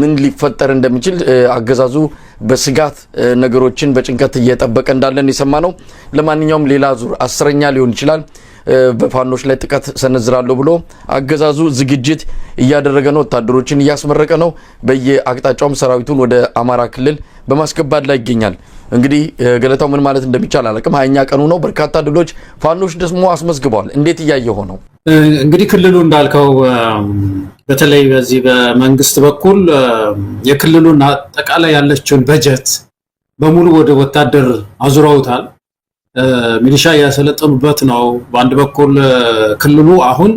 ምን ሊፈጠር እንደሚችል አገዛዙ በስጋት ነገሮችን በጭንቀት እየጠበቀ እንዳለን የሰማነው። ለማንኛውም ሌላ ዙር 10ኛ ሊሆን ይችላል በፋኖች ላይ ጥቃት ሰነዝራለሁ ብሎ አገዛዙ ዝግጅት እያደረገ ነው። ወታደሮችን እያስመረቀ ነው። በየአቅጣጫውም ሰራዊቱን ወደ አማራ ክልል በማስገባት ላይ ይገኛል። እንግዲህ ገለታው ምን ማለት እንደሚቻል አላቅም። 20ኛ ቀኑ ነው። በርካታ ድሎች ፋኖች ደግሞ አስመዝግበዋል። እንዴት እያየው ነው? እንግዲህ ክልሉ እንዳልከው በተለይ በዚህ በመንግስት በኩል የክልሉን አጠቃላይ ያለችውን በጀት በሙሉ ወደ ወታደር አዙረውታል። ሚሊሻ ያሰለጠኑበት ነው። በአንድ በኩል ክልሉ አሁን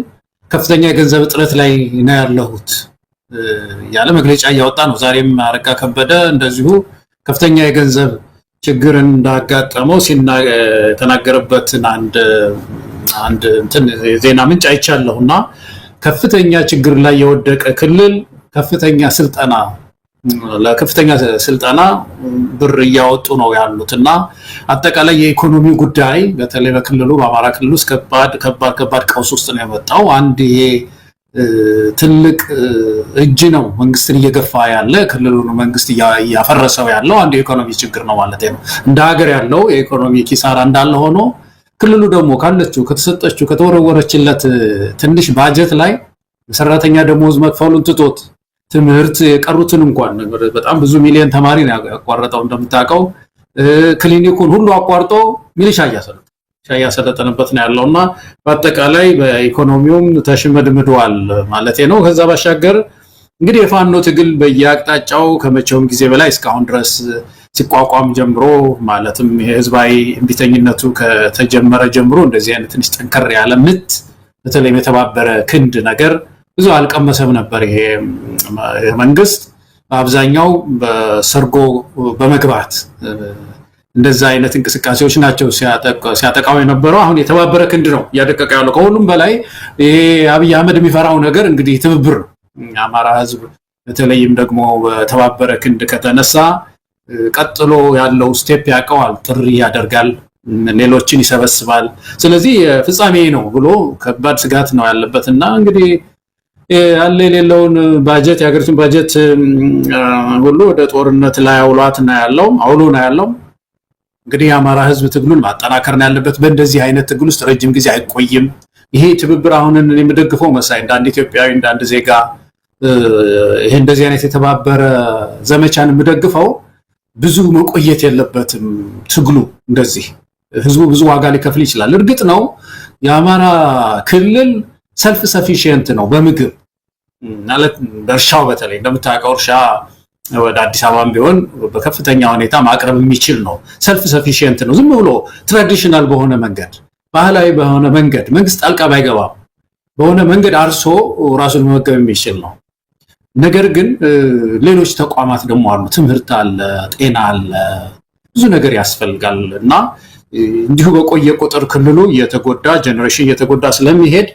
ከፍተኛ የገንዘብ እጥረት ላይ ነው ያለሁት ያለ መግለጫ እያወጣ ነው። ዛሬም አረጋ ከበደ እንደዚሁ ከፍተኛ የገንዘብ ችግር እንዳጋጠመው የተናገረበትን አንድ ዜና ምንጭ አይቻለሁና ከፍተኛ ችግር ላይ የወደቀ ክልል ለከፍተኛ ስልጠና ብር እያወጡ ነው ያሉትና አጠቃላይ የኢኮኖሚ ጉዳይ በተለይ በክልሉ በአማራ ክልል ውስጥ ከባድ ቀውስ ውስጥ ነው የመጣው። አንድ ይሄ ትልቅ እጅ ነው መንግስትን እየገፋ ያለ ክልሉን መንግስት እያፈረሰው ያለው አንድ የኢኮኖሚ ችግር ነው ማለት ነው። እንደ ሀገር ያለው የኢኮኖሚ ኪሳራ እንዳለ ሆኖ ክልሉ ደግሞ ከተሰጠችው ከተወረወረችለት ትንሽ ባጀት ላይ ሰራተኛ ደሞዝ መክፈሉን ትቶት ትምህርት የቀሩትን እንኳን በጣም ብዙ ሚሊዮን ተማሪ ነው ያቋረጠው። እንደምታውቀው ክሊኒኩን ሁሉ አቋርጦ ሚሊሻ እያሰለጠነበት ነው ያለውና በአጠቃላይ በኢኮኖሚውም ተሽመድምዷል ማለት ነው። ከዛ ባሻገር እንግዲህ የፋኖ ትግል በየአቅጣጫው ከመቼውም ጊዜ በላይ እስካሁን ድረስ ሲቋቋም ጀምሮ ማለትም የህዝባዊ እንቢተኝነቱ ከተጀመረ ጀምሮ እንደዚህ አይነት ትንሽ ጠንከር ያለ ምት በተለይ የተባበረ ክንድ ነገር ብዙ አልቀመሰም ነበር። ይሄ መንግስት አብዛኛው በሰርጎ በመግባት እንደዛ አይነት እንቅስቃሴዎች ናቸው ሲያጠቃው የነበረው። አሁን የተባበረ ክንድ ነው ያደቀቀ ያለው። ከሁሉም በላይ ይሄ አብይ አህመድ የሚፈራው ነገር እንግዲህ ትብብር አማራ ህዝብ በተለይም ደግሞ በተባበረ ክንድ ከተነሳ ቀጥሎ ያለው ስቴፕ ያቀዋል፣ ጥሪ ያደርጋል፣ ሌሎችን ይሰበስባል። ስለዚህ ፍጻሜ ነው ብሎ ከባድ ስጋት ነው ያለበትና እንግዲህ ያለ የሌለውን ባጀት የሀገሪቱን ባጀት ሁሉ ወደ ጦርነት ላይ አውሎ ነው ያለው። እንግዲህ የአማራ ህዝብ ትግሉን ማጠናከር ነው ያለበት። በእንደዚህ አይነት ትግል ውስጥ ረጅም ጊዜ አይቆይም። ይሄ ትብብር አሁን የምደግፈው መሳይ እንደ አንድ ኢትዮጵያዊ እንደ አንድ ዜጋ ይሄ እንደዚህ አይነት የተባበረ ዘመቻን የምደግፈው ብዙ መቆየት የለበትም። ትግሉ እንደዚህ ህዝቡ ብዙ ዋጋ ሊከፍል ይችላል። እርግጥ ነው የአማራ ክልል ሰልፍ ሰፊሽንት ነው በምግብ ማለት በእርሻው በተለይ እንደምታውቀው እርሻ ወደ አዲስ አበባም ቢሆን በከፍተኛ ሁኔታ ማቅረብ የሚችል ነው። ሰልፍ ሰፊሽንት ነው። ዝም ብሎ ትራዲሽናል በሆነ መንገድ ባህላዊ በሆነ መንገድ መንግስት ጣልቃ ባይገባም በሆነ መንገድ አርሶ ራሱን መመገብ የሚችል ነው። ነገር ግን ሌሎች ተቋማት ደግሞ አሉ። ትምህርት አለ፣ ጤና አለ፣ ብዙ ነገር ያስፈልጋል እና እንዲሁ በቆየ ቁጥር ክልሉ ጀነሬሽን እየተጎዳ ስለሚሄድ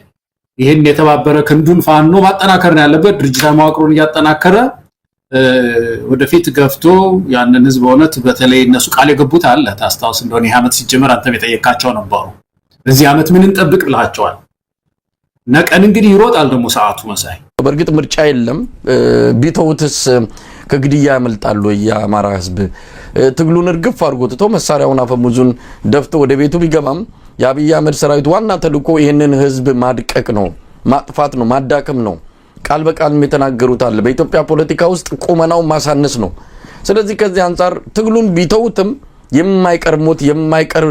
ይሄን የተባበረ ክንዱን ፋኖ ማጠናከር ነው ያለበት። ድርጅታዊ መዋቅሩን እያጠናከረ ወደፊት ገፍቶ ያንን ህዝብ ሆነት በተለይ እነሱ ቃል የገቡት አለ ታስታውስ እንደሆነ ይሄ ዓመት ሲጀመር አንተም የጠየቃቸው ነበሩ። በዚህ ዓመት ምን እንጠብቅ ብላቸዋል። ነቀን እንግዲህ ይሮጣል ደግሞ ሰዓቱ መሳይ። በእርግጥ ምርጫ የለም። ቢተውትስ ከግድያ ያመልጣሉ። የአማራ ህዝብ ትግሉን እርግፍ አድርጎ ትቶ መሳሪያውን አፈሙዙን ደፍቶ ወደ ቤቱ ቢገባም የአብይ አህመድ ሰራዊት ዋና ተልዕኮ ይህንን ህዝብ ማድቀቅ ነው፣ ማጥፋት ነው፣ ማዳከም ነው። ቃል በቃልም የተናገሩት አለ። በኢትዮጵያ ፖለቲካ ውስጥ ቁመናው ማሳነስ ነው። ስለዚህ ከዚህ አንፃር ትግሉን ቢተውትም የማይቀር ሞት የማይቀር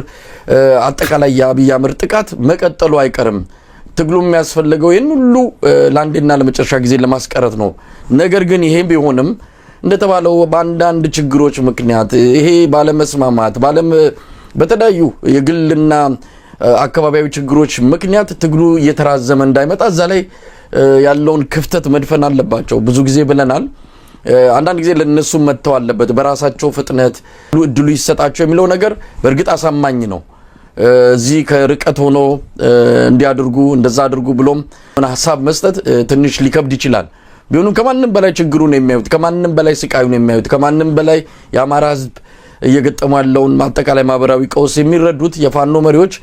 አጠቃላይ የአብይ አህመድ ጥቃት መቀጠሉ አይቀርም። ትግሉ የሚያስፈልገው ይህን ሁሉ ለአንዴና ለመጨረሻ ጊዜ ለማስቀረት ነው። ነገር ግን ይሄ ቢሆንም እንደተባለው በአንዳንድ ችግሮች ምክንያት ይሄ ባለመስማማት በተለያዩ የግልና አካባቢያዊ ችግሮች ምክንያት ትግሉ እየተራዘመ እንዳይመጣ እዛ ላይ ያለውን ክፍተት መድፈን አለባቸው። ብዙ ጊዜ ብለናል። አንዳንድ ጊዜ ለነሱ መተው አለበት በራሳቸው ፍጥነት እድሉ ይሰጣቸው የሚለው ነገር በእርግጥ አሳማኝ ነው። እዚህ ከርቀት ሆኖ እንዲያደርጉ እንደዛ አድርጉ ብሎም ሐሳብ መስጠት ትንሽ ሊከብድ ይችላል። ቢሆንም ከማንንም በላይ ችግሩን የሚያዩት ከማንንም በላይ ስቃዩን የሚያዩት ከማንንም በላይ የአማራ ህዝብ እየገጠመው ያለውን አጠቃላይ ማህበራዊ ቀውስ የሚረዱት የፋኖ መሪዎች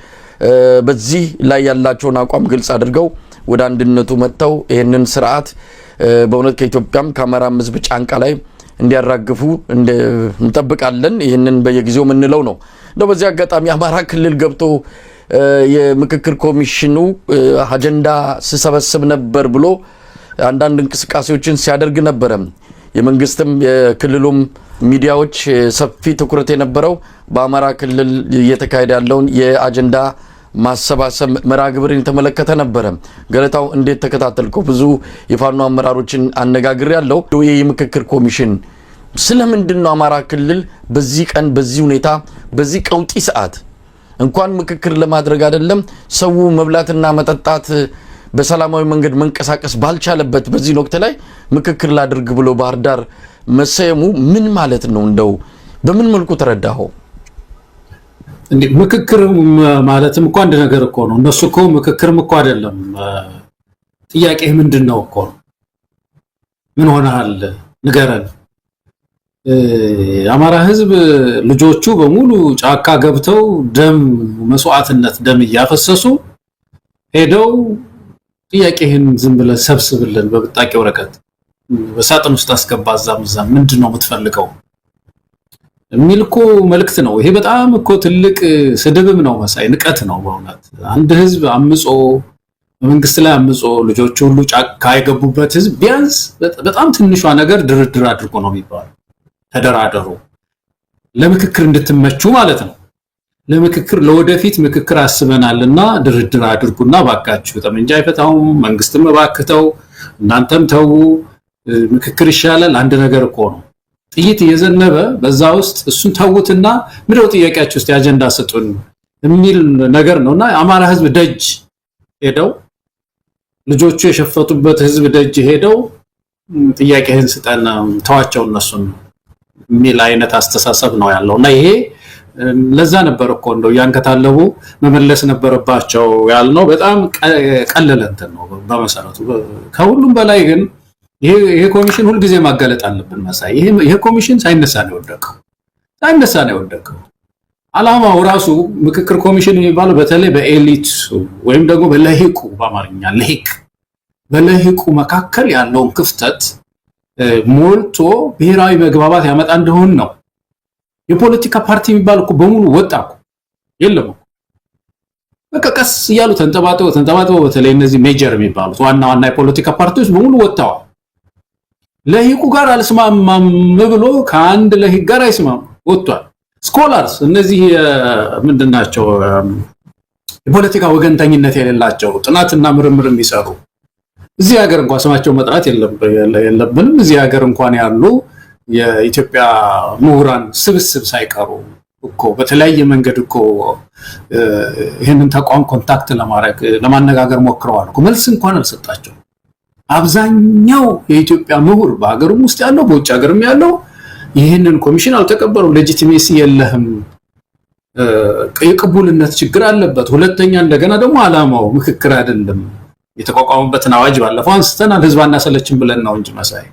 በዚህ ላይ ያላቸውን አቋም ግልጽ አድርገው ወደ አንድነቱ መጥተው ይሄንን ስርዓት በእውነት ከኢትዮጵያም ከአማራም ህዝብ ጫንቃ ላይ እንዲያራግፉ እንጠብቃለን። ይህንን በየጊዜው ምንለው ነው። እንደው በዚህ አጋጣሚ አማራ ክልል ገብቶ የምክክር ኮሚሽኑ አጀንዳ ሲሰበስብ ነበር ብሎ አንዳንድ እንቅስቃሴዎችን ሲያደርግ ነበር። የመንግስትም የክልሉም ሚዲያዎች ሰፊ ትኩረት የነበረው በአማራ ክልል እየተካሄደ ያለውን የአጀንዳ ማሰባሰብ መራግብርን የተመለከተ ነበር። ገለታው እንዴት ተከታተልከው? ብዙ የፋኖ አመራሮችን አነጋግር ያለው ይህ ምክክር ኮሚሽን ስለምንድን ነው አማራ ክልል በዚህ ቀን በዚህ ሁኔታ በዚህ ቀውጢ ሰዓት እንኳን ምክክር ለማድረግ አይደለም ሰው መብላትና መጠጣት በሰላማዊ መንገድ መንቀሳቀስ ባልቻለበት በዚህ ወቅት ላይ ምክክር ላድርግ ብሎ ባህር ዳር መሰየሙ ምን ማለት ነው? እንደው በምን መልኩ ተረዳኸው? እንዴ ምክክር ማለትም እኮ አንድ ነገር እኮ ነው። እነሱ እኮ ምክክርም እኮ አይደለም ጥያቄ ምንድነው እኮ ምን ሆነሃል ንገረን። አማራ ህዝብ ልጆቹ በሙሉ ጫካ ገብተው ደም መስዋዕትነት ደም እያፈሰሱ ሄደው ጥያቄህን ዝም ብለህ ሰብስብልን በብጣቂ ወረቀት በሳጥን ውስጥ አስገባ እዛም ምንድነው የምትፈልገው የሚል እኮ መልእክት ነው። ይሄ በጣም እኮ ትልቅ ስድብም ነው መሳይ ንቀት ነው በእውነት። አንድ ህዝብ አምጾ በመንግስት ላይ አምጾ ልጆቹ ሁሉ ጫካ የገቡበት ህዝብ ቢያንስ በጣም ትንሿ ነገር ድርድር አድርጎ ነው የሚባለው። ተደራደሩ ለምክክር እንድትመቹ ማለት ነው። ለምክክር ለወደፊት ምክክር አስበናልና ድርድር አድርጉና ባካችሁ ጠመንጃ አይፈታውም መንግስትም ባክተው እናንተም ተው ምክክር ይሻላል። አንድ ነገር እኮ ነው ጥይት እየዘነበ በዛ ውስጥ እሱን ተውትና ምንድነው ጥያቄያችሁ ውስጥ አጀንዳ ሰጡን የሚል ነገር ነውና አማራ ህዝብ ደጅ ሄደው ልጆቹ የሸፈቱበት ህዝብ ደጅ ሄደው ጥያቄህን ስጠን ተዋቸው እነሱን የሚል አይነት አስተሳሰብ ነው ያለውና ይሄ ለዛ ነበር እኮ እንደው ያንከታለቡ መመለስ ነበረባቸው ያልነው። በጣም ቀለለ እንትን ነው በመሰረቱ። ከሁሉም በላይ ግን ይሄ ኮሚሽን ሁሉ ጊዜ ማጋለጥ አለብን መሳይ። ይሄ ኮሚሽን ሳይነሳ ነው የወደቀው። አላማው ራሱ ምክክር ኮሚሽን የሚባለው በተለይ በኤሊት ወይም ደግሞ በለሂቁ በአማርኛ በለሂቁ መካከል ያለውን ክፍተት ሞልቶ ብሔራዊ መግባባት ያመጣ እንደሆነ ነው። የፖለቲካ ፓርቲ የሚባል እኮ በሙሉ ወጣ እኮ የለም። በቃ ቀስ እያሉ ተንጠባጥበው በተለይ እነዚህ ሜጀር የሚባሉት ዋና የፖለቲካ ፓርቲዎች በሙሉ ወጣዋል። ለሂቁ ጋር አልስማማም ብሎ ከአንድ ለሂቅ ጋር አይስማም ወጥቷል። ስኮላርስ እነዚህ ምንድናቸው የፖለቲካ ወገንተኝነት የሌላቸው ጥናትና ምርምር የሚሰሩ እዚህ ሀገር እንኳን ስማቸው መጥራት የለብንም። እዚህ ሀገር እንኳን ያሉ የኢትዮጵያ ምሁራን ስብስብ ሳይቀሩ እኮ በተለያየ መንገድ እኮ ይሄንን ተቋም ኮንታክት ለማነጋገር ሞክረዋል እኮ መልስ እንኳን አልሰጣቸው። አብዛኛው የኢትዮጵያ ምሁር በሀገሩም ውስጥ ያለው በውጭ ሀገርም ያለው ይሄንን ኮሚሽን አልተቀበሉም። ሌጂቲሜሲ የለህም፣ የቅቡልነት ችግር አለበት። ሁለተኛ እንደገና ደግሞ አላማው ምክክር አይደለም። የተቋቋሙበትን አዋጅ ባለፈው አንስተናል። ህዝብ አናሰለችም ብለን ነው እንጂ መሳይ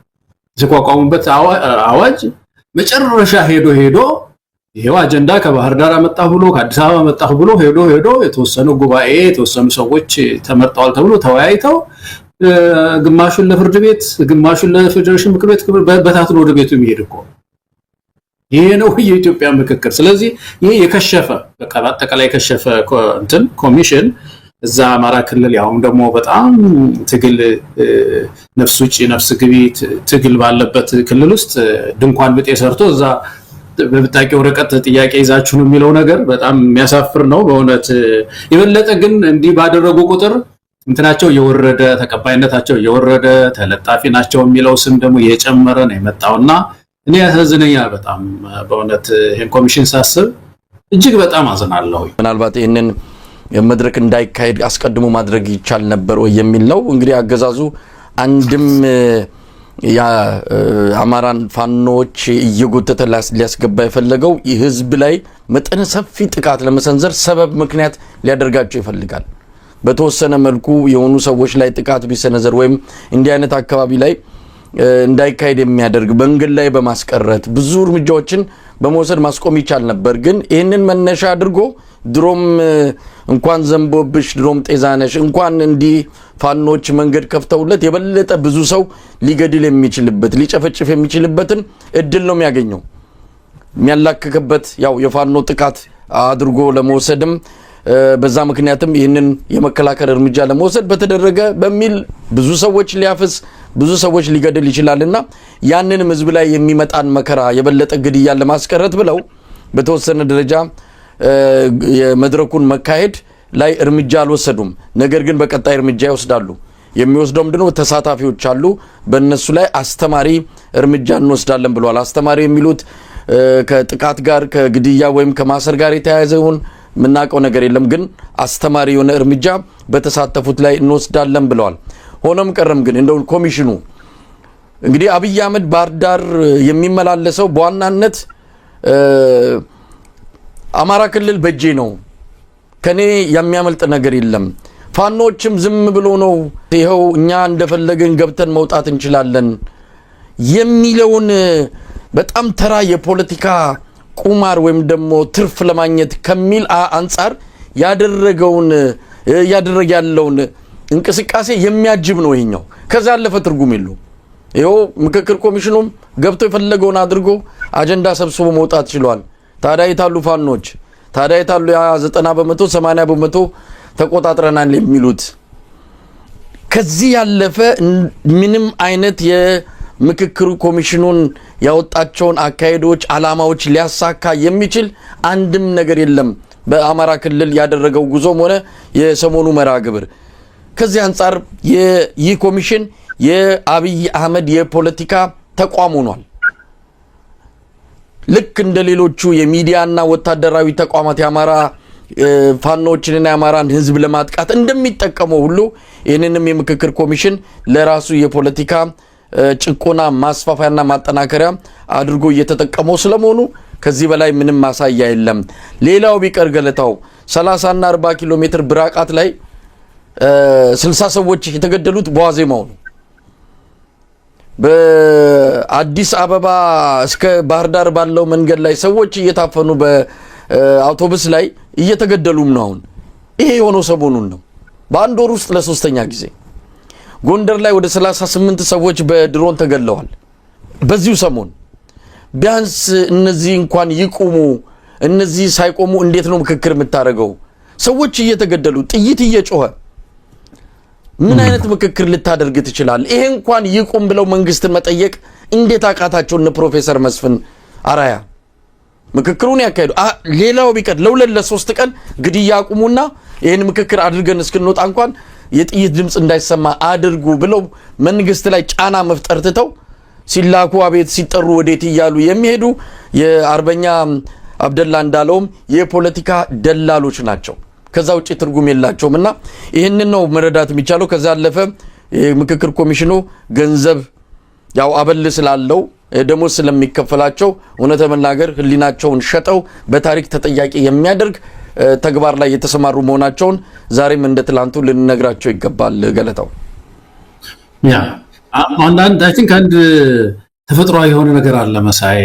የተቋቋሙበት አዋጅ መጨረሻ ሄዶ ይሄው አጀንዳ ከባህር ዳር አመጣሁ ብሎ ከአዲስ አበባ አመጣሁ ብሎ ሄዶ የተወሰኑ ጉባኤ የተወሰኑ ሰዎች ተመርጠዋል ተብሎ ተወያይተው ግማሹን ለፍርድ ቤት ግማሹን ለፌደሬሽን ምክር ቤት በታትሎ ወደ ቤቱ የሚሄድ እኮ ይሄ ነው የኢትዮጵያ ምክክር። ስለዚህ ይሄ የከሸፈ በቃ በአጠቃላይ የከሸፈ እንትን ኮሚሽን እዛ አማራ ክልል ያውም ደግሞ በጣም ትግል ነፍስ ውጪ ነፍስ ግቢ ትግል ባለበት ክልል ውስጥ ድንኳን ብጤ ሰርቶ እዛ በብጣቂ ወረቀት ጥያቄ ይዛችሁ ነው የሚለው ነገር በጣም የሚያሳፍር ነው በእውነት። የበለጠ ግን እንዲህ ባደረጉ ቁጥር እንትናቸው እየወረደ ተቀባይነታቸው እየወረደ ተለጣፊ ናቸው የሚለው ስም ደግሞ እየጨመረ ነው የመጣውና እኔ ያሳዝነኛል በጣም በእውነት ይሄን ኮሚሽን ሳስብ እጅግ በጣም አዝናለሁ። ምናልባት ይሄንን መድረክ እንዳይካሄድ አስቀድሞ ማድረግ ይቻል ነበር ወይ የሚል ነው እንግዲህ አገዛዙ አንድም የአማራን ፋኖች እየጎተተ ሊያስገባ የፈለገው የህዝብ ላይ መጠነ ሰፊ ጥቃት ለመሰንዘር ሰበብ ምክንያት ሊያደርጋቸው ይፈልጋል። በተወሰነ መልኩ የሆኑ ሰዎች ላይ ጥቃት ቢሰነዘር ወይም እንዲህ አይነት አካባቢ ላይ እንዳይካሄድ የሚያደርግ መንገድ ላይ በማስቀረት ብዙ እርምጃዎችን በመውሰድ ማስቆም ይቻል ነበር። ግን ይህንን መነሻ አድርጎ ድሮም እንኳን ዘንቦብሽ ድሮም ጤዛነሽ እንኳን እንዲህ ፋኖች መንገድ ከፍተውለት የበለጠ ብዙ ሰው ሊገድል የሚችልበት ሊጨፈጭፍ የሚችልበትን እድል ነው የሚያገኘው። የሚያላክክበት ያው የፋኖ ጥቃት አድርጎ ለመወሰድም በዛ ምክንያትም ይህንን የመከላከል እርምጃ ለመወሰድ በተደረገ በሚል ብዙ ሰዎች ሊያፍስ ብዙ ሰዎች ሊገድል ይችላልና ያንንም ህዝብ ላይ የሚመጣን መከራ የበለጠ ግድያ ለማስቀረት ብለው በተወሰነ ደረጃ የመድረኩን መካሄድ ላይ እርምጃ አልወሰዱም። ነገር ግን በቀጣይ እርምጃ ይወስዳሉ። የሚወስደው ምንድነው? ተሳታፊዎች አሉ፣ በእነሱ ላይ አስተማሪ እርምጃ እንወስዳለን ብለዋል። አስተማሪ የሚሉት ከጥቃት ጋር ከግድያ ወይም ከማሰር ጋር የተያያዘ ይሁን ምናቀው ነገር የለም፣ ግን አስተማሪ የሆነ እርምጃ በተሳተፉት ላይ እንወስዳለን ብለዋል። ሆኖም ቀረም ግን እንደው ኮሚሽኑ እንግዲህ አብይ አህመድ ባህር ዳር የሚመላለሰው በዋናነት አማራ ክልል በጄ ነው፣ ከኔ የሚያመልጥ ነገር የለም፣ ፋኖችም ዝም ብሎ ነው ይሄው እኛ እንደፈለገን ገብተን መውጣት እንችላለን የሚለውን በጣም ተራ የፖለቲካ ቁማር ወይም ደግሞ ትርፍ ለማግኘት ከሚል አንፃር ያደረገ ያለውን እንቅስቃሴ የሚያጅብ ነው ይሄኛው። ከዛ ያለፈ ትርጉም የለው። ይሄው ምክክር ኮሚሽኑም ገብቶ የፈለገውን አድርጎ አጀንዳ ሰብስቦ መውጣት ችሏል። ታዲያ የታሉ ፋኖች? ታዲያ የታሉ 90% 80% ተቆጣጥረናል የሚሉት? ከዚህ ያለፈ ምንም አይነት የምክክር ኮሚሽኑን ያወጣቸውን አካሄዶች አላማዎች ሊያሳካ የሚችል አንድም ነገር የለም። በአማራ ክልል ያደረገው ጉዞም ሆነ የሰሞኑ መርሃ ግብር ከዚህ አንፃር ይህ ኮሚሽን የአብይ አህመድ የፖለቲካ ተቋም ሆኗል። ልክ እንደ ሌሎቹ የሚዲያና ወታደራዊ ተቋማት የአማራ ፋኖችንና የአማራን ህዝብ ለማጥቃት እንደሚጠቀመው ሁሉ ይህንንም የምክክር ኮሚሽን ለራሱ የፖለቲካ ጭቆና ማስፋፋያና ማጠናከሪያ አድርጎ እየተጠቀመው ስለመሆኑ ከዚህ በላይ ምንም ማሳያ የለም። ሌላው ቢቀር ገለታው 30 እና 40 ኪሎ ሜትር ብራቃት ላይ 60 ሰዎች የተገደሉት በዋዜማው ነው። በአዲስ አበባ እስከ ባህር ዳር ባለው መንገድ ላይ ሰዎች እየታፈኑ በአውቶቡስ ላይ እየተገደሉም ነው። አሁን ይሄ የሆነው ሰሞኑን ነው፣ በአንድ ወር ውስጥ ለሶስተኛ ጊዜ። ጎንደር ላይ ወደ 38 ሰዎች በድሮን ተገድለዋል በዚሁ ሰሞን። ቢያንስ እነዚህ እንኳን ይቆሙ። እነዚህ ሳይቆሙ እንዴት ነው ምክክር የምታደርገው? ሰዎች እየተገደሉ ጥይት እየጮኸ ምን አይነት ምክክር ልታደርግ ትችላል? ይሄ እንኳን ይቁም ብለው መንግስትን መጠየቅ እንዴት አቃታቸው? እነ ፕሮፌሰር መስፍን አራያ ምክክሩን ያካሄዱ። ሌላው ቢቀር ለሁለት ለሶስት ቀን ግድያ አቁሙና ይሄን ምክክር አድርገን እስክንወጣ እንኳን የጥይት ድምጽ እንዳይሰማ አድርጉ ብለው መንግስት ላይ ጫና መፍጠር ትተው ሲላኩ አቤት ሲጠሩ ወዴት እያሉ የሚሄዱ የአርበኛ አብደላ እንዳለውም የፖለቲካ ደላሎች ናቸው። ከዛ ውጪ ትርጉም የላቸውምና ይሄንን ነው መረዳት የሚቻለው። ከዛ ያለፈ ምክክር ኮሚሽኑ ገንዘብ ያው አበል ስላለው ደሞዝ ስለሚከፈላቸው እውነተ መናገር ህሊናቸውን ሸጠው በታሪክ ተጠያቂ የሚያደርግ ተግባር ላይ የተሰማሩ መሆናቸውን ዛሬም እንደ ትላንቱ ልንነግራቸው ይገባል። ገለታው ያ አንዳንድ አይ ቲንክ አንድ ተፈጥሯዊ የሆነ ነገር አለ መሳይ።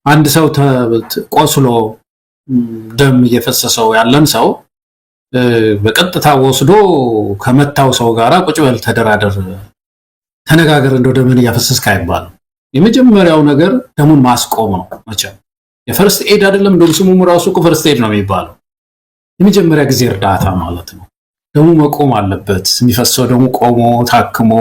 አንድ ሰው ቆስሎ ደም እየፈሰሰው ያለን ሰው በቀጥታ ወስዶ ከመታው ሰው ጋራ ቁጭ በል ተደራደር ተነጋገር እንደው ደምን እያፈሰስክ አይባልም። የመጀመሪያው ነገር ደሙን ማስቆም ነው። መቼም የፈርስት ኤድ አይደለም እንደው ስሙም ራሱ እኮ ፈርስት ኤድ ነው የሚባለው። የመጀመሪያ ጊዜ እርዳታ ማለት ነው። ደሙ መቆም አለበት። የሚፈሰው ደሙ ቆሞ ታክሞ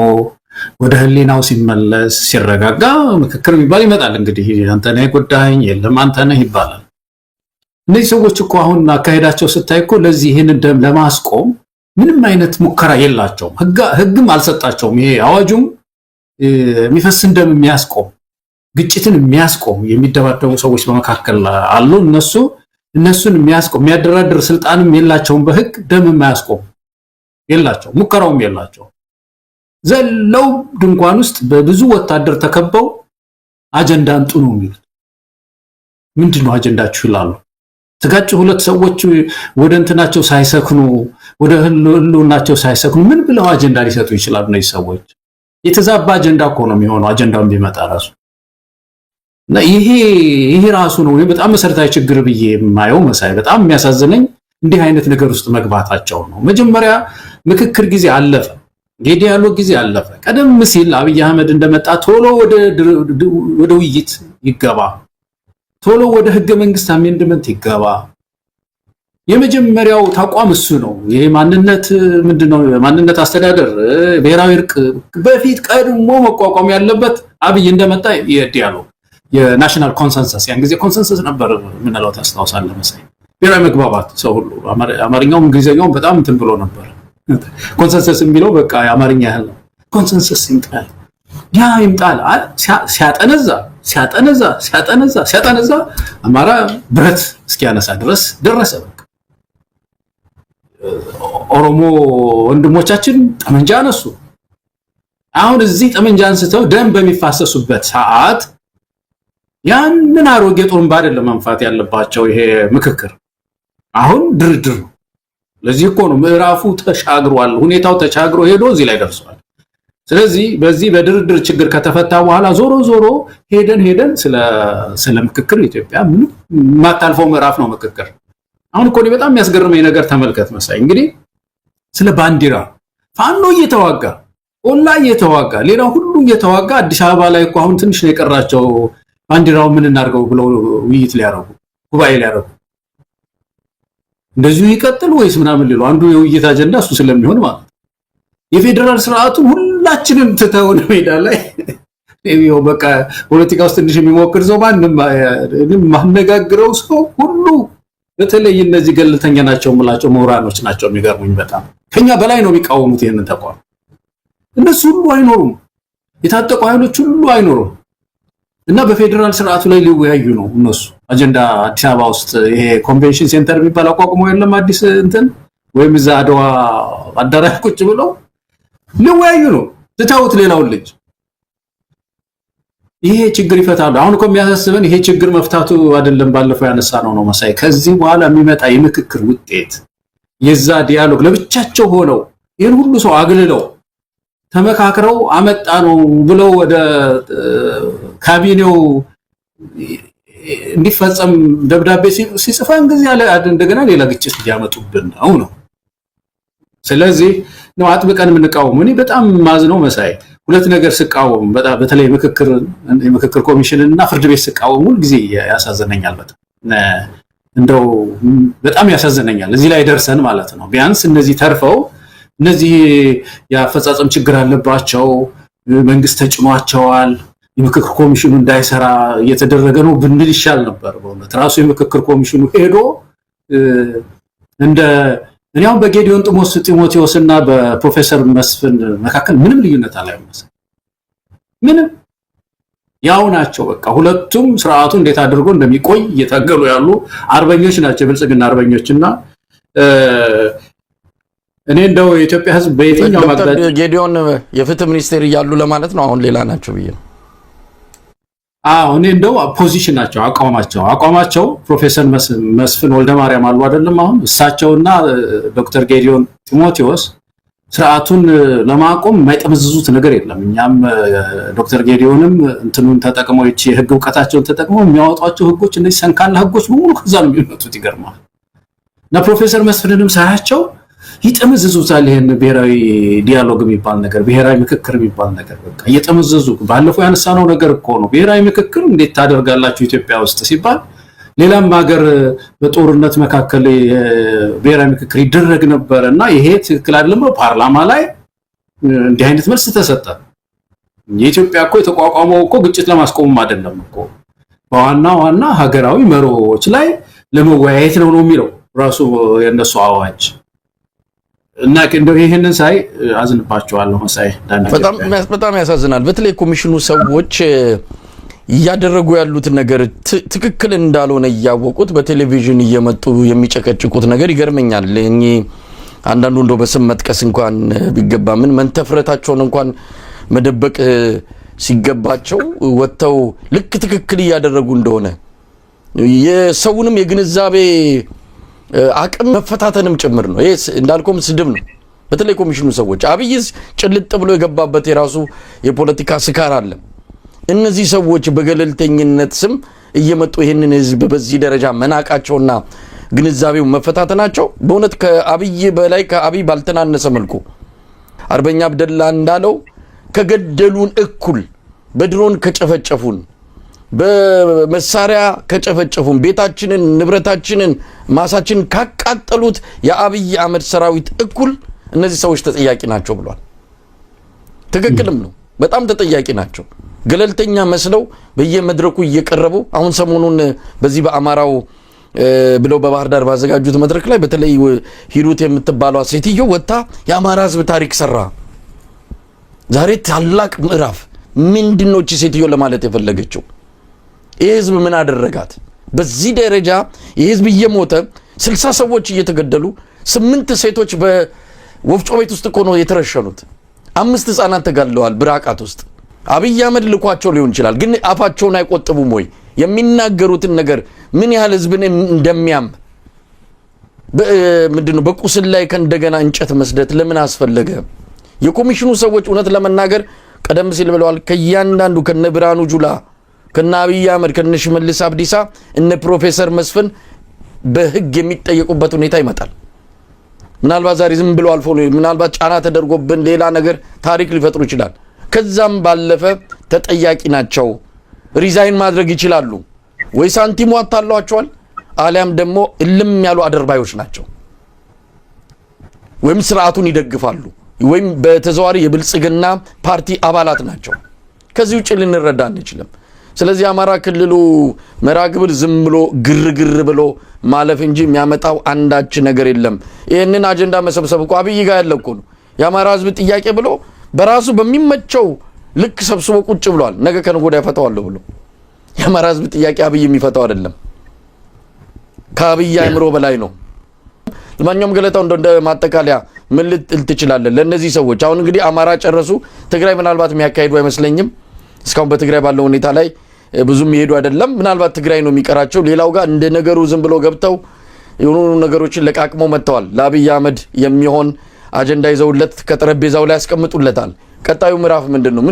ወደ ህሊናው ሲመለስ ሲረጋጋ ምክክር የሚባል ይመጣል። እንግዲህ አንተ ነህ ጎዳኸኝ የለም አንተ ነህ ይባላል። እነዚህ ሰዎች እኮ አሁን አካሄዳቸው ስታይ እኮ ለዚህ ይሄንን ደም ለማስቆም ምንም አይነት ሙከራ የላቸውም። ህግም አልሰጣቸውም። ይሄ አዋጁም የሚፈስን ደም የሚያስቆም ግጭትን የሚያስቆም የሚደባደቡ ሰዎች በመካከል አሉ። እነሱን የሚያስቆም የሚያደራድር ስልጣንም የላቸውም። በህግ ደም የማያስቆም የላቸው፣ ሙከራውም የላቸው። ዘለው ድንኳን ውስጥ በብዙ ወታደር ተከበው አጀንዳ አንጡ ነው የሚሉት። ምንድነው አጀንዳችሁ ይላሉ። ተጋጭ ሁለት ሰዎች ወደ እንትናቸው ሳይሰክኑ ወደ ህልውናቸው ሳይሰክኑ ምን ብለው አጀንዳ ሊሰጡ ይችላሉ? እነዚህ ሰዎች የተዛባ አጀንዳ እኮ ነው የሚሆነው። አጀንዳውን ቢመጣ ራሱ እና ይሄ ራሱ ነው በጣም መሰረታዊ ችግር ብዬ የማየው መሳይ በጣም የሚያሳዝነኝ እንዲህ አይነት ነገር ውስጥ መግባታቸው ነው። መጀመሪያ ምክክር ጊዜ አለፈ፣ የዲያሎግ ጊዜ አለፈ። ቀደም ሲል አብይ አህመድ እንደመጣ ቶሎ ወደ ውይይት ይገባ፣ ቶሎ ወደ ህገ መንግስት አሜንድመንት ይገባ። የመጀመሪያው ተቋም እሱ ነው። ይሄ ማንነት ምንድነው? ማንነት አስተዳደር፣ ብሔራዊ እርቅ በፊት ቀድሞ መቋቋም ያለበት አብይ እንደመጣ የዲያሎግ የናሽናል ኮንሰንሰስ ያን ጊዜ ኮንሰንሰስ ነበር ምንለው ታስታውሳለህ መሰለኝ። ብሔራዊ መግባባት ሰው ሁሉ አማርኛውም እንግሊዘኛውም በጣም እንትን ብሎ ነበር። ኮንሰንሰስ የሚለው በቃ የአማርኛ ያህል ነው። ኮንሰንሰስ ይምጣል፣ ያ ይምጣል። ሲያጠነዛ አማራ ብረት እስኪያነሳ ድረስ ደረሰ። በቃ ኦሮሞ ወንድሞቻችን ጠመንጃ አነሱ። አሁን እዚህ ጠመንጃ አንስተው ደም በሚፋሰሱበት ሰዓት ያንን አሮጌ ጦርም አይደለም መንፋት ያለባቸው። ይሄ ምክክር አሁን ድርድር ነው። ለዚህ እኮ ነው ምዕራፉ ተሻግሯል፣ ሁኔታው ተሻግሮ ሄዶ እዚህ ላይ ደርሷል። ስለዚህ በዚህ በድርድር ችግር ከተፈታ በኋላ ዞሮ ሄደን ስለ ምክክር ኢትዮጵያ ማታልፈው ምዕራፍ ነው ምክክር። አሁን እኮ በጣም የሚያስገርመኝ ነገር ተመልከት መሳይ፣ እንግዲህ ስለ ባንዲራ ፋኖ እየተዋጋ ኦላ እየተዋጋ ሌላ ሁሉ እየተዋጋ አዲስ አበባ ላይ እኮ አሁን ትንሽ ነው የቀራቸው ባንዲራው ምን እናርገው ብለው ውይይት ሊያረጉ ጉባኤ ሊያረጉ እንደዚሁ ይቀጥል ወይስ ምናምን ሊሉ አንዱ የውይይት አጀንዳ እሱ ስለሚሆን ማለት የፌደራል ስርዓቱን ሁላችንም ትተውን ሜዳ ላይ ይሄው በቃ ፖለቲካ ውስጥ ትንሽ የሚሞክር ሰው ማንንም ማነጋግረው ሰው ሁሉ በተለይ እነዚህ ገለልተኛ ናቸው የምላቸው ምሁራኖች ናቸው የሚገርሙኝ። በጣም ከኛ በላይ ነው የሚቃወሙት ይሄንን ተቋም። እነሱ ሁሉ አይኖሩም፣ የታጠቁ ኃይሎች ሁሉ አይኖሩም። እና በፌደራል ስርዓቱ ላይ ሊወያዩ ነው እነሱ አጀንዳ። አዲስ አበባ ውስጥ ይሄ ኮንቬንሽን ሴንተር የሚባል አቋቁመው የለም አዲስ እንትን ወይም እዛ አድዋ አዳራሽ ቁጭ ብለው ሊወያዩ ነው ትተውት ሌላውን ልጅ። ይሄ ችግር ይፈታሉ። አሁን እኮ የሚያሳስበን ይሄ ችግር መፍታቱ አይደለም፣ ባለፈው ያነሳነው ነው መሳይ። ከዚህ በኋላ የሚመጣ የምክክር ውጤት የዛ ዲያሎግ ለብቻቸው ሆነው ይሄን ሁሉ ሰው አግልለው ተመካክረው አመጣ ነው ብለው ወደ ካቢኔው እንዲፈጸም ደብዳቤ ሲጽፋን ጊዜ ያለ እንደገና ሌላ ግጭት ሊያመጡብን ነው። ስለዚህ ነው አጥብቀን የምንቃወም። እኔ በጣም ማዝነው መሳይ ሁለት ነገር ስቃወም በተለይ የምክክር ኮሚሽንን እና ፍርድ ቤት ስቃወም ሁሉ ጊዜ ያሳዘነኛል። በጣም እንደው በጣም ያሳዘነኛል። እዚህ ላይ ደርሰን ማለት ነው። ቢያንስ እነዚህ ተርፈው እነዚህ የአፈጻጸም ችግር አለባቸው፣ መንግስት ተጭኗቸዋል፣ የምክክር ኮሚሽኑ እንዳይሰራ እየተደረገ ነው ብንል ይሻል ነበር። በእውነት ራሱ የምክክር ኮሚሽኑ ሄዶ እኔው በጌዲዮን ጢሞቴዎስና በፕሮፌሰር መስፍን መካከል ምንም ልዩነት አላየም። ምንም ያው ናቸው። በቃ ሁለቱም ስርዓቱ እንዴት አድርጎ እንደሚቆይ እየታገሉ ያሉ አርበኞች ናቸው፣ ብልጽግና አርበኞችና እኔ እንደው የኢትዮጵያ ሕዝብ በየትኛው ማግዳት ጌዲዮን የፍትህ ሚኒስቴር እያሉ ለማለት ነው። አሁን ሌላ ናቸው ብዬ ነው። እኔ እንደው ፖዚሽን ናቸው አቋማቸው ፕሮፌሰር መስፍን ወልደማርያም አሉ አይደለም። አሁን እሳቸውና ዶክተር ጌዲዮን ጢሞቴዎስ ስርዓቱን ለማቆም የማይጠመዝዙት ነገር የለም። እኛም ዶክተር ጌዲዮንም እንትኑን ተጠቅመው እቺ የህግ ዕውቀታቸውን ተጠቅመው የሚያወጧቸው ህጎች እነዚህ ሰንካላ ህጎች በሙሉ ከዛ ነው የሚመጡት። ይገርማል። እና ፕሮፌሰር መስፍንንም ሳያቸው ይጠመዝዙታል። ይሄን ብሔራዊ ዲያሎግ የሚባል ነገር፣ ብሔራዊ ምክክር የሚባል ነገር በቃ እየጠመዘዙ ባለፈው ያነሳነው ነገር እኮ ነው። ብሔራዊ ምክክር እንዴት ታደርጋላችሁ ኢትዮጵያ ውስጥ ሲባል ሌላም ሀገር በጦርነት መካከል ብሔራዊ ምክክር ይደረግ ነበርና ይሄ ትክክል አይደለም ብሎ ፓርላማ ላይ እንዲህ አይነት መልስ ተሰጠ። የኢትዮጵያ እኮ የተቋቋመው እኮ ግጭት ለማስቆም አይደለም እኮ በዋና ሀገራዊ መሪዎች ላይ ለመወያየት ነው የሚለው ራሱ የነሱ አዋጅ። እና እንደው ይሄንን ሳይ አዝንባቸዋለሁ መሳይ። በጣም ያሳዝናል። በተለይ ኮሚሽኑ ሰዎች እያደረጉ ያሉት ነገር ትክክል እንዳልሆነ እያወቁት በቴሌቪዥን እየመጡ የሚጨቀጭቁት ነገር ይገርመኛል። እኔ አንዳንዱ እንደው በስም መጥቀስ እንኳን ቢገባ ምን መንተፍረታቸውን እንኳን መደበቅ ሲገባቸው ወጥተው ልክ ትክክል እያደረጉ እንደሆነ የሰውንም የግንዛቤ አቅም መፈታተንም ጭምር ነው። ይሄ እንዳልኩም ስድብ ነው። በተለይ ኮሚሽኑ ሰዎች አብይስ ጭልጥ ብሎ የገባበት የራሱ የፖለቲካ ስካር አለ። እነዚህ ሰዎች በገለልተኝነት ስም እየመጡ ይሄንን ህዝብ በዚህ ደረጃ መናቃቸውና ግንዛቤው መፈታተናቸው በእውነት ከአብይ በላይ ከአብይ ባልተናነሰ መልኩ አርበኛ አብደላ እንዳለው ከገደሉን እኩል በድሮን ከጨፈጨፉን በመሳሪያ ከጨፈጨፉን ቤታችንን ንብረታችንን ማሳችንን ካቃጠሉት የአብይ አህመድ ሰራዊት እኩል እነዚህ ሰዎች ተጠያቂ ናቸው ብሏል። ትክክልም ነው። በጣም ተጠያቂ ናቸው። ገለልተኛ መስለው በየመድረኩ እየቀረቡ አሁን ሰሞኑን በዚህ በአማራው ብለው በባህር ዳር ባዘጋጁት መድረክ ላይ በተለይ ሂሩት የምትባለው ሴትዮ ወጣ የአማራ ህዝብ ታሪክ ሰራ ዛሬ ታላቅ ምዕራፍ ምንድነው እቺ ሴትዮ ለማለት የፈለገችው? ይህ ህዝብ ምን አደረጋት? በዚህ ደረጃ ይህ ህዝብ እየሞተ 60 ሰዎች እየተገደሉ 8 ሴቶች በወፍጮ ቤት ውስጥ እኮ ነው የተረሸኑት። 5 ህፃናት ተጋድለዋል ብራቃት ውስጥ። አብይ አህመድ ልኳቸው ሊሆን ይችላል፣ ግን አፋቸውን አይቆጥቡም ወይ? የሚናገሩትን ነገር ምን ያህል ህዝብን እንደሚያም ምንድነው በቁስል ላይ ከእንደገና እንጨት መስደት ለምን አስፈለገ? የኮሚሽኑ ሰዎች እውነት ለመናገር ቀደም ሲል ብለዋል ከያንዳንዱ ከነ ብርሃኑ ጁላ ከነ አብይ አህመድ ከነ ሽመልስ አብዲሳ እነ ፕሮፌሰር መስፍን በህግ የሚጠየቁበት ሁኔታ ይመጣል። ምናልባት ዛሬ ዝም ብለው አልፎ ምናልባት ጫና ተደርጎብን ሌላ ነገር ታሪክ ሊፈጥሩ ይችላል። ከዛም ባለፈ ተጠያቂ ናቸው። ሪዛይን ማድረግ ይችላሉ ወይ ሳንቲሙ አታሏቸዋል፣ አሊያም ደግሞ እልም ያሉ አደርባዮች ናቸው፣ ወይም ስርዓቱን ይደግፋሉ፣ ወይም በተዘዋዋሪ የብልጽግና ፓርቲ አባላት ናቸው። ከዚህ ውጭ ልንረዳ አንችልም። ስለዚህ አማራ ክልሉ መራግብል ዝም ብሎ ግርግር ብሎ ማለፍ እንጂ የሚያመጣው አንዳች ነገር የለም። ይሄንን አጀንዳ መሰብሰብ እኮ አብይ ጋር ያለ እኮ ነው። የአማራ ህዝብ ጥያቄ ብሎ በራሱ በሚመቸው ልክ ሰብስቦ ቁጭ ብሏል። ነገ ከነገ ወዲያ ፈታዋለሁ ብሎ የአማራ ህዝብ ጥያቄ አብይ የሚፈታው አይደለም፣ ከአብይ አእምሮ በላይ ነው። ለማንኛውም ገለታው እንደ ማጠቃለያ ምን ልትል ትችላለህ ለነዚህ ሰዎች? አሁን እንግዲህ አማራ ጨረሱ፣ ትግራይ ምናልባት የሚያካሂዱ አይመስለኝም። እስካሁን በትግራይ ባለው ሁኔታ ላይ ብዙም ይሄዱ አይደለም። ምናልባት ትግራይ ነው የሚቀራቸው። ሌላው ጋር እንደ ነገሩ ዝም ብሎ ገብተው የሆኑ ነገሮችን ለቃቅመው መጥተዋል። ለአብይ አህመድ የሚሆን አጀንዳ ይዘውለት ከጠረጴዛው ላይ ያስቀምጡለታል። ቀጣዩ ምዕራፍ ምንድነው?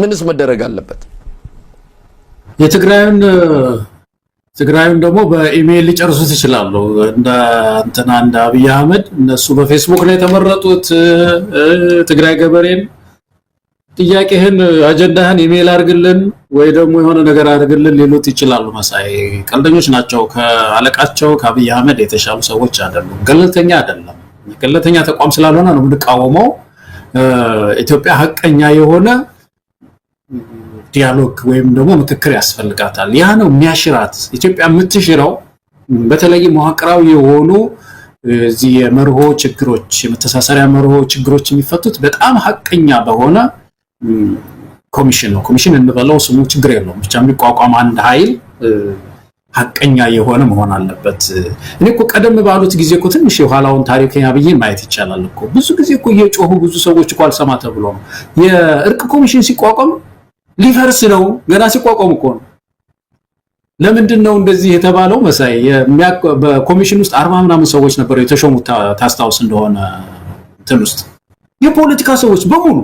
ምንስ መደረግ አለበት? ትግራይን ደግሞ በኢሜይል ሊጨርሱት ይችላሉ። እንደ አብይ አህመድ እነሱ በፌስቡክ ላይ የተመረጡት ትግራይ ገበሬን ጥያቄህን አጀንዳህን ኢሜይል አድርግልን ወይ ደግሞ የሆነ ነገር አድርግልን ሊሉት ይችላሉ። መሳይ ቀልደኞች ናቸው። ከአለቃቸው ከአብይ አህመድ የተሻሉ ሰዎች አይደሉም። ገለልተኛ አይደለም። ገለልተኛ ተቋም ስላልሆነ ነው የምንቃወመው። ኢትዮጵያ ሀቀኛ የሆነ ዲያሎግ ወይም ደግሞ ምክክር ያስፈልጋታል። ያ ነው የሚያሽራት። ኢትዮጵያ የምትሽረው በተለይ መዋቅራዊ የሆኑ እዚህ የመርሆ ችግሮች የመተሳሰሪያ መርሆ ችግሮች የሚፈቱት በጣም ሀቀኛ በሆነ ኮሚሽን ነው። ኮሚሽን እንበለው ስሙ ችግር የለውም፣ ብቻ የሚቋቋም አንድ ኃይል ሀቀኛ የሆነ መሆን አለበት። እኔ እኮ ቀደም ባሉት ጊዜ እኮ ትንሽ የኋላውን ታሪክኛ ብዬ ማየት ይቻላል እኮ። ብዙ ጊዜ እኮ እየጮሁ ብዙ ሰዎች እኮ አልሰማ ተብሎ ነው የእርቅ ኮሚሽን ሲቋቋም ሊፈርስ ነው ገና ሲቋቋም እኮ ነው። ለምንድን ነው እንደዚህ የተባለው? መሳይ በኮሚሽን ውስጥ 40 ምናምን ሰዎች ነበሩ የተሾሙት ታስታውስ እንደሆነ እንትን ውስጥ የፖለቲካ ሰዎች በሙሉ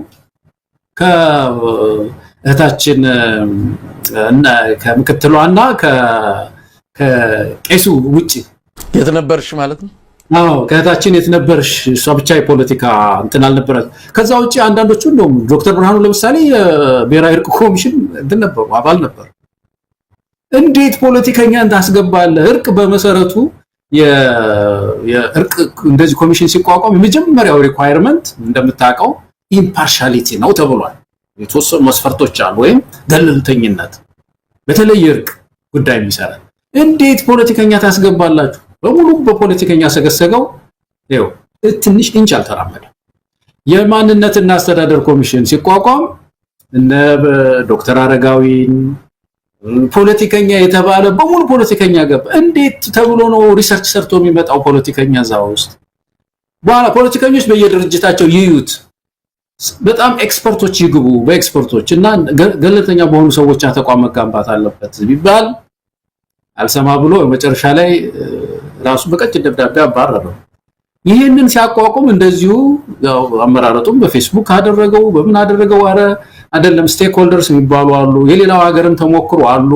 ከእህታችን ከምክትሏና ከቄሱ ውጪ የት ነበርሽ ማለት ነው? አዎ ከእህታችን የት ነበርሽ? እሷ ብቻ የፖለቲካ እንትን አልነበረ። ከዛ ውጪ አንዳንዶቹ እንደውም ዶክተር ብርሃኑ ለምሳሌ የብሔራዊ እርቅ ኮሚሽን እንትን ነበሩ፣ አባል ነበሩ። እንዴት ፖለቲከኛ እንዳስገባለህ? እርቅ በመሰረቱ የእርቅ እንደዚህ ኮሚሽን ሲቋቋም የመጀመሪያው ሪኳየርመንት እንደምታውቀው ኢምፓርሻሊቲ ነው ተብሏል። የተወሰኑ መስፈርቶች አሉ፣ ወይም ገለልተኝነት። በተለይ እርቅ ጉዳይ የሚሰራ እንዴት ፖለቲከኛ ታስገባላችሁ? በሙሉ በፖለቲከኛ ሰገሰገው። ይኸው ትንሽ ኢንች አልተራመደም። የማንነትና አስተዳደር ኮሚሽን ሲቋቋም እነ ዶክተር አረጋዊ ፖለቲከኛ የተባለ በሙሉ ፖለቲከኛ ገባ። እንዴት ተብሎ ነው ሪሰርች ሰርቶ የሚመጣው ፖለቲከኛ እዛ ውስጥ? በኋላ ፖለቲከኞች በየድርጅታቸው ይዩት፣ በጣም ኤክስፐርቶች ይግቡ በኤክስፐርቶች እና ገለልተኛ በሆኑ ሰዎች ተቋም መገንባት አለበት ቢባል አልሰማ ብሎ መጨረሻ ላይ ራሱ በቀጭን ደብዳቤ አባረረው። ይሄንን ሲያቋቁም እንደዚሁ ያው አመራረቱም በፌስቡክ አደረገው በምን አደረገው አረ አይደለም ስቴክ ሆልደርስ የሚባሉ አሉ የሌላው ሀገርም ተሞክሮ አሉ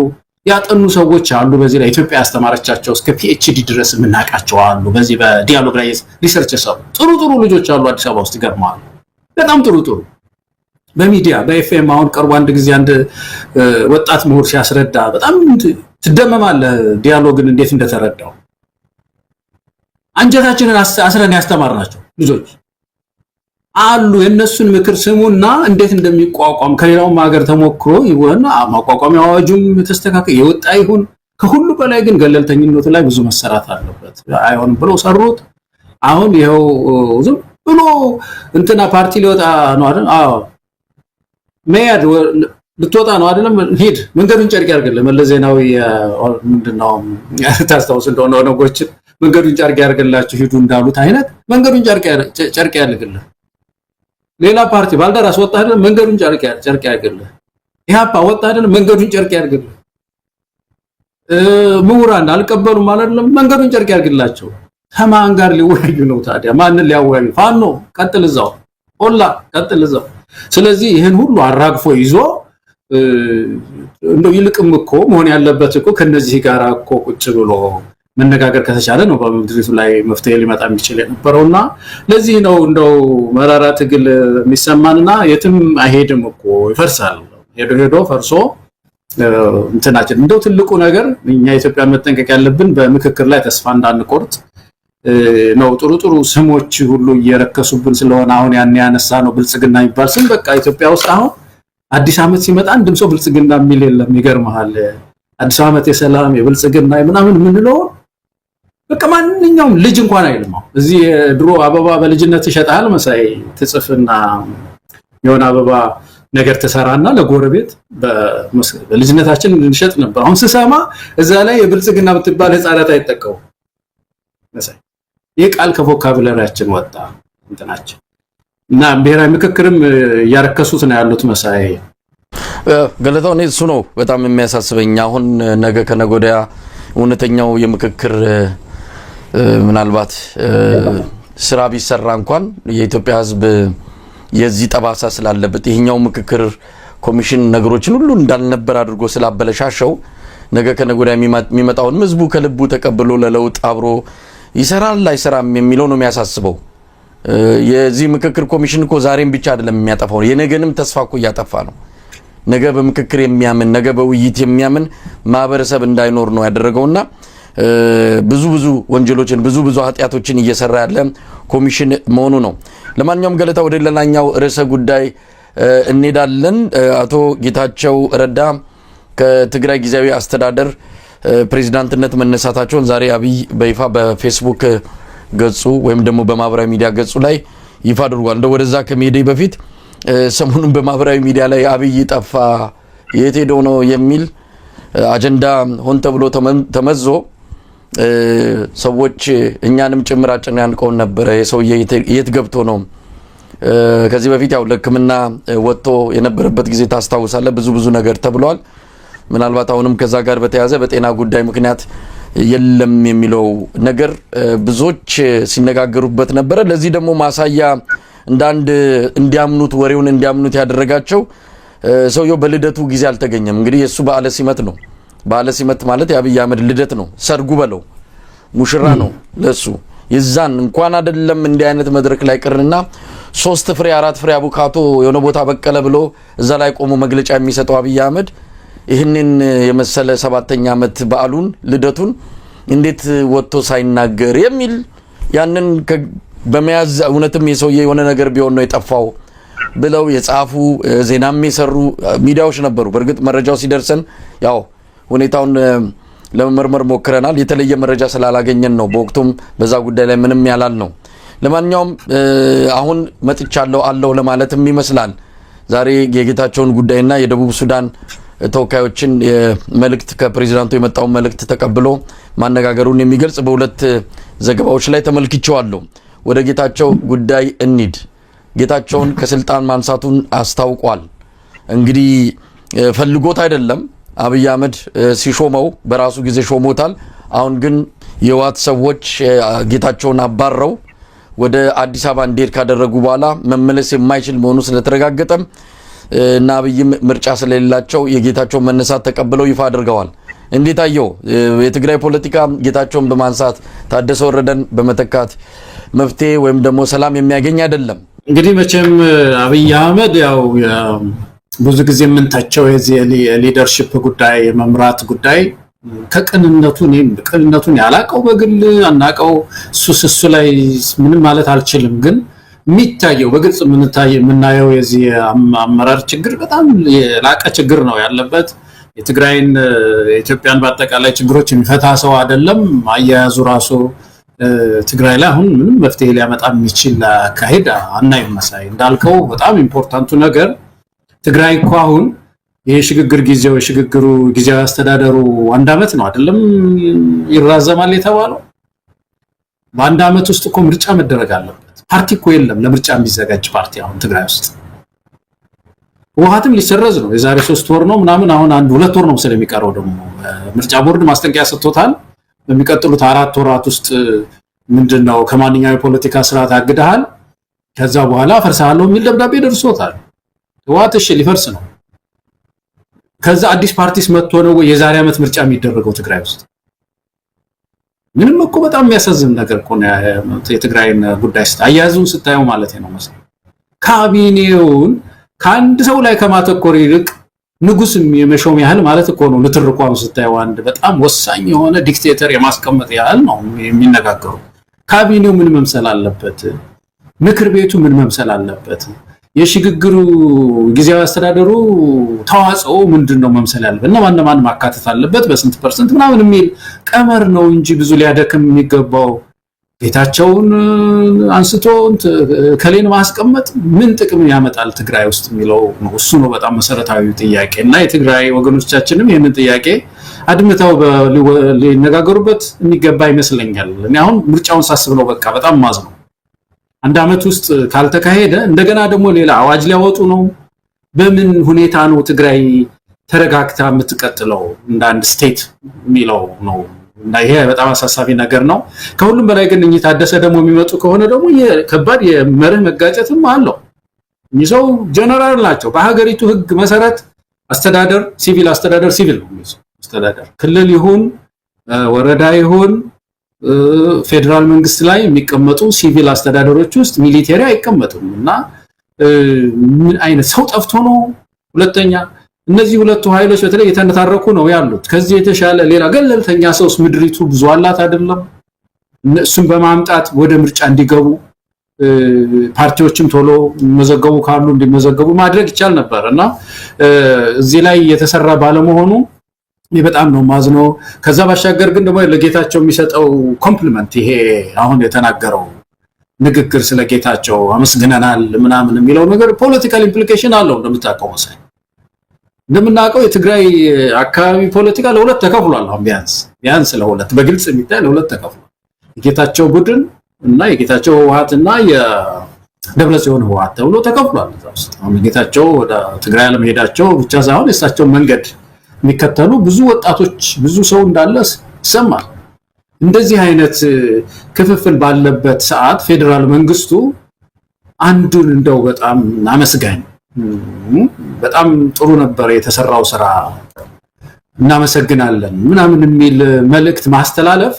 ያጠኑ ሰዎች አሉ በዚህ ላይ ኢትዮጵያ ያስተማረቻቸው እስከ PhD ድረስ ምናቃቸው አሉ በዚህ በዲያሎግ ላይ ሪሰርች ሰው ጥሩ ልጆች አሉ አዲስ አበባ ውስጥ ይገርማል በጣም ጥሩ በሚዲያ በኤፍኤም አሁን ቀርቦ አንድ ጊዜ አንድ ወጣት ምሁር ሲያስረዳ በጣም ትደመማለህ ዲያሎግን እንዴት እንደተረዳው አንጀታችንን አስረን ያስተማርናቸው ልጆች አሉ የነሱን ምክር ስሙና እንዴት እንደሚቋቋም ከሌላው ሀገር ተሞክሮ ይወና ማቋቋም አዋጁም ተስተካከለ የወጣ ይሁን ከሁሉ በላይ ግን ገለልተኝነቱ ላይ ብዙ መሰራት አለበት አይሆንም ብሎ ሰሩት አሁን ይሄው ዝም ብሎ እንትና ፓርቲ ሊወጣ ነው አይደል አዎ መያድ ልትወጣ ነው አይደለም ሂድ መንገዱን ጨርቅ ያርግልህ መለስ ዜናዊ ምንድነው ታስታውስ እንደሆነ ነገሮች መንገዱን ጨርቅ ያርግላችሁ ሂዱ እንዳሉት አይነት መንገዱን ጨርቅ ያርግልህ ሌላ ፓርቲ ባልደራስ ወጣ አይደል መንገዱን ጨርቅ ያርግልህ ኢህአፓ ወጣ አይደል መንገዱን ጨርቅ ያርግልህ ምሁራን አልቀበሉም አይደለም መንገዱን ጨርቅ ያርግላቸው ከማን ጋር ሊወያዩ ነው ታዲያ ማንን ሊያወያዩ ፋኖ ቀጥል እዛው ኦላ ቀጥል እዛው ስለዚህ ይሄን ሁሉ አራግፎ ይዞ እንደው ይልቅም እኮ መሆን ያለበት እኮ ከነዚህ ጋር እኮ ቁጭ ብሎ መነጋገር ከተቻለ ነው በምድሪቱ ላይ መፍትሄ ሊመጣ የሚችል የነበረውና ለዚህ ነው እንደው መራራ ትግል የሚሰማንና የትም አይሄድም እኮ ይፈርሳል ሄዶ ፈርሶ እንትናችን እንደው ትልቁ ነገር እኛ ኢትዮጵያ መጠንቀቅ ያለብን በምክክር ላይ ተስፋ እንዳንቆርጥ ነው ጥሩ ስሞች ሁሉ እየረከሱብን ስለሆነ አሁን ያን ያነሳ ነው ብልጽግና የሚባል ስም በቃ ኢትዮጵያ ውስጥ አሁን አዲስ አመት ሲመጣ አንድም ሰው ብልጽግና የሚል የለም ይገርምሃል አዲስ አመት የሰላም የብልጽግና ምናምን ምንለው በቃ ማንኛውም ልጅ እንኳን አይልም እዚህ ድሮ አበባ በልጅነት ይሸጣል መሳይ ትጽፍና የሆነ አበባ ነገር ተሰራና ለጎረቤት በልጅነታችን እንሸጥ ነበር አሁን ስሰማ እዛ ላይ የብልጽግና ብትባል ህፃናት አይጠቀሙ መሳይ የቃል ከቮካብላሪያችን ወጣ እንትናችን እና ብሔራዊ ምክክርም ያረከሱት ነው ያሉት መሳይ ገለታው እሱ ነው በጣም የሚያሳስበኝ አሁን ነገ ከነጎዲያ እውነተኛው የምክክር ምናልባት ስራ ቢሰራ እንኳን የኢትዮጵያ ህዝብ የዚህ ጠባሳ ስላለበት ይሄኛው ምክክር ኮሚሽን ነገሮችን ሁሉ እንዳልነበር አድርጎ ስላበለሻሸው ነገ ከነጎዲያ የሚመጣውን ህዝቡ ከልቡ ተቀብሎ ለለውጥ አብሮ ይሰራል አይሰራም የሚለው ነው የሚያሳስበው የዚህ ምክክር ኮሚሽን እኮ ዛሬም ብቻ አይደለም የሚያጠፋው የነገንም ተስፋ እኮ ያጠፋ ነው ነገ በምክክር የሚያምን ነገ በውይይት የሚያምን ማህበረሰብ እንዳይኖር ነው ያደረገውና ብዙ ወንጀሎችን ብዙ ኃጢያቶችን እየሰራ ያለ ኮሚሽን መሆኑ ነው ለማንኛውም ገለታ ወደ ሌላኛው ርዕሰ ጉዳይ እንሄዳለን አቶ ጌታቸው ረዳ ከትግራይ ጊዜያዊ አስተዳደር ፕሬዝዳንትነት መነሳታቸውን ዛሬ አብይ በይፋ በፌስቡክ ገጹ ወይም ደግሞ በማህበራዊ ሚዲያ ገጹ ላይ ይፋ አድርጓል እንደው ወደዛ ከመሄዴ በፊት ሰሞኑን በማህበራዊ ሚዲያ ላይ አብይ ጠፋ የት ሄዶ ነው የሚል አጀንዳ ሆን ተብሎ ተመዞ ሰዎች እኛንም ጭምር አጨናንቀው ነበር የሰውዬ የት ገብቶ ነው ከዚህ በፊት ያው ለክምና ወጥቶ የነበረበት ጊዜ ታስታውሳለህ ብዙ ነገር ተብሏል ምናልባት አሁንም ከዛ ጋር በተያዘ በጤና ጉዳይ ምክንያት የለም የሚለው ነገር ብዙዎች ሲነጋገሩበት ነበር ለዚህ ደግሞ ማሳያ እንዳንድ እንዲያምኑት ወሬውን እንዲያምኑት ያደረጋቸው ሰውየው በልደቱ ጊዜ አልተገኘም እንግዲህ የሱ በዓለ ሲመት ነው በዓለ ሲመት ማለት የአብይ አህመድ ልደት ነው ሰርጉ በለው ሙሽራ ነው ለሱ ይዛን እንኳን አይደለም እንዲህ አይነት መድረክ ላይ ቅርና 3 ፍሬ 4 ፍሬ አቡካቶ የሆነ ቦታ በቀለ ብሎ እዛ ላይ ቆሞ መግለጫ የሚሰጠው አብይ አህመድ ይህንን የመሰለ 7ኛ ዓመት በዓሉን ልደቱን እንዴት ወጥቶ ሳይናገር የሚል ያንን በመያዝ እውነትም የሰውዬ የሆነ ነገር ቢሆን ነው የጠፋው ብለው የጻፉ ዜናም የሰሩ ሚዲያዎች ነበሩ በእርግጥ መረጃው ሲደርሰን ያው ሁኔታውን ለመመርመር ሞክረናል የተለየ መረጃ ስላላገኘን ነው በወቅቱም በዛ ጉዳይ ላይ ምንም ያላል ነው ለማንኛውም አሁን መጥቻለሁ ለማለትም ይመስላል ዛሬ የጌታቸውን ጉዳይና የደቡብ ሱዳን ተወካዮችን መልእክት ከፕሬዝዳንቱ የመጣው መልእክት ተቀብሎ ማነጋገሩን የሚገልጽ በሁለት ዘገባዎች ላይ ተመልክቻለሁ ወደ ጌታቸው ጉዳይ እንሂድ ጌታቸውን ከስልጣን ማንሳቱን አስታውቋል እንግዲህ ፈልጎት አይደለም አብይ አህመድ ሲሾመው በራሱ ጊዜ ሾሞታል አሁን ግን የዋት ሰዎች ጌታቸውን አባረው ወደ አዲስ አበባ እንዲሄድ ካደረጉ በኋላ መመለስ የማይችል መሆኑ ስለተረጋገጠ እና አብይም ምርጫ ስለሌላቸው የጌታቸውን መነሳት ተቀብለው ይፋ አድርገዋል። እንዴት አየው? የትግራይ ፖለቲካ ጌታቸውን በማንሳት ታደሰ ወረደን በመተካት መፍትሄ ወይም ደግሞ ሰላም የሚያገኝ አይደለም። እንግዲህ መቼም አብይ አህመድ ያው ብዙ ጊዜ የምንታቸው የዚህ ሊደርሺፕ ጉዳይ የመምራት ጉዳይ ቅንነቱን ያላቀው በግል አናቀው እሱ ላይ ምንም ማለት አልችልም። ግን የሚታየው በግልጽ የምናየው የዚህ አመራር ችግር በጣም የላቀ ችግር ነው ያለበት። የትግራይን የኢትዮጵያን በአጠቃላይ ችግሮች የሚፈታ ሰው አይደለም። አያያዙ ራሱ ትግራይ ላይ አሁን ምንም መፍትሄ ሊያመጣ የሚችል አካሄድ አናይም። መሳይ እንዳልከው በጣም ኢምፖርታንቱ ነገር ትግራይ እኮ አሁን የሽግግር የሽግግሩ ጊዜያዊ አስተዳደሩ 1 ዓመት ነው አይደለም ይራዘማል የተባለው። በ1 ዓመት ውስጥ እኮ ምርጫ መደረግ አለበት። ፓርቲ እኮ የለም ለምርጫ የሚዘጋጅ ፓርቲ አሁን ትግራይ ውስጥ። ውሃትም ሊሰረዝ ነው የዛሬ 3 ወር ነው ምናምን፣ አሁን 1-2 ወር ነው ስለሚቀረው ደግሞ ምርጫ ቦርድ ማስጠንቀቂያ ሰጥቶታል። በሚቀጥሉት 4 ወራት ውስጥ ምንድነው ከማንኛውም የፖለቲካ ስርዓት አግደሃል ከዛ በኋላ ፈርሳለሁ የሚል ደብዳቤ ደርሶታል። ውሃት እሺ ሊፈርስ ነው። ከዛ አዲስ ፓርቲስ መጥቶ ነው የዛሬ ዓመት ምርጫ የሚደረገው ትግራይ ውስጥ? ምንም እኮ በጣም የሚያሳዝን ነገር እኮ ነው የትግራይን ጉዳይ አያያዙን ስታየው ማለት ነው። መሰለኝ ካቢኔውን ከአንድ ሰው ላይ ከማተኮር ይልቅ ንጉስም የመሾም ያህል ማለት እኮ ነው። ለትርቋም ስታየው አንድ በጣም ወሳኝ የሆነ ዲክቴተር የማስቀመጥ ያህል ነው የሚነጋገሩ። ካቢኔው ምን መምሰል አለበት? ምክር ቤቱ ምን መምሰል አለበት? የሽግግሩ ጊዜያዊ አስተዳደሩ ተዋጽኦ ምንድነው መምሰል ያለበት? እና ማን ማካተት አለበት በስንት ፐርሰንት ምናምን የሚል ቀመር ነው እንጂ ብዙ ሊያደክም የሚገባው ጌታቸውን አንስቶ ከሌን ማስቀመጥ ምን ጥቅም ያመጣል ትግራይ ውስጥ የሚለው ነው። እሱ ነው በጣም መሰረታዊ ጥያቄ እና የትግራይ ወገኖቻችንም ይሄንን ጥያቄ አድምተው ሊነጋገሩበት የሚገባ ይመስለኛል። እኔ አሁን ምርጫውን ሳስብ ነው በቃ በጣም ማዝ ነው። 1 ዓመት ውስጥ ካልተካሄደ እንደገና ደግሞ ሌላ አዋጅ ሊያወጡ ነው። በምን ሁኔታ ነው ትግራይ ተረጋግታ የምትቀጥለው እንደ አንድ ስቴት የሚለው ነው እና ይሄ በጣም አሳሳቢ ነገር ነው። ከሁሉም በላይ ግን እኚህ ታደሰ ደግሞ የሚመጡ ከሆነ ደግሞ የከባድ የመርህ መጋጨትም አለው። እኚህ ሰው ጀነራል ናቸው። በሀገሪቱ ህግ መሰረት አስተዳደር ሲቪል ነው አስተዳደር ክልል ይሁን ወረዳ ይሁን ፌደራል መንግስት ላይ የሚቀመጡ ሲቪል አስተዳደሮች ውስጥ ሚሊተሪ አይቀመጡም እና ምን አይነት ሰው ጠፍቶ ነው? ሁለተኛ እነዚህ ሁለቱ ኃይሎች በተለይ የተነታረኩ ነው ያሉት። ከዚህ የተሻለ ሌላ ገለልተኛ ሰውስ ምድሪቱ ብዙ አላት አይደለም? እነሱን በማምጣት ወደ ምርጫ እንዲገቡ ፓርቲዎችም ቶሎ መዘገቡ ካሉ እንዲመዘገቡ ማድረግ ይቻል ነበር እና እዚህ ላይ የተሰራ ባለመሆኑ በጣም ነው ማዝነው። ከዛ ባሻገር ግን ደግሞ ለጌታቸው የሚሰጠው ኮምፕሊመንት ይሄ አሁን የተናገረው ንግግር ስለ ጌታቸው አመስግነናል ምናምን የሚለው ነገር ፖለቲካል ኢምፕሊኬሽን አለው። እንደምናውቀው የትግራይ አካባቢ ፖለቲካ ለሁለት ተከፍሏል። አሁን ቢያንስ ለሁለት በግልጽ የሚታይ ለሁለት ተከፍሏል። የጌታቸው ቡድን እና የጌታቸው ህወሓትና የደብረጽዮን ህወሓት ተብሎ ተከፍሏል። አሁን ጌታቸው ወደ ትግራይ ለመሄዳቸው ብቻ ሳይሆን የእሳቸው መንገድ የሚከተሉ ብዙ ወጣቶች ብዙ ሰው እንዳለ ይሰማል። እንደዚህ አይነት ክፍፍል ባለበት ሰዓት ፌደራል መንግስቱ አንዱን እንደው በጣም አመስጋኝ በጣም ጥሩ ነበር የተሰራው ስራ እናመሰግናለን ምናምን የሚል መልእክት ማስተላለፍ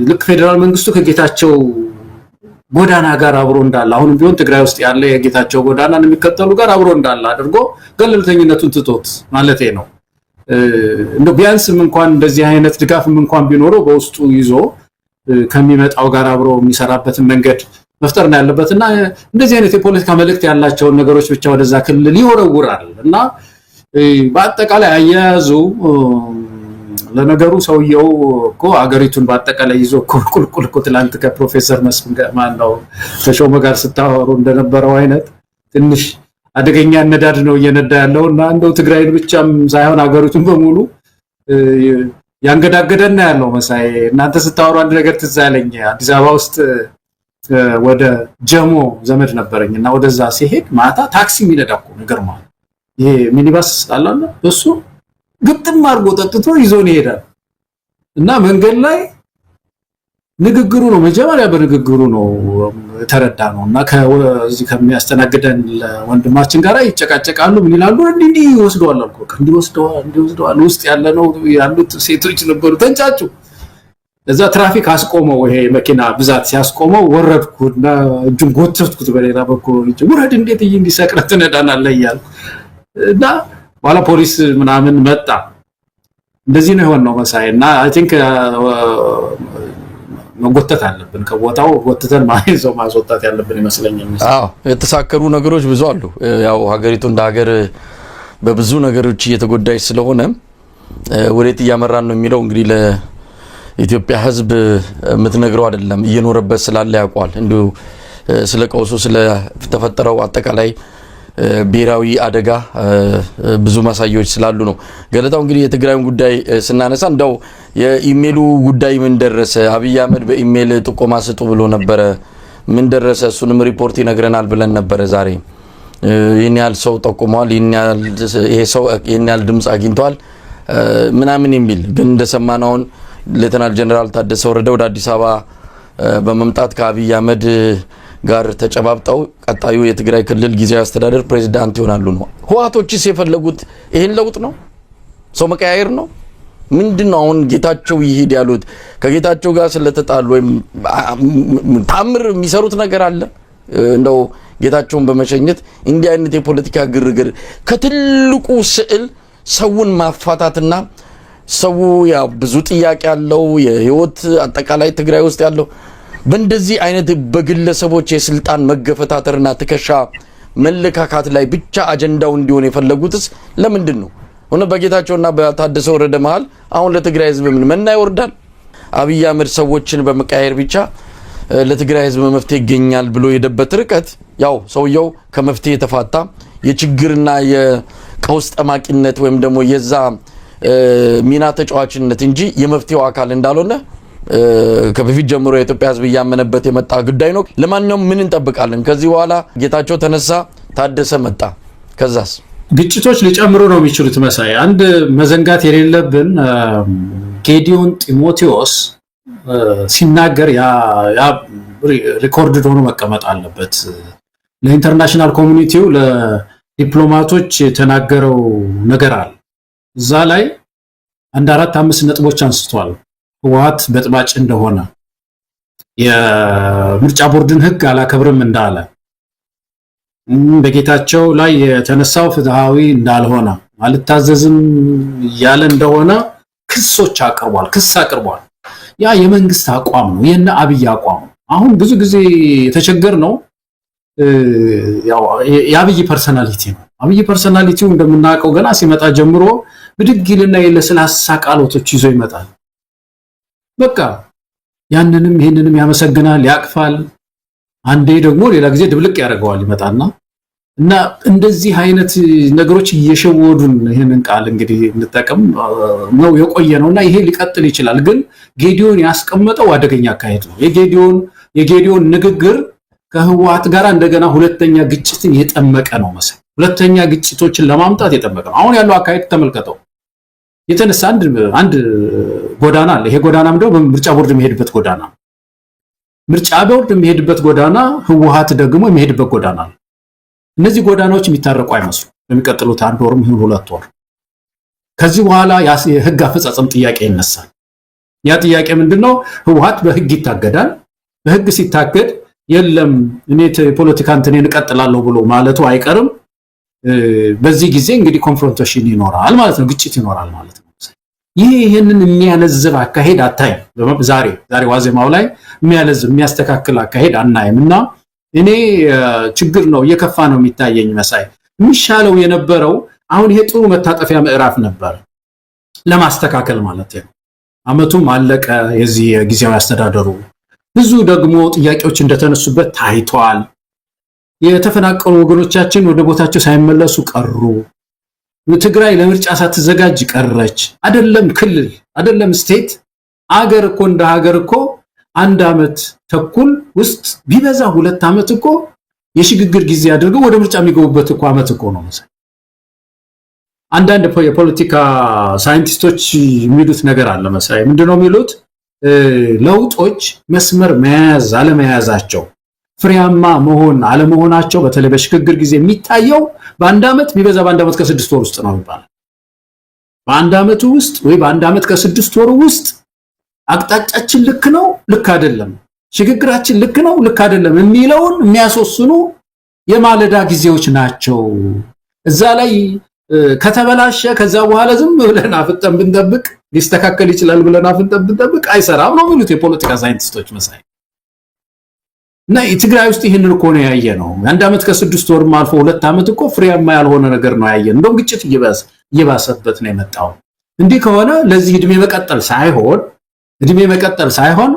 ልክ ፌደራል መንግስቱ ከጌታቸው ጎዳና ጋር አብሮ እንዳለ አሁን ቢሆን ትግራይ ውስጥ ያለ የጌታቸው ጎዳናን የሚከተሉ ጋር አብሮ እንዳለ አድርጎ ገለልተኝነቱን ትቶት ማለቴ ነው። እንደው ቢያንስም እንኳን እንደዚህ አይነት ድጋፍም እንኳን ቢኖረው በውስጡ ይዞ ከሚመጣው ጋር አብሮ የሚሰራበትን መንገድ መፍጠር ነው ያለበትና እንደዚህ አይነት የፖለቲካ መልእክት ያላቸው ነገሮች ብቻ ወደዛ ክልል ይወረውራል እና በአጠቃላይ አያያዙ ለነገሩ ሰውየው እኮ አገሪቱን በአጠቃላይ ይዞ ቁልቁል ትላንት ከፕሮፌሰር መስፍን ማነው ተሾመ ጋር ስታወሩ እንደነበረው አይነት ትንሽ አደገኛ ነዳድ ነው እየነዳ ያለውና እንደው ትግራይን ብቻም ሳይሆን አገሪቱን በሙሉ ያንገዳገደና ያለው መሳይ እናንተ ስታወሩ አንድ ነገር ትዝ አለኝ። አዲስ አበባ ውስጥ ወደ ጀሞ ዘመድ ነበረኝና ወደዛ ሲሄድ ማታ ታክሲ የሚነዳኩ ነገር ማለት ይሄ ሚኒባስ አላለ እሱ ግጥም አድርጎ ጠጥቶ ይዞን ይሄዳል እና መንገድ ላይ ንግግሩ ነው መጀመሪያ በንግግሩ ነው ተረዳ ነውና ከዚህ ከሚያስተናግደን ወንድማችን ጋር ይጨቃጨቃሉ ምን ይላሉ እንዲህ ይወስደዋል አልኩ እንዲወስደዋል ውስጥ ያለ ነው ያሉት ሴቶች ነበሩ ተንጫጩ እዛ ትራፊክ አስቆመው ይሄ መኪና ብዛት ሲያስቆመው ወረድኩና እጁን ጎተትኩት በሌላ በኩል ወረድ እንዴት እንዲሰቅረት ነዳናለህ ይያል እና ባላ ፖሊስ ምናምን መጣ እንደዚህ ነው የሆነው መሳይና አይ ቲንክ መጎተት አለብን ከቦታው ወጥተን ማይዘው ማስወጣት ያለብን ይመስለኛል የተሳከሩ ነገሮች ብዙ አሉ ያው ሀገሪቱ እንደ ሀገር በብዙ ነገሮች እየተጎዳች ስለሆነ ወዴት ያመራን ነው የሚለው እንግዲህ ለኢትዮጵያ ህዝብ ምትነግረው አይደለም እየኖረበት ስላለ ያቋል እንዲሁ ስለ ቀውሱ ስለ ተፈጠረው አጠቃላይ ብሔራዊ አደጋ ብዙ ማሳያዎች ስላሉ ነው ገለታው እንግዲህ የትግራይን ጉዳይ ስናነሳ እንደው የኢሜሉ ጉዳይ ምን ደረሰ አብይ አህመድ በኢሜል ጥቆማ ስጡ ብሎ ነበር ምን ደረሰ እሱንም ሪፖርት ይነግረናል ብለን ነበር ዛሬ ይሄን ያህል ሰው ጠቁሟል ይሄ ሰው ይሄን ያህል ድምጽ አግኝቷል ምናምን የሚል ግን እንደሰማነው ሌተናል ጀነራል ታደሰ ወረደ ወደ አዲስ አበባ በመምጣት ከአብይ አህመድ ጋር ተጨባብጠው ቀጣዩ የትግራይ ክልል ጊዜያዊ አስተዳደር ፕሬዝዳንት ይሆናሉ ነው ህዋቶችስ የፈለጉት ይሄን ለውጥ ነው ሰው መቀያየር ነው ምንድነው አሁን ጌታቸው ይሄድ ያሉት ከጌታቸው ጋር ስለተጣሉ ወይ ታምር የሚሰሩት ነገር አለ እንደው ጌታቸውን በመሸኘት እንዲህ አይነት የፖለቲካ ግርግር ከትልቁ ስዕል ሰውን ማፋታትና ሰው ያ ብዙ ጥያቄ ያለው የህይወት አጠቃላይ ትግራይ ውስጥ ያለው በእንደዚህ አይነት በግለሰቦች የስልጣን መገፈታተርና ተከሻ መለካካት ላይ ብቻ አጀንዳው እንዲሆን የፈለጉትስ ለምንድን ነው ሆነ በጌታቸውና በታደሰ ወረደ መሃል አሁን ለትግራይ ህዝብ ምን መና ይወርዳል አብይ አህመድ ሰዎችን በመቃየር ብቻ ለትግራይ ህዝብ መፍትሄ ይገኛል ብሎ የደበት ርቀት ያው ሰውየው ከመፍትሄ የተፋታ የችግርና የቀውስ ጠማቂነት ወይም ደግሞ የዛ ሚና ተጫዋችነት እንጂ የመፍትሄው አካል እንዳልሆነ ከበፊት ጀምሮ የኢትዮጵያ ህዝብ ያመነበት የመጣ ጉዳይ ነው ለማንኛውም ምን እንጠብቃለን ከዚህ በኋላ ጌታቸው ተነሳ ታደሰ መጣ ከዛስ ግጭቶች ሊጨምሩ ነው የሚችሉት መሳይ አንድ መዘንጋት የሌለብን ጌዲዮን ጢሞቴዎስ ሲናገር ያ ሪኮርድ ሆኖ መቀመጥ አለበት ለኢንተርናሽናል ኮሚኒቲው ለዲፕሎማቶች የተናገረው ነገር አለ እዛ ላይ አንድ 4-5 ነጥቦች አንስቷል ህወሓት በጥባጭ እንደሆነ የምርጫ ቦርድን ህግ አላከብርም እንዳለ በጌታቸው ላይ የተነሳው ፍትሃዊ እንዳልሆነ ማለት ታዘዝም ያለ እንደሆነ ክስ አቅርቧል ያ የመንግስት አቋም ነው የነ አብይ አቋም አሁን ብዙ ጊዜ የተቸገር ነው ያው የአብይ ፐርሰናሊቲ ነው አብይ ፐርሰናሊቲው እንደምናውቀው ገና ሲመጣ ጀምሮ ብድግልና የለስላሳ ቃሎቶች ይዞ ይመጣል በቃ ያንንም ይሄንንም ያመሰግናል ያቅፋል አንዴ ደግሞ ሌላ ጊዜ ድብልቅ ያደርገዋል ይመጣና እና እንደዚህ አይነት ነገሮች እየሸወዱን ይሄንን ቃል እንግዲህ እንጠቀም ነው የቆየነውና ይሄ ሊቀጥል ይችላል ግን ጌዲዮን ያስቀመጠው አደገኛ አካሄድ ነው የጌዲዮን ንግግር ከህወሓት ጋር እንደገና ሁለተኛ ግጭትን የጠመቀ ነው መሰለኝ ሁለተኛ ግጭቶችን ለማምጣት የጠመቀ ነው አሁን ያለው አካሄድ ተመልከተው የተነሳ አንድ ጎዳና አለ ይሄ ጎዳና ምንድነው በምርጫ ቦርድ የሚሄድበት ጎዳና ምርጫ ቦርድ የሚሄድበት ጎዳና ህወሓት ደግሞ የሚሄድበት ጎዳና እነዚህ ጎዳናዎች የሚታረቁ አይመስሉ በሚቀጥሉት አንድ ወርም ይሁን 2 ወር ከዚህ በኋላ የህግ አፈጻጸም ጥያቄ ይነሳል ያ ጥያቄ ምንድነው ህወሓት በህግ ይታገዳል በህግ ሲታገድ የለም እኔ ፖለቲካ እንትኔን እቀጥላለሁ ብሎ ማለቱ አይቀርም በዚህ ጊዜ እንግዲህ ኮንፍሮንቴሽን ይኖራል ማለት ነው ግጭት ይኖራል ማለት ነው ይሄንን የሚያለዝብ አካሄድ አታይ ዛሬ ዋዜማው ላይ የሚያስተካክል አካሄድ አናይምና እኔ ችግር ነው የከፋ ነው የሚታየኝ መሳይ የሚሻለው የነበረው አሁን ይሄ ጥሩ መታጠፊያ ምዕራፍ ነበር ለማስተካከል ማለት ነው አመቱም አለቀ የዚህ ጊዜያዊ አስተዳደሩ ብዙ ደግሞ ጥያቄዎች እንደተነሱበት ታይቷል የተፈናቀሉ ወገኖቻችን ወደ ቦታቸው ሳይመለሱ ቀሩ ትግራይ ለምርጫ ሳትዘጋጅ ቀረች አይደለም ክልል አይደለም ስቴት አገር እኮ እንደ ሀገር እኮ 1 አመት ተኩል ውስጥ ቢበዛ 2 አመት እኮ የሽግግር ጊዜ አድርገው ወደ ምርጫ የሚገቡበት እኮ አመት እኮ ነው መሰለኝ አንዳንድ የፖለቲካ ሳይንቲስቶች የሚሉት ነገር አለ መሰለኝ ምንድነው የሚሉት ለውጦች መስመር መያዝ አለመያዛቸው ፍሬያማ መሆን አለመሆናቸው በተለይ በሽግግር ጊዜ የሚታየው በአንድ ዓመት ቢበዛ በአንድ ዓመት ከ6 ወር ውስጥ ነው ይባላል። በአንድ ዓመት ውስጥ ወይ በአንድ ዓመት ከ6 ወር ውስጥ አቅጣጫችን ልክ ነው ልክ አይደለም፣ ሽግግራችን ልክ ነው ልክ አይደለም የሚለውን የሚያስወስኑ የማለዳ ጊዜዎች ናቸው። እዛ ላይ ከተበላሸ ከዛ በኋላ ዝም ብለን አፍጠን ብንጠብቅ ሊስተካከል ይችላል ብለን አፍጠን ብንጠብቅ አይሰራም ነው የሚሉት የፖለቲካ ሳይንቲስቶች መሳይ። እና የትግራይ ውስጥ ይሄንን እኮ ነው ያየነው። አንድ ዓመት ከ6 ወርም አልፎ 2 ዓመት እኮ ፍሬያማ ያልሆነ ነገር ነው ያየነው። እንደውም ግጭት እየባሰበት ነው የመጣው። እንዲህ ከሆነ ለዚህ እድሜ መቀጠል ሳይሆን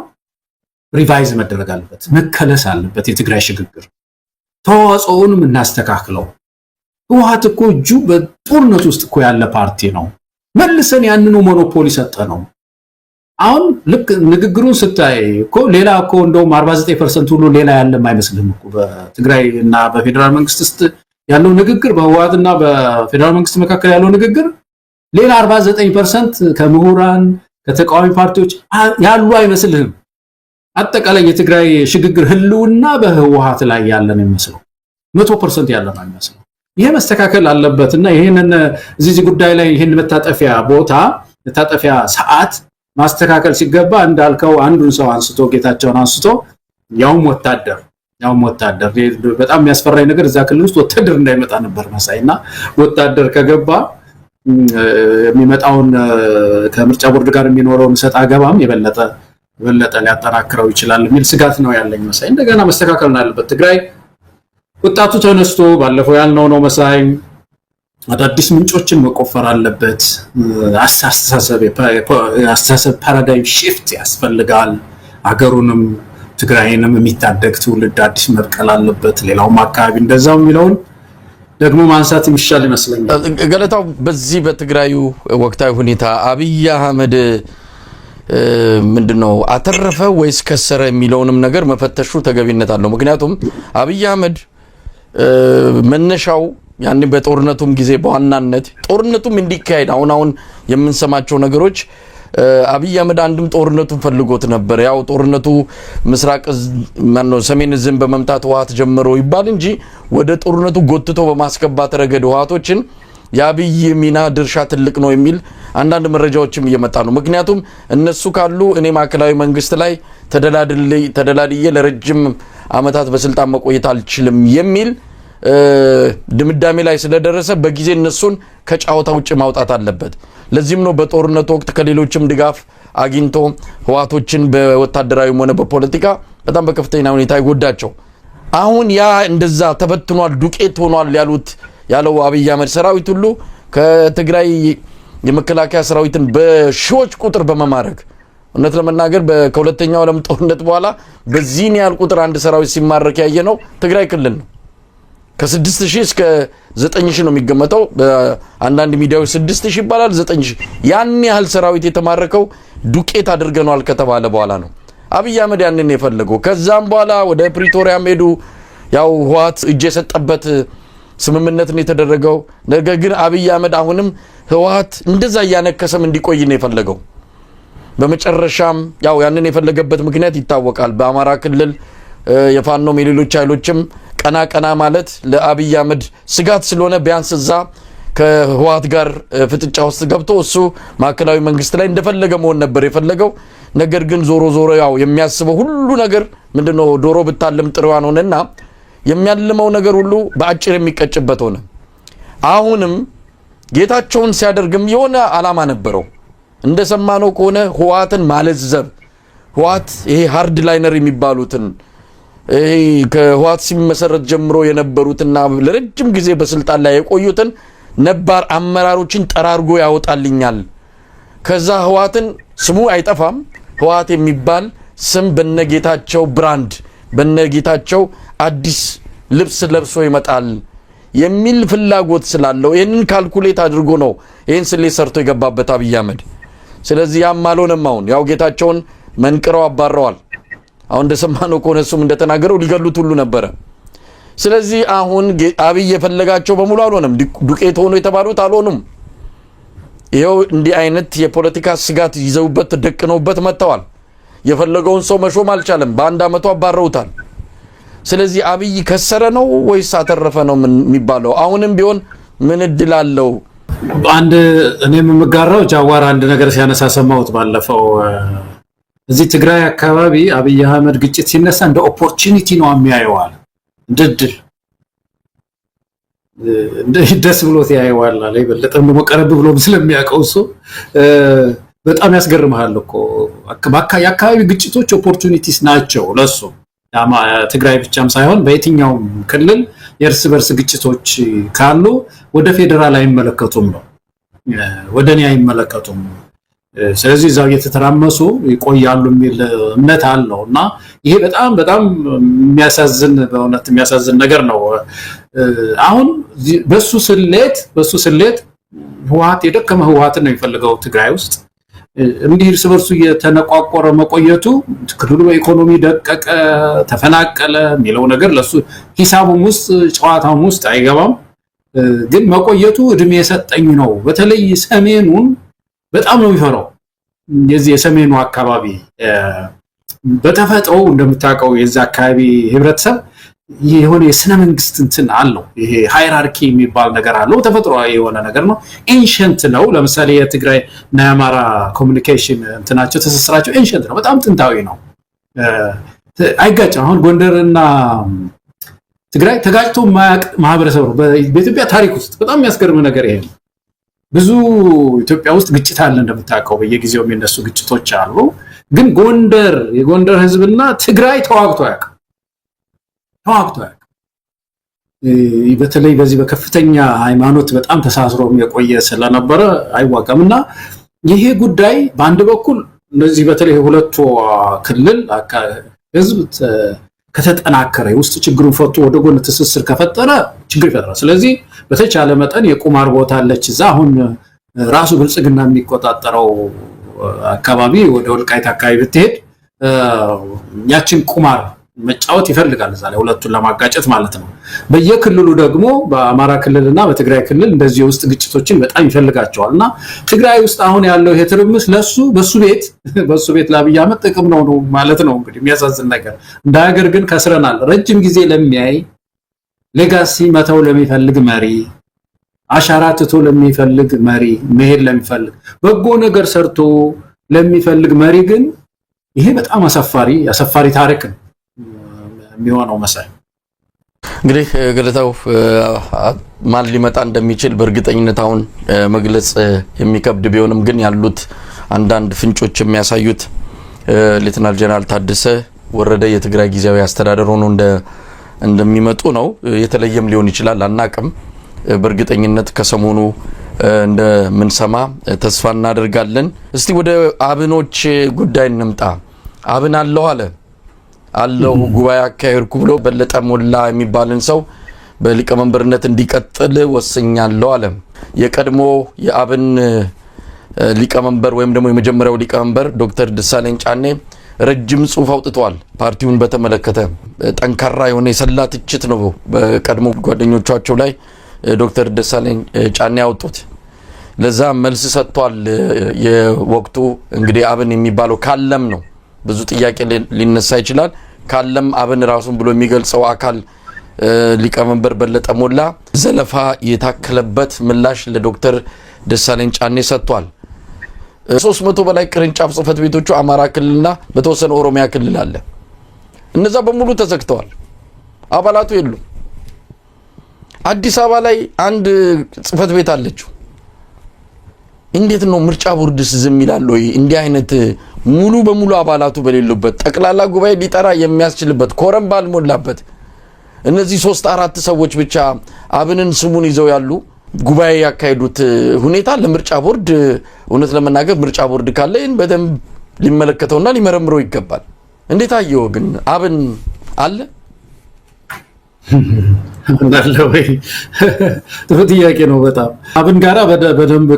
ሪቫይዝ መደረግ አለበት፣ መከለስ አለበት። የትግራይ ሽግግር ተዋጽኦንም እናስተካክለው። ህወሓት እኮ እጁ በጦርነት ውስጥ እኮ ያለ ፓርቲ ነው። መልሰን ያንኑ ሞኖፖሊ ሰጠ ነው። አሁን ልክ ንግግሩን ስታይ እኮ ሌላ እኮ እንደውም 49% ሁሉ ሌላ ያለም አይመስልም እኮ በትግራይ እና በፌደራል መንግስት ውስጥ ያለው ንግግር፣ በህወሓት እና በፌደራል መንግስት መካከል ያለው ንግግር ሌላ 49% ከምሁራን ከተቃዋሚ ፓርቲዎች ያሉ አይመስልህም። አጠቃላይ የትግራይ ሽግግር ህልውና በህወሓት ላይ ያለን የሚመስለው 100% ያለን አይመስልም። ይሄ መስተካከል አለበትና ይሄንን እዚህ ጉዳይ ላይ ይሄን መታጠፊያ ሰዓት ማስተካከል ሲገባ እንዳልከው አንዱን ሰው አንስቶ ጌታቸውን አንስቶ ያውም ወታደር በጣም የሚያስፈራኝ ነገር እዛ ክልል ውስጥ ወታደር እንዳይመጣ ነበር መሳይና ወታደር ከገባ የሚመጣውን ከምርጫ ቦርድ ጋር የሚኖረውን ሰጣ ገባም የበለጠ ሊያጠናክረው ይችላል የሚል ስጋት ነው ያለኝ መሳይ። እንደገና መስተካከል አለበት። ትግራይ ወጣቱ ተነስቶ ባለፈው ያልነው ነው መሳይ አዳዲስ ምንጮችን መቆፈር አለበት። አስተሳሰብ ፓራዳይም shift ያስፈልጋል። አገሩንም ትግራይንም የሚታደግ ትውልድ አዲስ መብቀል አለበት። ሌላውም አካባቢ እንደዛው የሚለውን ደግሞ ማንሳት የሚሻል ይመስለኛል። ገለታው በዚህ በትግራዩ ወቅታዊ ሁኔታ አብይ አህመድ ምንድነው አተረፈ ወይስ ከሰረ የሚለውንም ነገር መፈተሹ ተገቢነት አለው። ምክንያቱም አብይ አህመድ መነሻው ያኔ በጦርነቱም ጊዜ በዋናነት ጦርነቱም እንዲካሄድ አሁን የምንሰማቸው ነገሮች አብይ አህመድ አንድም ጦርነቱን ፈልጎት ነበር። ያው ጦርነቱ ምስራቅ ሰሜን ዝም በመምታት ህወሓት ጀምሮ ይባል እንጂ ወደ ጦርነቱ ጎትቶ በማስገባት ረገድ ህወሓቶችን የአብይ ሚና ድርሻ ትልቅ ነው የሚል አንዳንድ መረጃዎችም እየመጣ ነው። ምክንያቱም እነሱ ካሉ እኔ ማዕከላዊ መንግስት ላይ ተደላድዬ ለረጅም አመታት በስልጣን መቆየት አልችልም የሚል ድምዳሜ ላይ ስለደረሰ በጊዜ እነሱን ከጫወታ ውጭ ማውጣት አለበት። ለዚህም ነው በጦርነቱ ወቅት ከሌሎችም ድጋፍ አግኝቶ ህወሓቶችን በወታደራዊም ሆነ በፖለቲካ በጣም በከፍተኛ ሁኔታ ይጎዳቸው። አሁን ያ እንደዛ ተበትኗል፣ ዱቄት ሆኗል ያለው አብይ አህመድ ሰራዊት ሁሉ ከትግራይ የመከላከያ ሰራዊትን በሺዎች ቁጥር በመማረክ እውነት ለመናገር ከሁለተኛው ዓለም ጦርነት በኋላ በዚህን ያህል ቁጥር አንድ ሰራዊት ሲማረክ ያየነው ትግራይ ክልል ነው። ከ6000 እስከ 9000 ነው የሚገመተው። በአንዳንድ ሚዲያዎች 6000 ይባላል 9000። ያን ያህል ሰራዊት የተማረከው ዱቄት አድርገናል ከተባለ በኋላ ነው አብይ አህመድ ያንን የፈለገው። ከዛም በኋላ ወደ ፕሪቶሪያም ሄዱ። ያው ህወሓት እጅ የሰጠበት ስምምነት ነው የተደረገው። ነገር ግን አብይ አህመድ አሁንም ህወሓት እንደዛ ያነከሰም እንዲቆይ ነው የፈለገው። በመጨረሻም ያው ያንን የፈለገበት ምክንያት ይታወቃል። በአማራ ክልል የፋኖም የሌሎች ኃይሎችም ቀና ማለት ለአብይ አህመድ ስጋት ስለሆነ ቢያንስ እዛ ከህወሓት ጋር ፍጥጫ ውስጥ ገብቶ እሱ ማዕከላዊ መንግስት ላይ እንደፈለገ መሆን ነበር የፈለገው። ነገር ግን ዞሮ ያው የሚያስበው ሁሉ ነገር ምንድነው ዶሮ ብታለም ጥሩዋን ሆነና የሚያልመው ነገር ሁሉ በአጭር የሚቀጭበት ሆነ። አሁንም ጌታቸውን ሲያደርግም የሆነ አላማ ነበረው። እንደሰማነው ከሆነ ህወሓትን ማለዘብ ህወሓት ይሄ ሃርድ ላይነር የሚባሉትን ከህወሓት ሲመሰረት ጀምሮ የነበሩትና ለረጅም ጊዜ በስልጣን ላይ የቆዩትን ነባር አመራሮችን ጠራርጎ ያወጣልኛል። ከዛ ህወሓትን ስሙ አይጠፋም። ህወሓት የሚባል ስም በነጌታቸው ብራንድ በነጌታቸው አዲስ ልብስ ለብሶ ይመጣል የሚል ፍላጎት ስላለው ይሄንን ካልኩሌት አድርጎ ነው ይሄን ስሌት ሰርቶ የገባበት አብይ አህመድ። ስለዚህ ያም አልሆነም። አሁን ያው ጌታቸውን መንቅረው አባረዋል። አሁን እንደሰማነው ከሆነ እሱም እንደተናገረው ሊገሉት ሁሉ ነበረ። ስለዚህ አሁን አብይ የፈለጋቸው በሙሉ አልሆነም። ዱቄት ሆኖ የተባሉት አልሆኑም። ይሄው እንዲህ አይነት የፖለቲካ ስጋት ይዘውበት ደቅነውበት መጥተዋል። የፈለገውን ሰው መሾም አልቻለም። በአንድ አመቱ አባረውታል። ስለዚህ አብይ ከሰረ ነው ወይስ አተረፈ ነው የሚባለው? አሁንም ቢሆን ምን እድል አለው? አንድ እኔም የምጋራው ጃዋር አንድ ነገር ሲያነሳ ሰማሁት ባለፈው። እዚህ ትግራይ አካባቢ አብይ አህመድ ግጭት ሲነሳ እንደ ኦፖርቹኒቲ ነው የሚያየዋል፣ ድድል ደስ ብሎት ያየዋል አለ። በለጠም ደግሞ ቀረብ ብሎ ስለሚያውቀው እሱ በጣም ያስገርምሃል እኮ የአካባቢ ግጭቶች ኦፖርቹኒቲስ ናቸው ለሱ። ትግራይ ብቻም ሳይሆን በየትኛውም ክልል የእርስ በርስ ግጭቶች ካሉ ወደ ፌደራል አይመለከቱም ነው፣ ወደ እኔ አይመለከቱም። ስለዚህ እዛው እየተተራመሱ ይቆያሉ የሚል እምነት አለው እና ይሄ በጣም በጣም የሚያሳዝን በእውነት የሚያሳዝን ነገር ነው። አሁን በሱ ስሌት ህወሓት የደከመ ህወሓትን ነው የሚፈልገው ትግራይ ውስጥ። እንዲህ እርስ በርሱ እየተነቋቆረ መቆየቱ ክልሉ በኢኮኖሚ ደቀቀ፣ ተፈናቀለ የሚለው ነገር ለሱ ሂሳቡም ውስጥ ጨዋታውም ውስጥ አይገባም። ግን መቆየቱ እድሜ የሰጠኝ ነው። በተለይ ሰሜኑን በጣም ነው የሚፈራው። የዚህ የሰሜኑ አካባቢ በተፈጥሮ እንደምታውቀው የዛ አካባቢ ህብረተሰብ የሆነ የስነ መንግስት እንትን አለው። ይሄ ሃይራርኪ የሚባል ነገር አለው። ተፈጥሯዊ የሆነ ነገር ነው። ኤንሸንት ነው። ለምሳሌ የትግራይ እና የአማራ ኮሚኒኬሽን እንትናቸው ተሰስራቸው ኤንሸንት ነው። በጣም ጥንታዊ ነው። አይጋጭም። አሁን ጎንደርና ትግራይ ተጋጭቶ ማያቅ ማህበረሰብ ነው በኢትዮጵያ ታሪክ ውስጥ። በጣም የሚያስገርም ነገር ይሄ ነው። ብዙ ኢትዮጵያ ውስጥ ግጭት አለ እንደምታውቀው፣ በየጊዜው የሚነሱ ግጭቶች አሉ። ግን የጎንደር ህዝብና ትግራይ ተዋግቶ አያውቅም። በተለይ በዚህ በከፍተኛ ሃይማኖት በጣም ተሳስሮ የቆየ ስለነበረ አይዋጋምና ይሄ ጉዳይ በአንድ በኩል እነዚህ በተለይ ሁለቱ ክልል ህዝብ ከተጠናከረ ውስጥ ችግሩን ፈቶ ወደ ጎን ትስስር ከፈጠረ ችግር ይፈጥራል። ስለዚህ በተቻለ መጠን የቁማር ቦታ አለች እዛ። አሁን ራሱ ብልጽግና የሚቆጣጠረው አካባቢ ወደ ወልቃይት አካባቢ ብትሄድ ያችን ቁማር መጫወት ይፈልጋል እዛ ላይ ሁለቱን ለማጋጨት ማለት ነው። በየክልሉ ደግሞ በአማራ ክልልና በትግራይ ክልል እንደዚህ ውስጥ ግጭቶችን በጣም ይፈልጋቸዋልና ትግራይ ውስጥ አሁን ያለው ይሄ ትርምስ ለሱ በሱ ቤት ለአብይ አህመድ ጥቅም ነው ማለት ነው። እንግዲህ የሚያሳዝን ነገር እንደ ሀገር ግን ከስረናል። ረጅም ጊዜ ለሚያይ ሌጋሲ መተው ለሚፈልግ መሪ፣ አሻራ ትቶ ለሚፈልግ መሪ፣ መሄድ ለሚፈልግ በጎ ነገር ሰርቶ ለሚፈልግ መሪ ግን ይሄ በጣም አሳፋሪ ታሪክ ነው የሚሆነው መሳይ። እንግዲህ ገለታው ማን ሊመጣ እንደሚችል በእርግጠኝነት አሁን መግለጽ የሚከብድ ቢሆንም ግን ያሉት አንዳንድ ፍንጮች የሚያሳዩት ሌተናል ጀነራል ታደሰ ወረደ የትግራይ ጊዜያዊ አስተዳደር ሆኖ እንደሚመጡ ነው። የተለየም ሊሆን ይችላል አናቅም። በእርግጠኝነት ከሰሞኑ እንደምንሰማ ተስፋ እናደርጋለን። እስቲ ወደ አብኖች ጉዳይ እንምጣ። አብን አለው ጉባኤ አካሄድኩ ብሎ በለጠ ሞላ የሚባልን ሰው በሊቀመንበርነት እንዲቀጥል ወስኛለሁ አለ። የቀድሞ የአብን ሊቀመንበር ወይም ደግሞ የመጀመሪያው ሊቀመንበር ዶክተር ደሳለኝ ጫኔ ረጅም ጽሑፍ አውጥተዋል። ፓርቲውን በተመለከተ ጠንካራ የሆነ የሰላ ትችት ነው በቀድሞ ጓደኞቻቸው ላይ ዶክተር ደሳለኝ ጫኔ ያወጡት። ለዛ መልስ ሰጥቷል። የወቅቱ እንግዲህ አብን የሚባለው ካለም ነው ብዙ ጥያቄ ሊነሳ ይችላል። ካለም አብን ራሱን ብሎ የሚገልጸው አካል ሊቀመንበር በለጠ ሞላ ዘለፋ የታከለበት ምላሽ ለዶክተር ደሳለኝ ጫኔ ሰጥቷል። 300 በላይ ቅርንጫፍ ጽህፈት ቤቶቹ አማራ ክልልና በተወሰነ ኦሮሚያ ክልል አለ። እነዛ በሙሉ ተዘግተዋል። አባላቱ የሉም። አዲስ አበባ ላይ አንድ ጽህፈት ቤት አለችው። እንዴት ነው ምርጫ ቦርድስ ዝም ይላል ወይ? እንዲህ አይነት ሙሉ በሙሉ አባላቱ በሌሉበት ጠቅላላ ጉባኤ ሊጠራ የሚያስችልበት ኮረም ባልሞላበት እነዚህ 3-4 ሰዎች ብቻ አብንን ስሙን ይዘው ያሉ ጉባኤ ያካሄዱት ሁኔታ ለምርጫ ቦርድ እውነት ለመናገር ምርጫ ቦርድ ካለ በደንብ ሊመለከተውና ሊመረምረው ይገባል። እንዴት አየው ግን አብን አለ ወይ? ጥሩ ጥያቄ ነው በጣም። አብን ጋራ በደንብ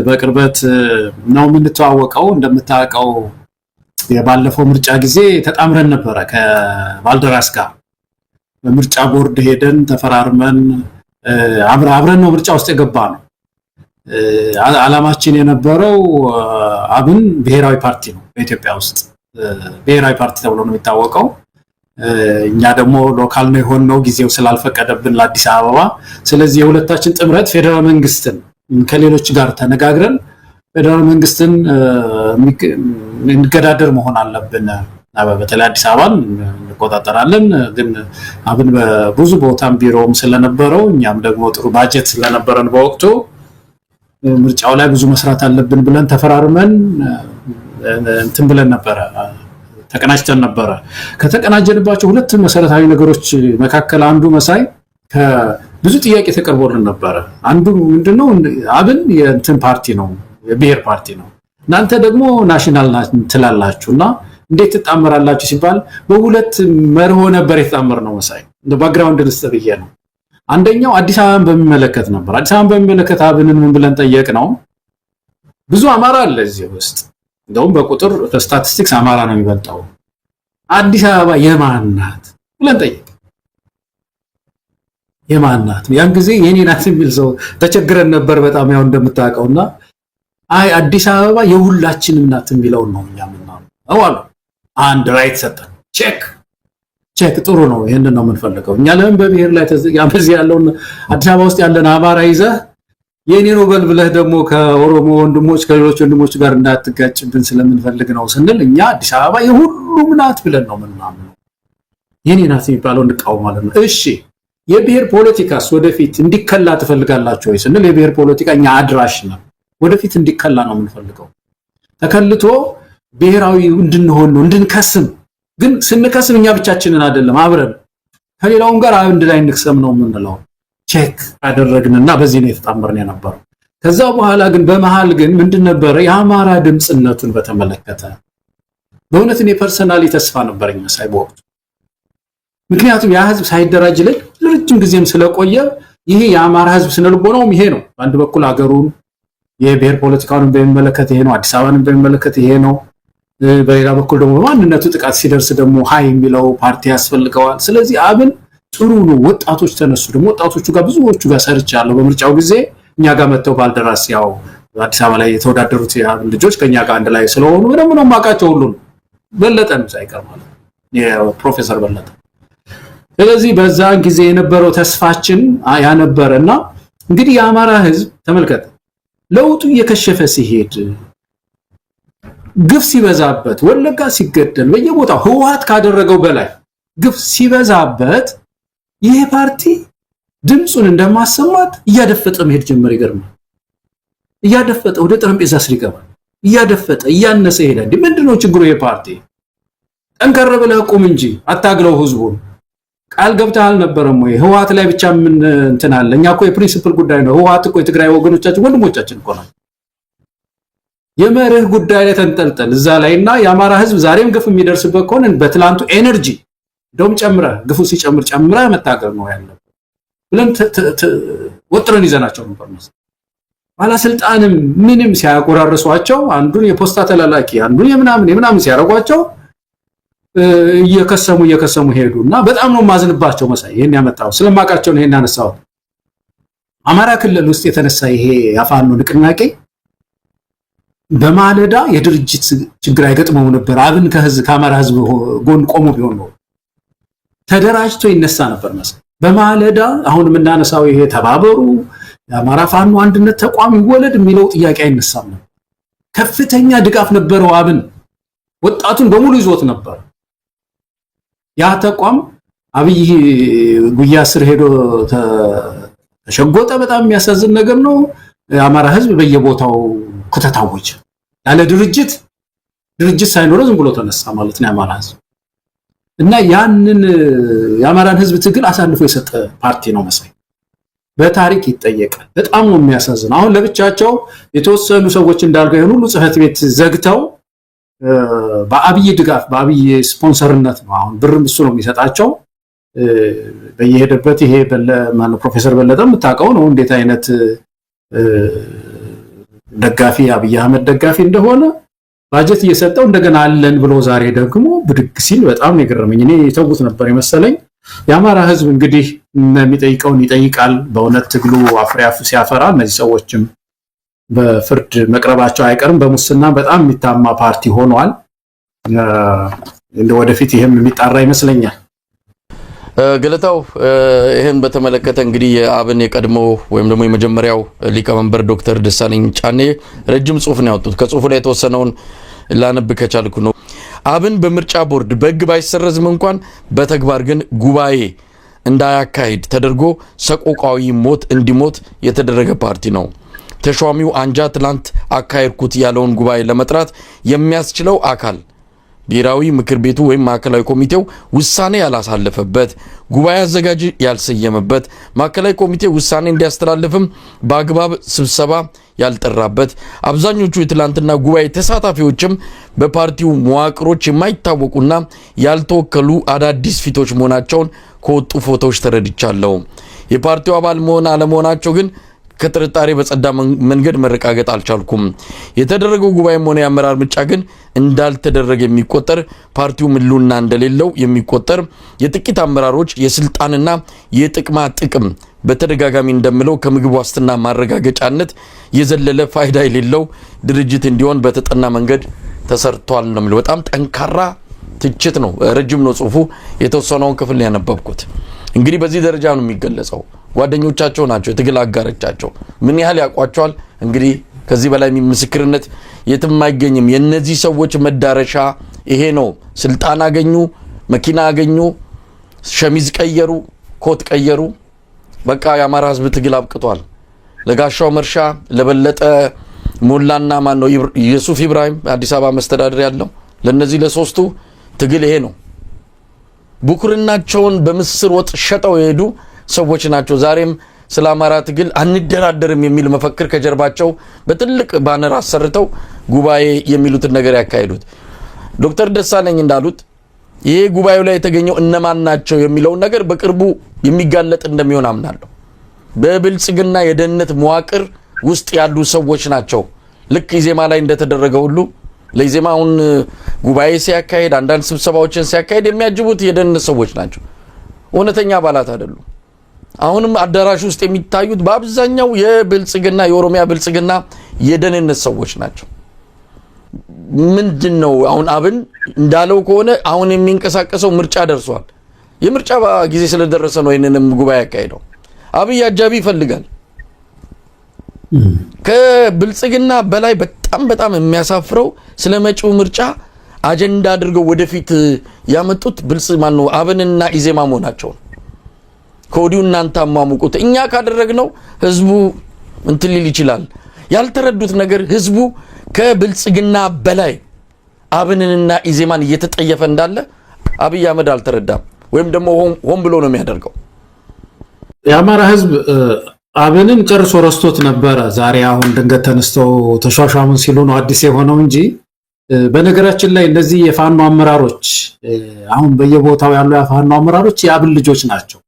በቅርበት ነው የምንተዋወቀው። እንደምታውቀው የባለፈው ምርጫ ጊዜ ተጣምረን ነበረ ከባልደራስ ጋር በምርጫ ቦርድ ሄደን ተፈራርመን አብረን ነው ምርጫ ውስጥ የገባ ነው። ዓላማችን የነበረው አብን ብሔራዊ ፓርቲ ነው በኢትዮጵያ ውስጥ ብሔራዊ ፓርቲ ተብሎ ነው የሚታወቀው። እኛ ደግሞ ሎካል ነው የሆነው ጊዜው ስላልፈቀደብን ለአዲስ አበባ። ስለዚህ የሁለታችን ጥምረት ፌደራል መንግስትን ከሌሎች ጋር ተነጋግረን ፌደራል መንግስትን እንገዳደር መሆን አለብን። በተለይ አዲስ አበባን እንቆጣጠራለን። ግን አብን በብዙ ቦታም ቢሮም ስለነበረው እኛም ደግሞ ጥሩ ባጀት ስለነበረን በወቅቱ ምርጫው ላይ ብዙ መስራት አለብን ብለን ተፈራርመን እንትን ብለን ነበረ፣ ተቀናጅተን ነበረ። ከተቀናጀንባቸው ሁለት መሰረታዊ ነገሮች መካከል አንዱ መሳይ ብዙ ጥያቄ ተቀርቦልን ነበረ። አንዱ ምንድነው አብን የእንትን ፓርቲ ነው፣ የብሔር ፓርቲ ነው፣ እናንተ ደግሞ ናሽናል ትላላችሁና እንዴት ተጣመራላችሁ ሲባል በሁለት መርሆ ነበር የተጣመር ነው መሳይ። እንደ ባክግራውንድ ልስጥብዬ ነው። አንደኛው አዲስ አበባን በሚመለከት ነበር። አዲስ አበባን በሚመለከት አብንን ምን ብለን ጠየቅ ነው? ብዙ አማራ አለ እዚህ ውስጥ፣ እንደውም በቁጥር ስታቲስቲክስ አማራ ነው የሚበልጠው። አዲስ አበባ የማን ናት ብለን ጠየቅ። የማን ናት? ያን ጊዜ የኔ ናት የሚል ሰው ተቸግረን ነበር በጣም ያው እንደምታውቀውና አይ አዲስ አበባ የሁላችንም ናት የሚለው ነው እኛ ምናምን አሉ። አንድ ራይት ሰጠን። ቼክ ጥሩ ነው። ይሄንን ነው የምንፈልገው እኛ። ለምን በብሔር ላይ ያመዝ ያለውን አዲስ አበባ ውስጥ ያለን አማራ ይዘህ የኔ ነው በልብለህ ደግሞ ከኦሮሞ ወንድሞች ከሌሎች ወንድሞች ጋር እንዳትጋጭብን ስለምንፈልግ ነው ስንል እኛ አዲስ አበባ የሁሉም ናት ብለን ነው ምናምን የኔ ናት የሚባለው እንቃወማለን። እሺ የብሔር ፖለቲካስ ወደፊት እንዲከላ ትፈልጋላችሁ ወይ ስንል የብሔር ፖለቲካ እኛ አድራሽ ነው፣ ወደፊት እንዲከላ ነው የምንፈልገው። ተከልቶ ብሔራዊ እንድንሆን ነው እንድንከስም። ግን ስንከስም እኛ ብቻችንን አይደለም አብረን ከሌላውም ጋር አንድ ላይ እንክሰም ነው የምንለው። ቼክ አደረግንና በዚህ ነው የተጣመርን የነበረው። ከዛ በኋላ ግን በመሃል ግን ምንድን ነበረ የአማራ ድምጽነቱን በተመለከተ በእውነት እኔ ፐርሰናሊ ተስፋ ነበረኝ መሳይ በወቅቱ። ምክንያቱም ያ ህዝብ ሳይደራጅ ለረጅም ጊዜም ስለቆየ ይሄ የአማራ ህዝብ ስነልቦናውም ይሄ ነው። በአንድ በኩል ሀገሩን የብሔር ፖለቲካውን በሚመለከት ይሄ ነው፣ አዲስ አበባን በሚመለከት ይሄ ነው። በሌላ በኩል ደግሞ በማንነቱ ጥቃት ሲደርስ ደግሞ ሃይ የሚለው ፓርቲ ያስፈልገዋል። ስለዚህ አብን ጥሩ ነው። ወጣቶች ተነሱ። ደግሞ ወጣቶቹ ጋር ብዙዎቹ ጋር ሰርቻለሁ በምርጫው ጊዜ እኛ ጋር መጥተው ባልደራስ ያው አዲስ አበባ ላይ የተወዳደሩት የአብን ልጆች ከኛ ጋር አንድ ላይ ስለሆኑ ምንም ነው ማቃቸው ሁሉ በለጠን ሳይቀር ማለት የፕሮፌሰር በለጠ። ስለዚህ በዛን ጊዜ የነበረው ተስፋችን ያ ነበርና እንግዲህ የአማራ ህዝብ ተመልከተ ለውጡ እየከሸፈ ሲሄድ ግፍ ሲበዛበት ወለጋ ሲገደል በየቦታው ህወሓት ካደረገው በላይ ግፍ ሲበዛበት ይሄ ፓርቲ ድምጹን እንደማሰማት እያደፈጠ መሄድ ጀመረ። ይገርማል። እያደፈጠ ወደ ጠረጴዛ ስር ይገባል። እያደፈጠ እያነሰ ይሄዳል። ምንድነው ችግሩ? ይሄ ፓርቲ ጠንከር ብለህ ቁም እንጂ አታግለው ህዝቡን። ቃል ገብተህ አልነበረም ወይ? ህወሓት ላይ ብቻ ምን እንትን አለ? እኛ እኮ የፕሪንሲፕል ጉዳይ ነው። ህወሓት እኮ የትግራይ ወገኖቻችን ወንድሞቻችን እኮ ነው። የመርህ ጉዳይ ላይ ተንጠልጠል እዛ ላይና የአማራ ህዝብ ዛሬም ግፍ የሚደርስበት ከሆነ በትላንቱ ኤነርጂ ደም ጨምረ ግፉ ሲጨምር መታገል ነው ያለው ብለን ወጥረን ይዘናቸው ነበር። ባለስልጣንም ምንም ሲያቆራርሷቸው አንዱን የፖስታ ተላላኪ አንዱን የምናምን ሲያረጓቸው እየከሰሙ ሄዱና በጣም ነው ማዝንባቸው መሳይ። ይሄን ያመጣው ስለማቃቸው ነው። ይሄን አነሳው አማራ ክልል ውስጥ የተነሳ ይሄ ያፋኑ ንቅናቄ በማለዳ የድርጅት ችግር አይገጥመው ነበር። አብን ከአማራ ህዝብ ጎን ቆሞ ቢሆን ነው ተደራጅቶ ይነሳ ነበር መሰለኝ። በማለዳ አሁን የምናነሳው ይሄ ተባበሩ የአማራ ፋኖ አንድነት ተቋም ይወለድ የሚለው ጥያቄ አይነሳም ነበር። ከፍተኛ ድጋፍ ነበረው። አብን ወጣቱን በሙሉ ይዞት ነበር። ያ ተቋም አብይ ጉያ ስር ሄዶ ተሸጎጠ። በጣም የሚያሳዝን ነገር ነው። የአማራ ህዝብ በየቦታው ከተታወጀ ያለ ድርጅት ሳይኖረው ዝም ብሎ ተነሳ ማለት ነው የአማራ ህዝብ። እና ያንን የአማራን ህዝብ ትግል አሳልፎ የሰጠ ፓርቲ ነው መሳይ። በታሪክ ይጠየቃል። በጣም ነው የሚያሳዝን። አሁን ለብቻቸው የተወሰኑ ሰዎች እንዳልከው የሆኑ ሁሉ ጽህፈት ቤት ዘግተው በአብይ ድጋፍ በአብይ ስፖንሰርነት ነው አሁን ብርም እሱ ነው የሚሰጣቸው በየሄደበት። ይሄ ፕሮፌሰር በለጠ የምታውቀው ነው እንዴት አይነት ደጋፊ አብይ አህመድ ደጋፊ እንደሆነ ባጀት እየሰጠው እንደገና አለን ብሎ ዛሬ ደግሞ ብድግ ሲል በጣም የገረመኝ እኔ የተውት ነበር የመሰለኝ። የአማራ ህዝብ እንግዲህ የሚጠይቀውን ይጠይቃል። በእውነት ትግሉ አፍሪያፍ ሲያፈራ እነዚህ ሰዎችም በፍርድ መቅረባቸው አይቀርም። በሙስና በጣም የሚታማ ፓርቲ ሆኗል። እንደ ወደፊት ይሄም የሚጣራ ይመስለኛል። ገለታው ይሄን በተመለከተ እንግዲህ የአብን የቀድሞ ወይም ደግሞ የመጀመሪያው ሊቀመንበር ዶክተር ደሳለኝ ጫኔ ረጅም ጽሁፍ ነው ያወጡት። ከጽሁፉ ላይ የተወሰነውን ላነብ ከቻልኩ ነው። አብን በምርጫ ቦርድ በሕግ ባይሰረዝም እንኳን በተግባር ግን ጉባኤ እንዳያካሂድ ተደርጎ ሰቆቃዊ ሞት እንዲሞት የተደረገ ፓርቲ ነው። ተሿሚው አንጃ ትላንት አካሄድኩት ያለውን ጉባኤ ለመጥራት የሚያስችለው አካል ብሔራዊ ምክር ቤቱ ወይም ማዕከላዊ ኮሚቴው ውሳኔ ያላሳለፈበት፣ ጉባኤ አዘጋጅ ያልሰየመበት፣ ማዕከላዊ ኮሚቴ ውሳኔ እንዲያስተላልፍም በአግባብ ስብሰባ ያልጠራበት፣ አብዛኞቹ የትላንትና ጉባኤ ተሳታፊዎችም በፓርቲው መዋቅሮች የማይታወቁና ያልተወከሉ አዳዲስ ፊቶች መሆናቸውን ከወጡ ፎቶዎች ተረድቻለሁ። የፓርቲው አባል መሆን አለመሆናቸው ግን ከጥርጣሬ በጸዳ መንገድ መረጋገጥ አልቻልኩም። የተደረገው ጉባኤም ሆነ የአመራር ምርጫ ግን እንዳልተደረገ የሚቆጠር፣ ፓርቲው ምሉና እንደሌለው የሚቆጠር፣ የጥቂት አመራሮች የስልጣንና የጥቅማ ጥቅም በተደጋጋሚ እንደምለው ከምግብ ዋስትና ማረጋገጫነት የዘለለ ፋይዳ የሌለው ድርጅት እንዲሆን በተጠና መንገድ ተሰርቷል ነው የሚለው። በጣም ጠንካራ ትችት ነው። ረጅም ነው ጽሁፉ። የተወሰነውን ክፍል ያነበብኩት። እንግዲህ በዚህ ደረጃ ነው የሚገለጸው። ጓደኞቻቸው ናቸው፣ የትግል አጋሮቻቸው ምን ያህል ያውቋቸዋል። እንግዲህ ከዚህ በላይ ምስክርነት የትም አይገኝም። የነዚህ ሰዎች መዳረሻ ይሄ ነው። ስልጣን አገኙ፣ መኪና አገኙ፣ ሸሚዝ ቀየሩ፣ ኮት ቀየሩ። በቃ የአማራ ህዝብ ትግል አብቅቷል። ለጋሻው መርሻ፣ ለበለጠ ሞላና ማን ነው ኢየሱፍ ኢብራሂም አዲስ አበባ መስተዳድር ያለው ለነዚህ ለሶስቱ ትግል ይሄ ነው። ቡኩርናቸውን በምስር ወጥ ሸጠው የሄዱ ሰዎች ናቸው። ዛሬም ስለ አማራ ትግል አንደራደርም የሚል መፈክር ከጀርባቸው በትልቅ ባነር አሰርተው ጉባኤ የሚሉትን ነገር ያካሂዱት። ዶክተር ደሳለኝ እንዳሉት ይሄ ጉባኤው ላይ የተገኘው እነማን ናቸው የሚለው ነገር በቅርቡ የሚጋለጥ እንደሚሆን አምናለሁ። በብልጽግና የደህንነት መዋቅር ውስጥ ያሉ ሰዎች ናቸው። ልክ ኢዜማ ላይ እንደተደረገ ሁሉ ለኢዜማውን ጉባኤ ሲያካሂድ አንዳንድ ስብሰባዎችን ሲያካሂድ የሚያጅቡት የደህንነት ሰዎች ናቸው። እውነተኛ አባላት አይደሉም። አሁንም አዳራሽ ውስጥ የሚታዩት በአብዛኛው የብልጽግና የኦሮሚያ ብልጽግና የደህንነት ሰዎች ናቸው። ምንድነው አሁን አብን እንዳለው ከሆነ አሁን የሚንቀሳቀሰው ምርጫ ደርሷል። የምርጫ ጊዜ ስለደረሰ ነው ይሄንንም ጉባኤ ያካሂደው። አብይ አጃቢ ይፈልጋል። ከብልጽግና በላይ በጣም የሚያሳፍረው ስለመጪው ምርጫ አጀንዳ አድርገው ወደፊት ያመጡት ማን ነው? አብንና ኢዜማ መሆናቸው። ከወዲሁ እናንተ አማሙቁት። እኛ ካደረግነው ህዝቡ እንትን ሊል ይችላል። ያልተረዱት ነገር ህዝቡ ከብልጽግና በላይ አብንንና ኢዜማን እየተጠየፈ እንዳለ አብይ አህመድ አልተረዳም፣ ወይም ደግሞ ሆን ብሎ ነው የሚያደርገው። የአማራ ህዝብ አብንን ጨርሶ ረስቶት ነበረ። ዛሬ አሁን ድንገት ተነስተው ተሿሿሙን ሲሉ ነው አዲስ የሆነው እንጂ በነገራችን ላይ እነዚህ የፋኖ አመራሮች አሁን በየቦታው ያሉ የፋኖ አመራሮች የአብን ልጆች ናቸው።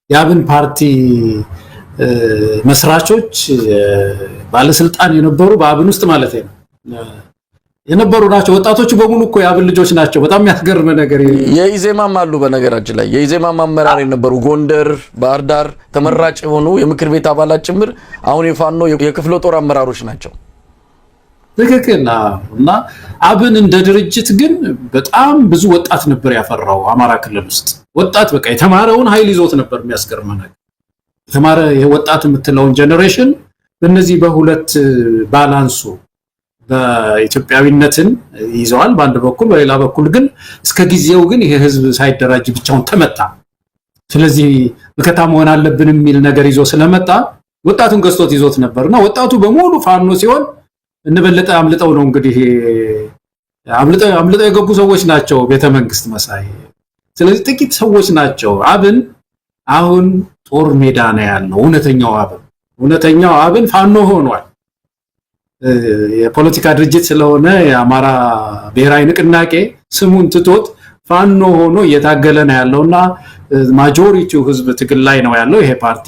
የአብን ፓርቲ መስራቾች ባለስልጣን የነበሩ በአብን ውስጥ ማለት ነው የነበሩ ናቸው። ወጣቶቹ በሙሉ እኮ የአብን ልጆች ናቸው። በጣም ያስገርም ነገር። የኢዜማም አሉ። በነገራችን ላይ የኢዜማም አመራር የነበሩ ጎንደር፣ ባህር ዳር ተመራጭ የሆኑ የምክር ቤት አባላት ጭምር አሁን የፋኖ የክፍለ ጦር አመራሮች ናቸው። ትክክል። እና አብን እንደ ድርጅት ግን በጣም ብዙ ወጣት ነበር ያፈራው አማራ ክልል ውስጥ። ወጣት በቃ የተማረውን ኃይል ይዞት ነበር። የሚያስገርም ነገር የተማረ ወጣት የምትለውን ጀነሬሽን በእነዚህ በሁለት ባላንሱ በኢትዮጵያዊነትን ይዘዋል በአንድ በኩል፣ በሌላ በኩል ግን እስከ ጊዜው ግን ይሄ ህዝብ ሳይደራጅ ብቻውን ተመታ። ስለዚህ በከታ መሆን አለብን የሚል ነገር ይዞ ስለመጣ ወጣቱን ገዝቶት ይዞት ነበርና ወጣቱ በሙሉ ፋኖ ሲሆን እንበለጠ አምልጠው ነው እንግዲህ አምልጠው የገቡ ሰዎች ናቸው ቤተ መንግስት መሳይ። ስለዚህ ጥቂት ሰዎች ናቸው። አብን አሁን ጦር ሜዳ ነው ያለው። እውነተኛው አብን ፋኖ ሆኗል። የፖለቲካ ድርጅት ስለሆነ የአማራ ብሔራዊ ንቅናቄ ስሙን ትቶት ፋኖ ሆኖ እየታገለ ነው ያለውና ማጆሪቲው ህዝብ ትግል ላይ ነው ያለው። ይሄ ፓርቲ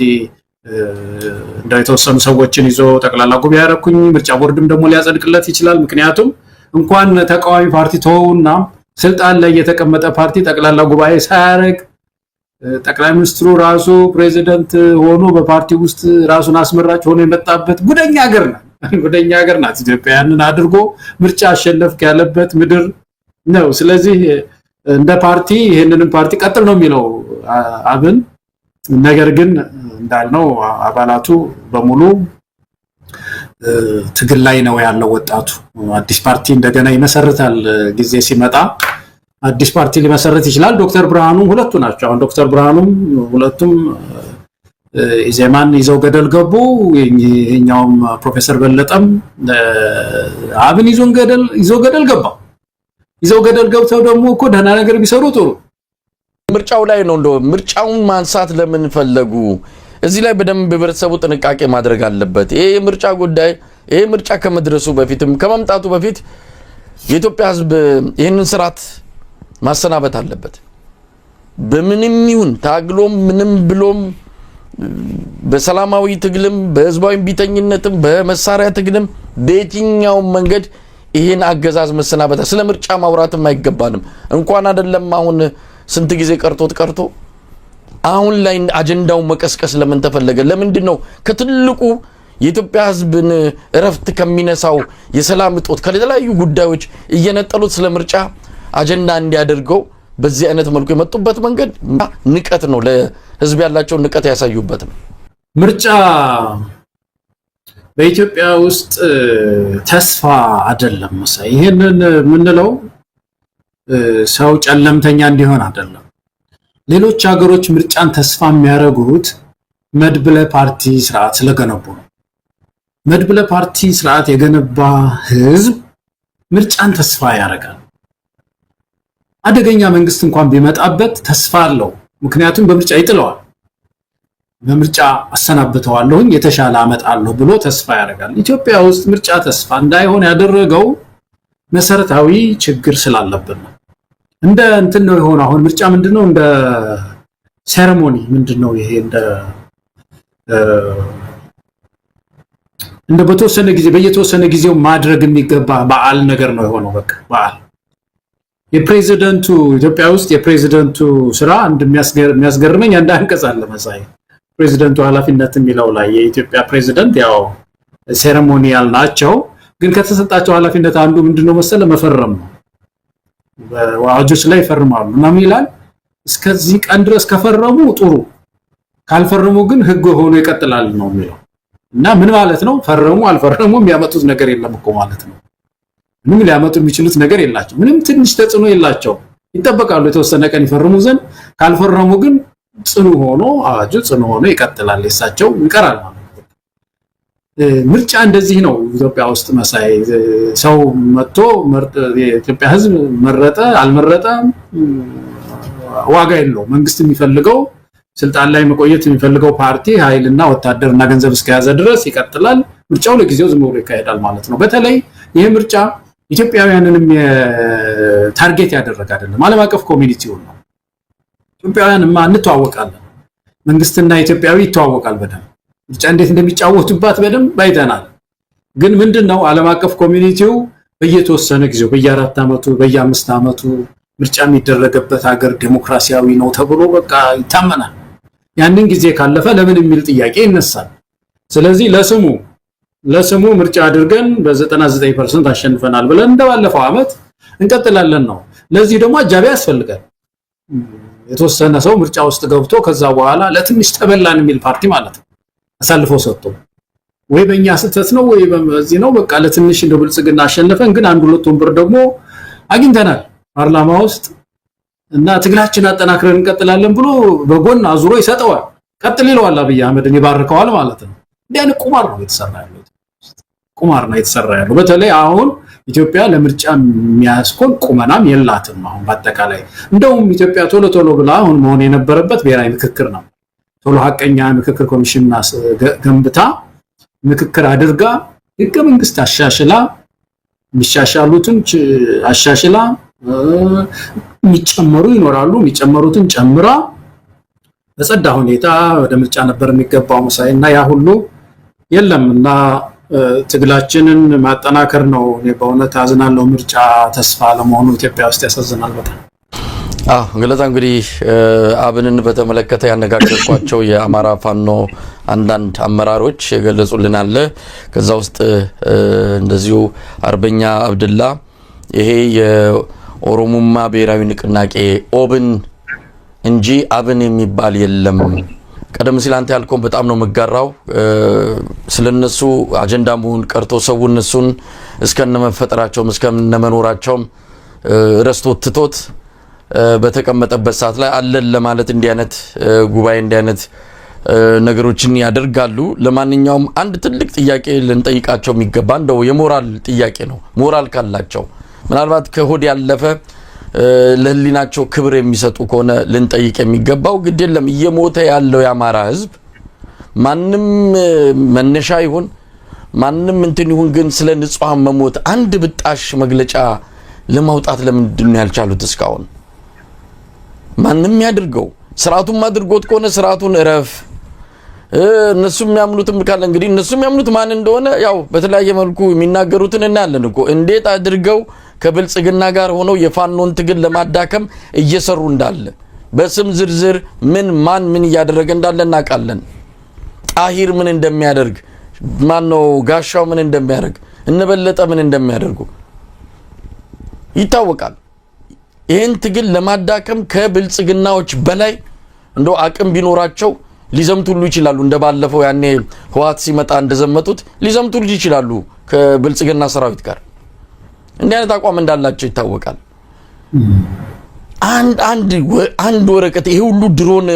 እንደው የተወሰኑ ሰዎችን ይዞ ጠቅላላ ጉባኤ ያረኩኝ ምርጫ ቦርድም ደግሞ ሊያጸድቅለት ይችላል። ምክንያቱም እንኳን ተቃዋሚ ፓርቲ ተውና ስልጣን ላይ የተቀመጠ ፓርቲ ጠቅላላ ጉባኤ ሳያረግ ጠቅላይ ሚኒስትሩ ራሱ ፕሬዚደንት ሆኖ በፓርቲ ውስጥ ራሱን አስመራጭ ሆኖ የመጣበት ጉደኛ ሀገር ነው። ወደኛ ሀገር ናት ኢትዮጵያ ያንን አድርጎ ምርጫ አሸነፍክ ያለበት ምድር ነው ስለዚህ እንደ ፓርቲ ይሄንንም ፓርቲ ቀጥል ነው የሚለው አብን ነገር ግን እንዳልነው አባላቱ በሙሉ ትግል ላይ ነው ያለው ወጣቱ አዲስ ፓርቲ እንደገና ይመሰርታል ጊዜ ሲመጣ አዲስ ፓርቲ ሊመሰረት ይችላል ዶክተር ብርሃኑ ሁለቱ ናቸው አሁን ዶክተር ብርሃኑ ሁለቱም ኢዜማን ይዘው ገደል ገቡ ይሄኛውም ፕሮፌሰር በለጠም አብን ይዘው ገደል ገባ ይዘው ገደል ገብተው ደግሞ እኮ ደህና ነገር ቢሰሩ ጥሩ ምርጫው ላይ ነው እንደው ምርጫውን ማንሳት ለምን ፈለጉ እዚህ ላይ በደንብ ህብረተሰቡ ጥንቃቄ ማድረግ አለበት ይሄ ምርጫ ጉዳይ ይሄ ምርጫ ከመድረሱ በፊትም ከመምጣቱ በፊት የኢትዮጵያ ህዝብ ይሄንን ስርዓት ማሰናበት አለበት በምንም ይሁን ታግሎም ምንም ብሎም በሰላማዊ ትግልም በህዝባዊ ቢተኝነትም በመሳሪያ ትግልም በየትኛው መንገድ ይሄን አገዛዝ መሰናበታ ስለ ምርጫ ማውራትም አይገባንም እንኳን አይደለም አሁን ስንት ጊዜ ቀርቶ አሁን ላይ አጀንዳው መቀስቀስ ለምን ተፈለገ ለምንድነው ከትልቁ የኢትዮጵያ ህዝብን እረፍት ከሚነሳው የሰላም እጦት ከለላዩ ጉዳዮች እየነጠሉት ስለ ምርጫ አጀንዳ እንዲያደርገው በዚህ አይነት መልኩ የመጡበት መንገድ ንቀት ነው ለህዝብ ያላቸው ንቀት ያሳዩበት ነው ምርጫ በኢትዮጵያ ውስጥ ተስፋ አይደለም መሳይ ይሄንን ምንለው ሰው ጨለምተኛ እንዲሆን አይደለም ሌሎች ሀገሮች ምርጫን ተስፋ የሚያደርጉት መድብለ ፓርቲ ስርዓት ስለገነቡ ነው መድብለ ፓርቲ ስርዓት የገነባ ህዝብ ምርጫን ተስፋ ያደርጋል አደገኛ መንግስት እንኳን ቢመጣበት ተስፋ አለው ምክንያቱም በምርጫ ይጥለዋል በምርጫ አሰናብተዋለሁኝ የተሻለ አመጣለሁ ብሎ ተስፋ ያደርጋል ኢትዮጵያ ውስጥ ምርጫ ተስፋ እንዳይሆን ያደረገው መሰረታዊ ችግር ስላለበት ነው እንደ እንትን ነው የሆነ አሁን ምርጫ ምንድነው እንደ ሴሬሞኒ ምንድነው ይሄ እንደ በተወሰነ ጊዜ በየተወሰነ ጊዜው ማድረግ የሚገባ በዓል ነገር ነው የሆነው በቃ በዓል የፕሬዝዳንቱ ኢትዮጵያ ውስጥ የፕሬዝዳንቱ ስራ እንደሚያስገርመኝ አንድ አንቀጽ አለ መሳይ ፕሬዝዳንቱ ኃላፊነት የሚለው ላይ የኢትዮጵያ ፕሬዝዳንት ያው ሴሬሞኒያል ናቸው ግን ከተሰጣቸው ኃላፊነት አንዱ ምንድነው መሰለ መፈረም ነው በዋጆች ላይ ይፈርማሉ እና ይላል እስከዚህ ቀን ድረስ ከፈረሙ ጥሩ ካልፈረሙ ግን ህግ ሆኖ ይቀጥላል ነው የሚለው እና ምን ማለት ነው ፈረሙ አልፈረሙ የሚያመጡት ነገር የለም እኮ ማለት ነው ምንም ሊያመጡ የሚችሉት ነገር የላቸው ምንም ትንሽ ተጽዕኖ የላቸው ይተበቃሉ የተወሰነ ቀን ይፈርሙ ዘንድ ካልፈረሙ ግን ጽኑ ሆኖ አዋጁ ጽኑ ሆኖ ይቀጥላል እሳቸው ይቀራል ማለት ምርጫ እንደዚህ ነው ኢትዮጵያ ውስጥ መሳይ ሰው መጥቶ የኢትዮጵያ ህዝብ መረጠ አልመረጠ ዋጋ የለው መንግስት የሚፈልገው ስልጣን ላይ መቆየት የሚፈልገው ፓርቲ ኃይልና ወታደርና ገንዘብ እስከያዘ ድረስ ይቀጥላል ምርጫው ለጊዜው ዝም ብሎ ይካሄዳል ማለት ነው በተለይ ይሄ ምርጫ ኢትዮጵያውያንንም ታርጌት ያደረገ አይደለም ዓለም አቀፍ ኮሚኒቲው ነው ኢትዮጵያውያንማ እንተዋወቃለን መንግስትና ኢትዮጵያዊ ይተዋወቃል በደንብ ምርጫ እንዴት እንደሚጫወቱባት በደንብ ባይተናል ግን ምንድነው ዓለም አቀፍ ኮሚኒቲው በየተወሰነ ጊዜው በየ4 አመቱ በየ5 አመቱ ምርጫ የሚደረግበት ሀገር ዲሞክራሲያዊ ነው ተብሎ በቃ ይታመናል ያንን ጊዜ ካለፈ ለምን የሚል ጥያቄ ይነሳል ስለዚህ ለስሙ ምርጫ አድርገን በ99% አሸንፈናል ብለን እንደባለፈው አመት እንቀጥላለን ነው ለዚህ ደግሞ አጃቢ ያስፈልጋል የተወሰነ ሰው ምርጫ ውስጥ ገብቶ ከዛ በኋላ ለትንሽ ተበላን የሚል ፓርቲ ማለት ነው አሳልፎ ሰጥቶ ወይ በእኛ ስህተት ነው ወይ በዚህ ነው በቃ ለትንሽ እንደ ብልጽግና አሸንፈን ግን አንድ ሁለት ወንበር ደግሞ አግኝተናል ፓርላማ ውስጥ እና ትግላችን አጠናክረን እንቀጥላለን ብሎ በጎን አዙሮ ይሰጠዋል ቀጥል ይለዋል አብይ አህመድን ይባርከዋል ማለት ነው እንዲያን ቁማር ነው የተሰራ ያለው በተለይ አሁን ኢትዮጵያ ለምርጫ የሚያስኮን ቁመናም የላትም አሁን በአጠቃላይ እንደውም ኢትዮጵያ ቶሎ ብላ አሁን መሆን የነበረበት ብሔራዊ ምክክር ነው ቶሎ ሐቀኛ ምክክር ኮሚሽን ገንብታ ምክክር አድርጋ ህገ መንግስት አሻሽላ የሚሻሻሉትን አሻሽላ የሚጨመሩ ይኖራሉ የሚጨመሩትን ጨምራ በጸዳ ሁኔታ ወደ ምርጫ ነበር የሚገባው ሙሳይና ያ ሁሉ የለምና ትግላችንን ማጠናከር ነው በእውነት አዝናለሁ ምርጫ ተስፋ ለመሆኑ ኢትዮጵያ ውስጥ ያሳዝናል በጣም ገለጻ እንግዲህ አብንን በተመለከተ ያነጋገርኳቸው የአማራ ፋኖ አንዳንድ አመራሮች የገለጹልን አለ። ከዛ ውስጥ እንደዚሁ አርበኛ አብደላ ይሄ የኦሮሞማ ብሔራዊ ንቅናቄ ኦብን እንጂ አብን የሚባል የለም። ቀደም ሲል አንተ ያልከው በጣም ነው መጋራው። ስለነሱ አጀንዳ መሆን ቀርቶ ሰው እነሱን እስከነመፈጠራቸው እስከነመኖራቸው ረስቶት ትቶት በተቀመጠበት ሰዓት ላይ አለን ለማለት እንዲህ አይነት ጉባኤ እንዲህ አይነት ነገሮችን ያደርጋሉ። ለማንኛውም አንድ ትልቅ ጥያቄ ልንጠይቃቸው የሚገባ እንደው የሞራል ጥያቄ ነው። ሞራል ካላቸው ምናልባት ከሆድ ያለፈ ለህሊናቸው ክብር የሚሰጡ ከሆነ ልንጠይቅ የሚገባው ግድ የለም እየሞተ ያለው የአማራ ህዝብ ማንንም መነሻ ይሁን ማንንም እንትን ይሁን ግን ስለ ንጹሃን መሞት አንድ ብጣሽ መግለጫ ለማውጣት ለምንድን ነው ያልቻሉት እስካሁን? ማንንም ያድርገው ስርዓቱን ማድርጎት ከሆነ ስርዓቱን እረፍ። እነሱም ያምኑትም ካለ እንግዲህ እነሱም ያምኑት ማን እንደሆነ ያው በተለያየ መልኩ የሚናገሩትን እናያለን እኮ እንዴት አድርገው ከብልጽግና ጋር ሆነው የፋኖን ትግል ለማዳከም እየሰሩ እንዳለ በስም ዝርዝር ማን ምን እያደረገ እንዳለ እናውቃለን። ጣሂር ምን እንደሚያደርግ ማን ነው ጋሻው ምን እንደሚያደርግ እንበለጠ ምን እንደሚያደርጉ ይታወቃል። ይሄን ትግል ለማዳከም ከብልጽግናዎች በላይ እንደው አቅም ቢኖራቸው ሊዘምቱ ሁሉ ይችላሉ። እንደባለፈው ያኔ ህዋት ሲመጣ እንደዘመቱት ሊዘምቱ ሁሉ ይችላሉ ከብልጽግና ሰራዊት ጋር እንዲህ አይነት አቋም እንዳላቸው ይታወቃል። አንድ ወረቀት ይሄ ሁሉ ድሮን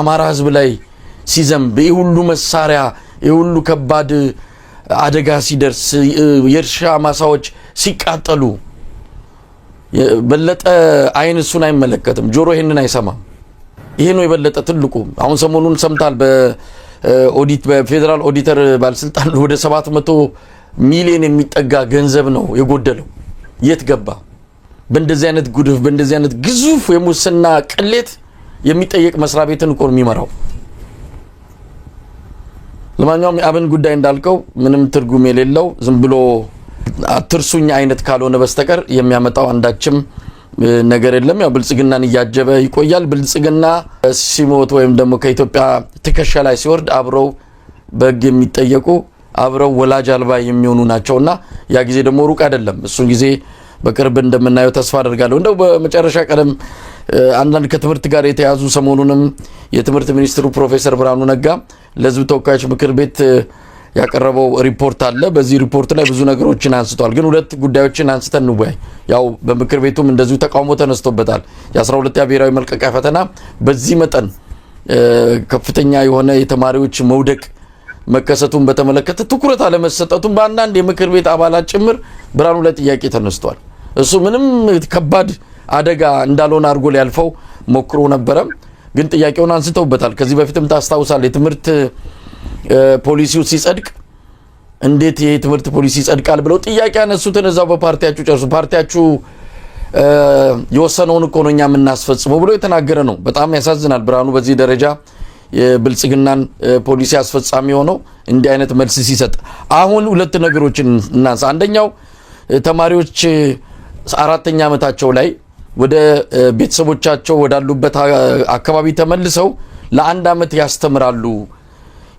አማራ ህዝብ ላይ ሲዘምብ ይሄ ሁሉ መሳሪያ ይሄ ሁሉ ከባድ አደጋ ሲደርስ የእርሻ ማሳዎች ሲቃጠሉ በለጠ አይን እሱን አይመለከትም፣ ጆሮ ይሄንን አይሰማም። ይሄ ነው የበለጠ ትልቁ። አሁን ሰሞኑን ሰምታል በፌደራል ኦዲተር ባለስልጣን ወደ 700 ሚሊዮን የሚጠጋ ገንዘብ ነው የጎደለው። የት ገባ? በእንደዚህ አይነት ጉድፍ በእንደዚህ አይነት ግዙፍ የሙስና ቅሌት የሚጠየቅ መስሪያ ቤትን እኮ ነው የሚመራው። ለማንኛውም የአብን ጉዳይ እንዳልከው ምንም ትርጉም የሌለው ዝም ብሎ አትርሱኝ አይነት ካልሆነ በስተቀር የሚያመጣው አንዳችም ነገር የለም። ያው ብልጽግናን እያጀበ ይቆያል። ብልጽግና ሲሞት ወይም ደግሞ ከኢትዮጵያ ትከሻ ላይ ሲወርድ አብረው በግ የሚጠየቁ አብረው ወላጅ አልባ የሚሆኑ ናቸውና ያ ጊዜ ደግሞ ሩቅ አይደለም። እሱን ጊዜ በቅርብ እንደምናየው ተስፋ አደርጋለሁ። እንደው በመጨረሻ ቀደም አንዳንድ ከትምህርት ጋር የተያዙ ሰሞኑንም የትምህርት ሚኒስትሩ ፕሮፌሰር ብርሃኑ ነጋ ለሕዝብ ተወካዮች ምክር ቤት ያቀረበው ሪፖርት አለ። በዚህ ሪፖርት ላይ ብዙ ነገሮችን አንስቷል። ግን ሁለት ጉዳዮችን አንስተን እንወያይ። ያው በምክር ቤቱም እንደዚሁ ተቃውሞ ተነስቶበታል። የ12ኛ ብሔራዊ መልቀቂያ ፈተና በዚህ መጠን ከፍተኛ የሆነ የተማሪዎች መውደቅ መከሰቱን በተመለከተ ትኩረት አለመሰጠቱን በአንዳንድ የምክር ቤት አባላት ጭምር ብርሃኑ ላይ ጥያቄ ተነስቷል። እሱ ምንም ከባድ አደጋ እንዳልሆነ አድርጎ ሊያልፈው ሞክሮ ነበረ። ግን ጥያቄውን አንስተውበታል። ከዚህ በፊትም ታስታውሳል የትምህርት ፖሊሲው ሲጸድቅ እንዴት ይሄ ትምህርት ፖሊሲ ይጸድቃል ብለው ጥያቄ ያነሱትን እዛው በፓርቲያችሁ ጨርሱ፣ ፓርቲያችሁ የወሰነውን እኮ ነው እኛ የምናስፈጽመው ብሎ የተናገረ ነው። በጣም ያሳዝናል። ብርሃኑ በዚህ ደረጃ የብልጽግናን ፖሊሲ አስፈጻሚ ሆነው እንዲህ አይነት መልስ ሲሰጥ አሁን ሁለት ነገሮችን እናንሳ። አንደኛው ተማሪዎች 4ኛ ዓመታቸው ላይ ወደ ቤተሰቦቻቸው ወዳሉበት አካባቢ ተመልሰው ለ1 ዓመት ያስተምራሉ።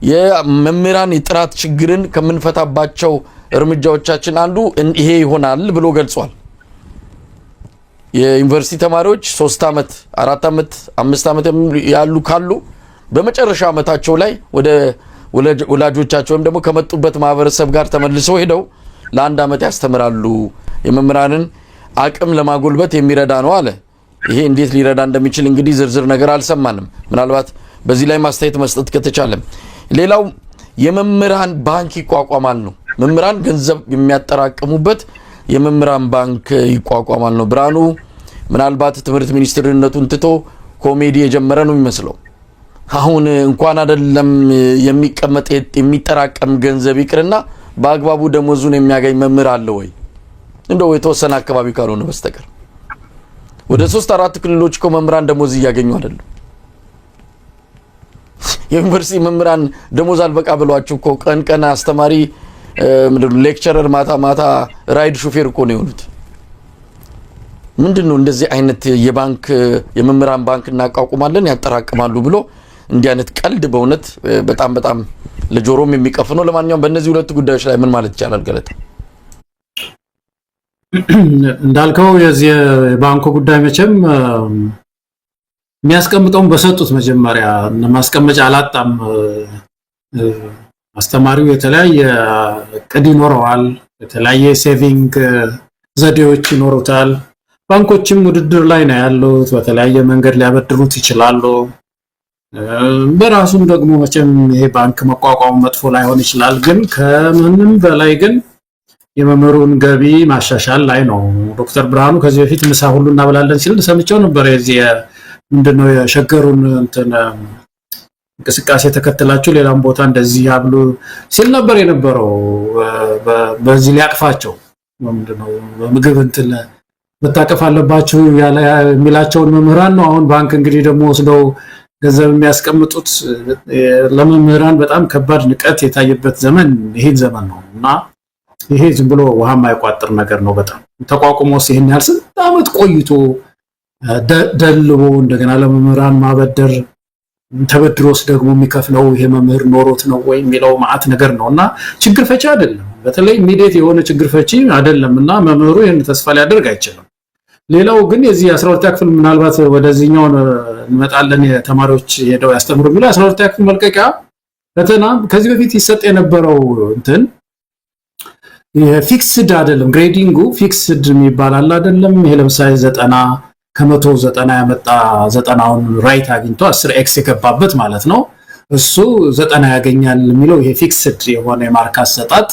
የመምህራን የጥራት ችግርን ከምንፈታባቸው እርምጃዎቻችን አንዱ ይሄ ይሆናል ብሎ ገልጿል። የዩኒቨርሲቲ ተማሪዎች 3 ዓመት 4 ዓመት 5 ዓመት ያሉ ካሉ በመጨረሻ ዓመታቸው ላይ ወደ ወላጆቻቸው ወይም ደግሞ ከመጡበት ማህበረሰብ ጋር ተመልሰው ሄደው ለ1 ዓመት ያስተምራሉ። የመምህራንን አቅም ለማጎልበት የሚረዳ ነው አለ። ይሄ እንዴት ሊረዳ እንደሚችል እንግዲህ ዝርዝር ነገር አልሰማንም። ምናልባት በዚህ ላይ ማስተያየት መስጠት ከተቻለም ሌላው የመምህራን ባንክ ይቋቋማል ነው። መምህራን ገንዘብ የሚያጠራቅሙበት የመምህራን ባንክ ይቋቋማል ነው። ብርሃኑ ምናልባት ትምህርት ሚኒስትርነቱን ትቶ ኮሜዲ የጀመረ ነው የሚመስለው። አሁን እንኳን አይደለም የሚቀመጥ የሚጠራቀም ገንዘብ ይቅርና በአግባቡ ደሞዙን የሚያገኝ መምህር አለ ወይ? እንደው የተወሰነ አካባቢ ካልሆነ በስተቀር ወደ 3-4 ክልሎች እኮ መምህራን ደሞዝ እያገኙ አይደለም። የዩኒቨርሲቲ መምህራን ደሞዝ አልበቃ ብሏቸው እኮ ቀን አስተማሪ ሌክቸረር ማታ ራይድ ሹፌር እኮ ነው የሆኑት። ምንድነው እንደዚህ አይነት የባንክ የመምህራን ባንክ እናቋቁማለን ያጠራቅማሉ ብሎ እንዲህ አይነት ቀልድ በእውነት በጣም ለጆሮም የሚቀፍ ነው። ለማንኛውም በእነዚህ ሁለት ጉዳዮች ላይ ምን ማለት ይቻላል ገለታ? እንዳልከው የዚህ ባንኩ ጉዳይ መቼም የሚያስቀምጠውን በሰጡት መጀመሪያ ማስቀመጫ አላጣም። አስተማሪው የተለያየ ቅድ ይኖረዋል፣ የተለያየ ሴቪንግ ዘዴዎች ይኖሩታል። ባንኮችም ውድድር ላይ ነው ያሉት፣ በተለያየ መንገድ ሊያበድሩት ይችላሉ። በራሱም ደግሞ መቼም ይሄ ባንክ መቋቋም መጥፎ ላይሆን ይችላል፣ ግን ከምንም በላይ ግን የመምህሩን ገቢ ማሻሻል ላይ ነው። ዶክተር ብርሃኑ ከዚህ በፊት ምሳ ሁሉ እናበላለን ሲል ሰምቼው ነበር። የዚህ ምንድነው የሸገሩን እንትን እንቅስቃሴ ተከትላችሁ ሌላም ቦታ እንደዚህ ያብሉ ሲል ነበር የነበረው። በዚህ ሊያቅፋቸው ምንድነው በምግብ እንትን መታቀፍ አለባችሁ ያለ የሚላቸውን መምህራን ነው። አሁን ባንክ እንግዲህ ደግሞ ወስደው ገንዘብ የሚያስቀምጡት ለመምህራን በጣም ከባድ ንቀት የታየበት ዘመን ይሄን ዘመን ነው እና ይሄ ዝም ብሎ ውሃ የማይቋጥር ነገር ነው። በጣም ተቋቁሞስ ይሄን ያህል ስንት ዓመት ቆይቶ ደልቦ እንደገና ለመምህራን ማበደር ተበድሮስ ደግሞ የሚከፍለው ይሄ መምህር ኖሮት ነው ወይ የሚለው ማአት ነገር ነውና ችግር ፈቺ አይደለም። በተለይ ኢሚዲየት የሆነ ችግር ፈቺ አይደለምና መምህሩ ይሄን ተስፋ ሊያደርግ አይችልም። ሌላው ግን የዚህ 12ኛ ክፍል ምናልባት ወደዚህኛው እንመጣለን የተማሪዎች ሄደው ያስተምሩ የሚለው 12ኛ ክፍል መልቀቂያ ፈተና ከዚህ በፊት ይሰጥ የነበረው እንትን ፊክስድ አይደለም። ግሬዲንጉ ፊክስድ የሚባል አይደለም። ይሄ ለምሳሌ 90 ከመቶ 90 ያመጣ 90ውን ራይት አግኝቶ 10 ኤክስ የገባበት ማለት ነው። እሱ 90 ያገኛል የሚለው ይሄ ፊክስድ የሆነ የማርክ አሰጣጥ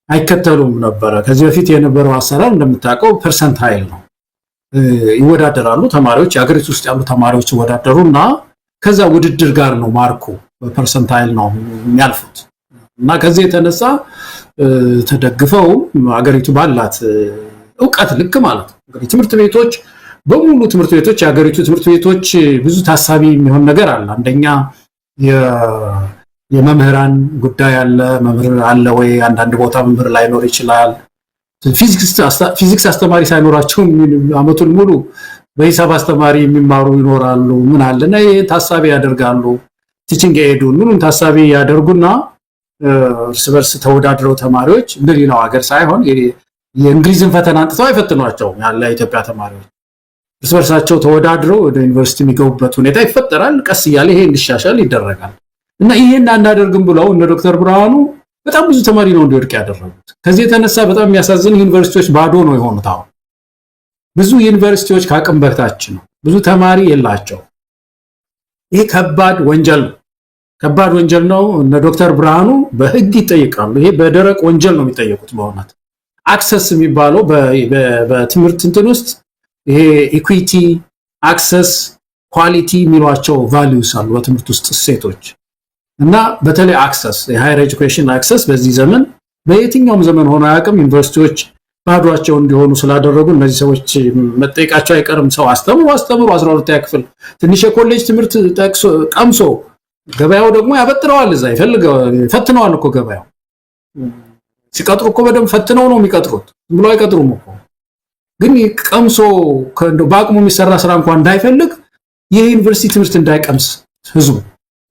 አይከተሉም ነበር። ከዚህ በፊት የነበረው አሰራር እንደምታውቀው ፐርሰንታይል ነው። ይወዳደራሉ ተማሪዎች፣ የሀገሪቱ ውስጥ ያሉ ተማሪዎች ይወዳደሩና ከዛ ውድድር ጋር ነው ማርኩ በፐርሰንታይል ነው የሚያልፉት እና ከዚህ የተነሳ ተደግፈው ሀገሪቱ ባላት ዕውቀት ልክ ማለት ነው እንግዲህ ትምህርት ቤቶች በሙሉ ትምህርት ቤቶች የሀገሪቱ ትምህርት ቤቶች ብዙ ታሳቢ የሚሆን ነገር አለ። አንደኛ የመምህራን ጉዳይ አለ። መምህር አለ ወይ? አንዳንድ ቦታ መምህር ላይኖር ይችላል። ፊዚክስ አስተማሪ ሳይኖራቸው አመቱን ሙሉ በሂሳብ አስተማሪ የሚማሩ ይኖራሉ። ምን አለና ይሄ ታሳቢ ያደርጋሉ። ቲቺንግ ኤዱን ምንም ታሳቢ ያደርጉና እርስ በርስ ተወዳድረው ተማሪዎች እንደሌላው ሀገር ሳይሆን የእንግሊዝን ፈተና አንጥተው አይፈትኗቸውም። ያለ ኢትዮጵያ ተማሪዎች እርስ በርሳቸው ተወዳድረው ወደ ዩኒቨርሲቲ የሚገቡበት ሁኔታ ይፈጠራል። ቀስ እያለ ይሄ እንዲሻሻል ይደረጋል እና ይሄን አናደርግም ብለው እነ ዶክተር ብርሃኑ በጣም ብዙ ተማሪ ነው እንዲወድቅ ያደረጉት። ከዚህ የተነሳ በጣም የሚያሳዝን ዩኒቨርሲቲዎች ባዶ ነው የሆኑት። አሁን ብዙ ዩኒቨርሲቲዎች ከአቅም በታች ነው፣ ብዙ ተማሪ የላቸው። ይሄ ከባድ ወንጀል ነው። ከባድ ወንጀል ነው። እነ ዶክተር ብርሃኑ በህግ ይጠይቃሉ። ይሄ በደረቅ ወንጀል ነው የሚጠየቁት። በእውነት አክሰስ የሚባለው በትምህርት እንትን ውስጥ ይሄ ኢኩዊቲ፣ አክሰስ፣ ኳሊቲ የሚሏቸው ቫልዩስ አሉ በትምህርት ውስጥ እሴቶች እና በተለይ አክሰስ የሃየር ኤጁኬሽን አክሰስ በዚህ ዘመን በየትኛውም ዘመን ሆኖ አያውቅም። ዩኒቨርሲቲዎች ባዷቸው እንዲሆኑ ስላደረጉ እነዚህ ሰዎች መጠየቃቸው አይቀርም። ሰው አስተምሩ 12ኛ ክፍል ትንሽ የኮሌጅ ትምህርት ጠቅሶ ቀምሶ ገበያው ደግሞ ያበጥረዋል። እዛ ፈትነዋል እኮ ገበያው ሲቀጥሩ እኮ በደንብ ፈትነው ነው የሚቀጥሩት፣ ብሎ አይቀጥሩም እኮ። ግን ቀምሶ በአቅሙ የሚሰራ ስራ እንኳን እንዳይፈልግ የዩኒቨርሲቲ ትምህርት እንዳይቀምስ ህዝቡ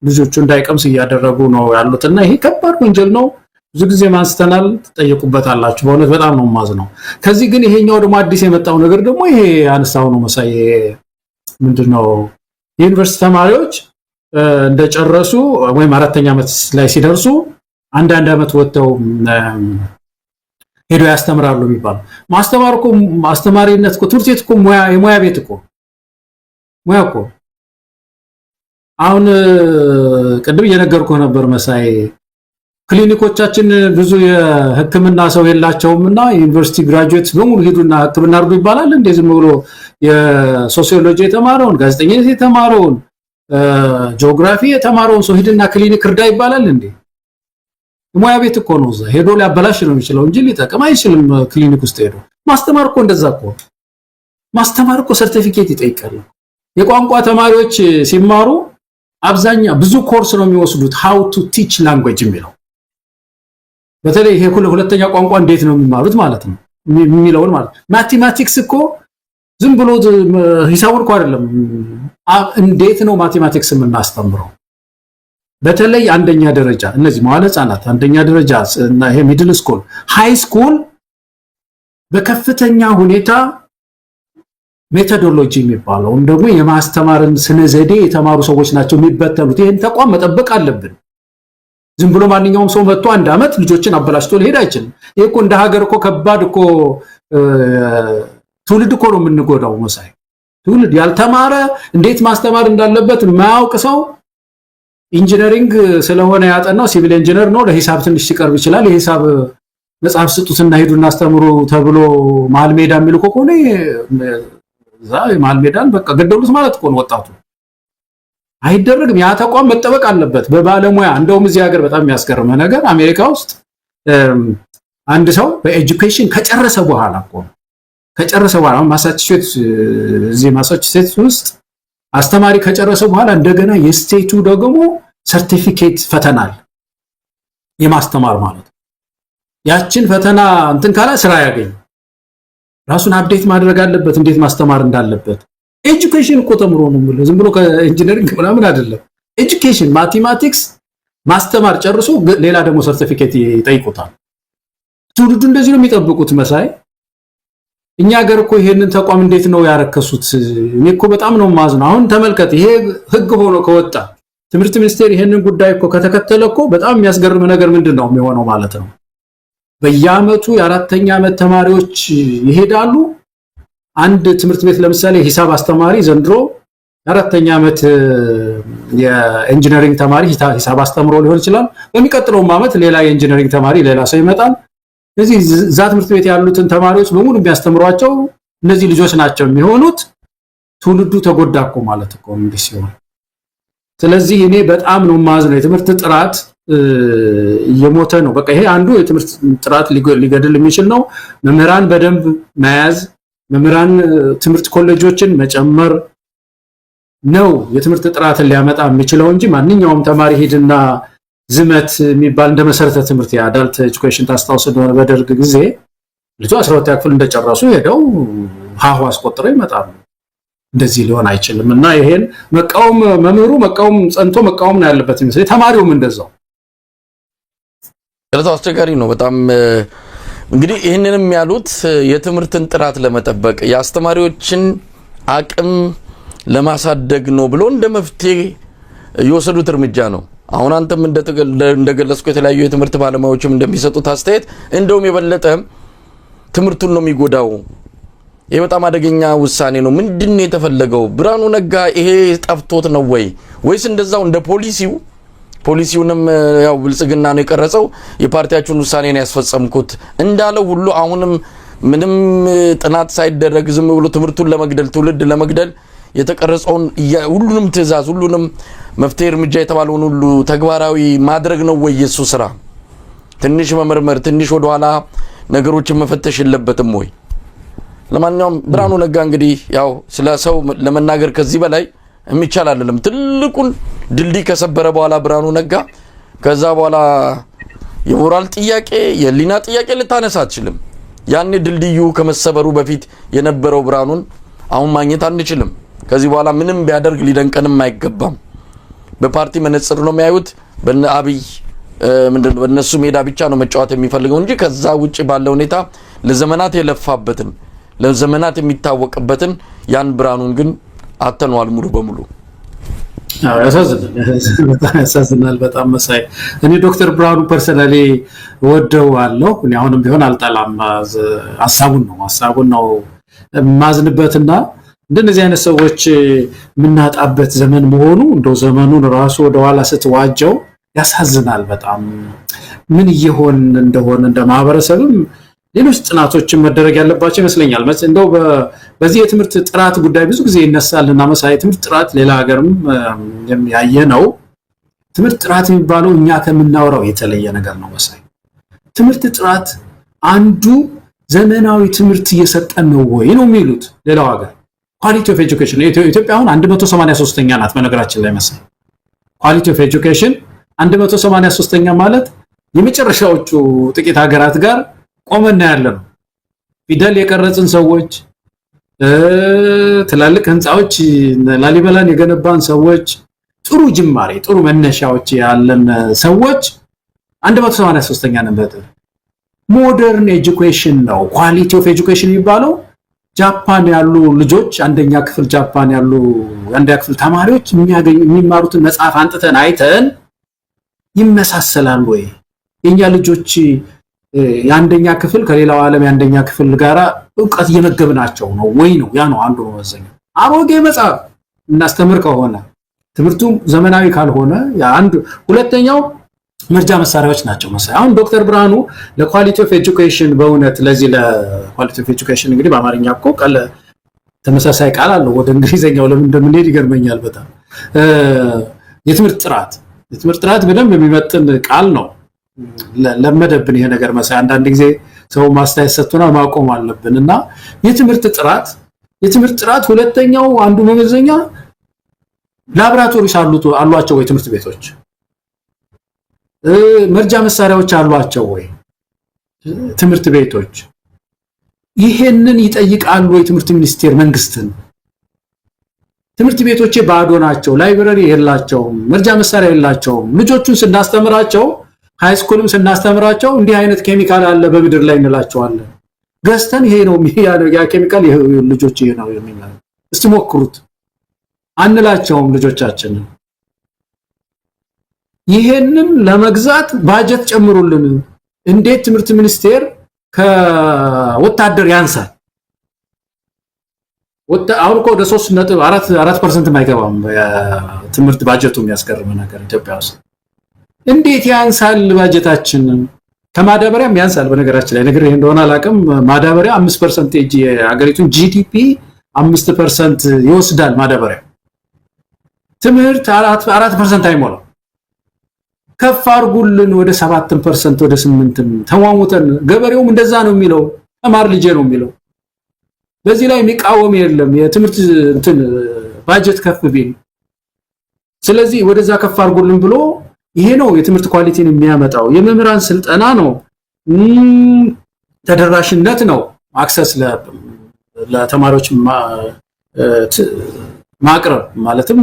ልጆቹ እንዳይቀምስ እያደረጉ ነው ያሉትና ይሄ ከባድ ወንጀል ነው። ብዙ ጊዜ ማንስተናል፣ ተጠየቁበታላችሁ። በእውነት በጣም ነው ማዝነው። ከዚህ ግን ይሄኛው ደግሞ አዲስ የመጣው ነገር ደግሞ ይሄ አነሳው ነው መሳይ ምንድነው የዩኒቨርሲቲ ተማሪዎች እንደጨረሱ ወይም 4ኛ ዓመት ላይ ሲደርሱ አንድ ዓመት ወጥተው ሄዶ ያስተምራሉ የሚባለው ማስተማር እኮ ማስተማሪነት እኮ ትምህርት ቤት እኮ የሙያ ቤት እኮ ሙያ እኮ አሁን ቅድም እየነገርኩህ ነበር መሳይ ክሊኒኮቻችን ብዙ የሕክምና ሰው የላቸውምና ዩኒቨርሲቲ ግራጁዌትስ በሙሉ ሄዱና ሕክምና አድርጉ ይባላል። እንደዚህ ብሎ የሶሲዮሎጂ የተማረውን ጋዜጠኝነት የተማረውን ጂኦግራፊ የተማረውን ሰው ሄድና ክሊኒክ እርዳ ይባላል እንዴ? ሙያ ቤት እኮ ነው። እዛ ሄዶ ሊያበላሽ ነው የሚችለው እንጂ ሊጠቅም አይችልም። ክሊኒክ ውስጥ ሄዶ ማስተማር እኮ እንደዛ እኮ ማስተማር እኮ ሰርቲፊኬት ይጠይቃል። የቋንቋ ተማሪዎች ሲማሩ አብዛኛው ብዙ ኮርስ ነው የሚወስዱት how to teach language የሚለው በተለይ ይሄ ሁለተኛ ቋንቋ እንዴት ነው የሚማሩት ማለት ነው የሚለውን ማለት ማቴማቲክስ እኮ ዝም ብሎ ሂሳቡን እኮ አይደለም እንዴት ነው ማቴማቲክስ የምናስተምረው? በተለይ አንደኛ ደረጃ እነዚህ መዋለ ህጻናት አንደኛ ደረጃ እና ይሄ ሚድል ስኩል ሃይ ስኩል በከፍተኛ ሁኔታ ሜቶዶሎጂ የሚባለው ደግሞ የማስተማርን ስነ ዘዴ የተማሩ ሰዎች ናቸው የሚበተኑት። ይሄን ተቋም መጠበቅ አለብን። ዝም ብሎ ማንኛውም ሰው መጥቶ አንድ አመት ልጆችን አበላሽቶ ሊሄድ አይችልም። ይሄ እኮ እንደ ሀገር እኮ ከባድ እኮ ትውልድ እኮ ነው የምንጎዳው። መሳይ ትውልድ ያልተማረ እንዴት ማስተማር እንዳለበት የማያውቅ ሰው ኢንጂነሪንግ ስለሆነ ያጠናው ሲቪል ኢንጂነር ነው፣ ለሂሳብ ትንሽ ሲቀርብ ይችላል። የሂሳብ መጽሐፍ ስጡትና ሄዱና አስተምሩ ተብሎ መሀል ሜዳ የሚል እኮ ነው። እዛ መሀል ሜዳን በቃ ገደሉት ማለት እኮ ነው። ወጣቱ አይደረግም። ያ ተቋም መጠበቅ አለበት በባለሙያ። እንደውም እዚህ ሀገር በጣም የሚያስገርመ ነገር አሜሪካ ውስጥ አንድ ሰው በኤጁኬሽን ከጨረሰ በኋላ ማሳቹሴትስ ውስጥ አስተማሪ ከጨረሰ በኋላ እንደገና የስቴቱ ደግሞ ሰርቲፊኬት ፈተናል የማስተማር ማለት ያችን ፈተና እንትን ካለ ስራ ያገኝ ራሱን አፕዴት ማድረግ አለበት፣ እንዴት ማስተማር እንዳለበት። ኤጁኬሽን እኮ ተምሮ ነው ማለት ዝም ብሎ ከኢንጂነሪንግ ምናምን አይደለም። ኤጁኬሽን ማቴማቲክስ ማስተማር ጨርሶ ሌላ ደግሞ ሰርቲፊኬት ይጠይቁታል። ትውልዱ እንደዚህ ነው የሚጠብቁት። መሳይ እኛ ሀገር እኮ ይሄንን ተቋም እንዴት ነው ያረከሱት? እኔ እኮ በጣም ነው ማዝነው። አሁን ተመልከት፣ ይሄ ህግ ሆኖ ከወጣ ትምህርት ሚኒስቴር ይሄንን ጉዳይ እኮ ከተከተለ እኮ በጣም የሚያስገርም ነገር ምንድነው የሚሆነው ማለት ነው። በየአመቱ የአራተኛ ዓመት ተማሪዎች ይሄዳሉ። አንድ ትምህርት ቤት ለምሳሌ ሂሳብ አስተማሪ ዘንድሮ የአራተኛ ዓመት የኢንጂነሪንግ ተማሪ ሂሳብ አስተምሮ ሊሆን ይችላል። በሚቀጥለው ዓመት ሌላ የኢንጂነሪንግ ተማሪ ሌላ ሰው ይመጣል። ስለዚህ እዛ ትምህርት ቤት ያሉትን ተማሪዎች በሙሉ የሚያስተምሯቸው እነዚህ ልጆች ናቸው የሚሆኑት። ትውልዱ ተጎዳኮ ማለት እኮ እንዲህ ሲሆን፣ ስለዚህ እኔ በጣም ነው ማዝነው። የትምህርት ጥራት እየሞተ ነው። በቃ ይሄ አንዱ የትምህርት ጥራት ሊገድል የሚችል ነው። መምህራን በደንብ መያዝ፣ መምህራን ትምህርት ኮሌጆችን መጨመር ነው የትምህርት ጥራትን ሊያመጣ የሚችለው እንጂ ማንኛውም ተማሪ ሄድና ዝመት የሚባል እንደ መሰረተ ትምህርት የአዳልት ኤጁኬሽን ታስታውስ እንደሆነ በደርግ ጊዜ ልጅ 12ኛ ክፍል እንደጨረሱ ሄደው ሀሁ አስቆጥረው ይመጣሉ። እንደዚህ ሊሆን አይችልም እና ይሄን መቃወም መምህሩ መቃወም ጸንቶ መቃወም ነው ያለበት ይመስል ተማሪውም እንደዛው። ስለዚህ አስቸጋሪ ነው በጣም። እንግዲህ ይሄንንም ያሉት የትምህርትን ጥራት ለመጠበቅ የአስተማሪዎችን አቅም ለማሳደግ ነው ብሎ እንደ መፍትሄ የወሰዱት እርምጃ ነው። አሁን አንተም እንደገለጽኩ የተለያዩ የትምህርት ባለሙያዎችም እንደሚሰጡት አስተያየት እንደውም የበለጠ ትምህርቱን ነው የሚጎዳው። ይሄ በጣም አደገኛ ውሳኔ ነው። ምንድነው የተፈለገው? ብርሃኑ ነጋ ይሄ ጠፍቶት ነው ወይስ እንደዛው እንደ ፖሊሲውንም ያው ብልጽግና ነው የቀረጸው የፓርቲያችሁን ውሳኔ ነው ያስፈጸምኩት እንዳለው ሁሉ አሁንም ምንም ጥናት ሳይደረግ ዝም ብሎ ትምህርቱን ለመግደል ትውልድ ለመግደል የተቀረጸውን ሁሉንም ትዕዛዝ ሁሉንም መፍትሄ እርምጃ የተባለውን ሁሉ ተግባራዊ ማድረግ ነው ወይ የሱ ስራ? ትንሽ መመርመር ትንሽ ወደ ኋላ ነገሮችን መፈተሽ የለበትም ወይ? ለማንኛውም ብርሃኑ ነጋ እንግዲህ ያው ስለ ሰው ለመናገር ከዚህ በላይ የሚቻል አይደለም። ትልቁን ድልድይ ከሰበረ በኋላ ብርሃኑ ነጋ ከዛ በኋላ የሞራል ጥያቄ የሊና ጥያቄ ልታነሳ አትችልም። ያኔ ድልድዩ ከመሰበሩ በፊት የነበረው ብርሃኑን አሁን ማግኘት አንችልም። ከዚህ በኋላ ምንም ቢያደርግ ሊደንቀንም አይገባም። በፓርቲ መነጽር ነው የሚያዩት። በአብይ ምንድነው በእነሱ ሜዳ ብቻ ነው መጫወት የሚፈልገው እንጂ ከዛ ውጪ ባለው ሁኔታ ለዘመናት የለፋበትን ለዘመናት የሚታወቅበትን ያን ብርሃኑን ግን አተነዋል ሙሉ በሙሉ። ያሳዝናል በጣም መሳይ። እኔ ዶክተር ብርሃኑ ፐርሰናሊ ወደዋለሁ። እኔ አሁንም ቢሆን አልጠላም። ሐሳቡን ነው ማዝንበትና እንደነዚህ አይነት ሰዎች የምናጣበት ዘመን መሆኑ እንደው ዘመኑን ራሱ ወደ ኋላ ስትዋጀው ያሳዝናል በጣም። ምን እየሆን እንደሆነ እንደማህበረሰብም ሌሎች ጥናቶችን መደረግ ያለባቸው ይመስለኛል። እንደው በዚህ የትምህርት ጥራት ጉዳይ ብዙ ጊዜ ይነሳልና መሳይ ትምህርት ጥራት ሌላ ሀገርም ያየ ነው። ትምህርት ጥራት የሚባለው እኛ ከምናወራው የተለየ ነገር ነው መሳይ። ትምህርት ጥራት አንዱ ዘመናዊ ትምህርት እየሰጠን ነው ወይ ነው የሚሉት ሌላው ሀገር። ኳሊቲ ኦፍ ኤጁኬሽን ኢትዮጵያ አሁን 183ኛ ናት በነገራችን ላይ መሳይ። ኳሊቲ ኦፍ ኤጁኬሽን 183ኛ ማለት የመጨረሻዎቹ ጥቂት ሀገራት ጋር ቆመና ያለ ነው። ፊደል የቀረጽን ሰዎች ትላልቅ ህንጻዎች ላሊበላን የገነባን ሰዎች ጥሩ ጅማሬ ጥሩ መነሻዎች ያለን ሰዎች 183ኛ ነበር። ሞደርን ኤጁኬሽን ነው ኳሊቲ ኦፍ ኤጁኬሽን የሚባለው። ጃፓን ያሉ ልጆች አንደኛ ክፍል ጃፓን ያሉ አንደኛ ክፍል ተማሪዎች የሚማሩትን መጽሐፍ አንጥተን አይተን ይመሳሰላሉ ወይ? የኛ ልጆች የአንደኛ ክፍል ከሌላው ዓለም የአንደኛ ክፍል ጋራ ዕውቀት እየመገብናቸው ነው ወይ ነው? ያ ነው አንዱ መመዘኛ። አሮጌ መጽሐፍ እናስተምር ከሆነ ትምህርቱ ዘመናዊ ካልሆነ ያ አንዱ። ሁለተኛው መርጃ መሳሪያዎች ናቸው። አሁን ዶክተር ብርሃኑ ለኳሊቲ ኦፍ ኤጁኬሽን በእውነት ለዚህ ለኳሊቲ ኦፍ ኤጁኬሽን እንግዲህ በአማርኛ እኮ ቃል ተመሳሳይ ቃል አለው። ወደ እንግሊዘኛው ለምን እንደምንሄድ ይገርመኛል በጣም። የትምህርት ጥራት በደንብ የሚመጥን ቃል ነው። ለመደብን ይሄ ነገር መሳይ አንዳንድ ጊዜ ሰው ማስተያየት ሰጥቶና ማቆም አለብን እና የትምህርት ጥራት ሁለተኛው አንዱ መመዘኛ ላብራቶሪስ አሏቸው ወይ ትምህርት ቤቶች? መርጃ መሳሪያዎች አሏቸው ወይ ትምህርት ቤቶች? ይሄንን ይጠይቃሉ ወይ ትምህርት ሚኒስቴር መንግስትን? ትምህርት ቤቶች ባዶ ናቸው፣ ላይብረሪ የላቸውም፣ መርጃ መሳሪያ የላቸውም። ልጆቹን ስናስተምራቸው ሃይ ስኩልም ስናስተምራቸው እንዲህ አይነት ኬሚካል አለ በምድር ላይ እንላቸዋለን። ገዝተን ይሄ ነው ያ ኬሚካል ልጆች ይሄ ነው የሚባለው እስቲ ሞክሩት አንላቸውም ልጆቻችንን። ይሄንን ለመግዛት ባጀት ጨምሩልን። እንዴት ትምህርት ሚኒስቴር ከወታደር ያንሳል? አሁን እኮ ወደ 3.4% የማይገባም ትምህርት ባጀቱ የሚያስገርም ነገር ኢትዮጵያ ውስጥ እንዴት ያንሳል ባጀታችን? ከማዳበሪያም ያንሳል። በነገራችን ላይ ነገር ይሄ እንደሆነ አላውቅም። ማዳበሪያ 5% የሀገሪቱን ጂዲፒ 5% ይወስዳል ማዳበሪያ። ትምህርት 4% አይሞላም። ከፍ አድርጉልን ወደ 7% ወደ 8 ተሟሙተን። ገበሬውም እንደዛ ነው የሚለው፣ ተማር ልጄ ነው የሚለው። በዚህ ላይ የሚቃወም የለም የትምህርት ባጀት ከፍ ቢል። ስለዚህ ወደዛ ከፍ አድርጉልን ብሎ ይሄ ነው የትምህርት ኳሊቲን የሚያመጣው። የመምህራን ስልጠና ነው፣ ተደራሽነት ነው፣ አክሰስ ለተማሪዎች ማቅረብ ማለትም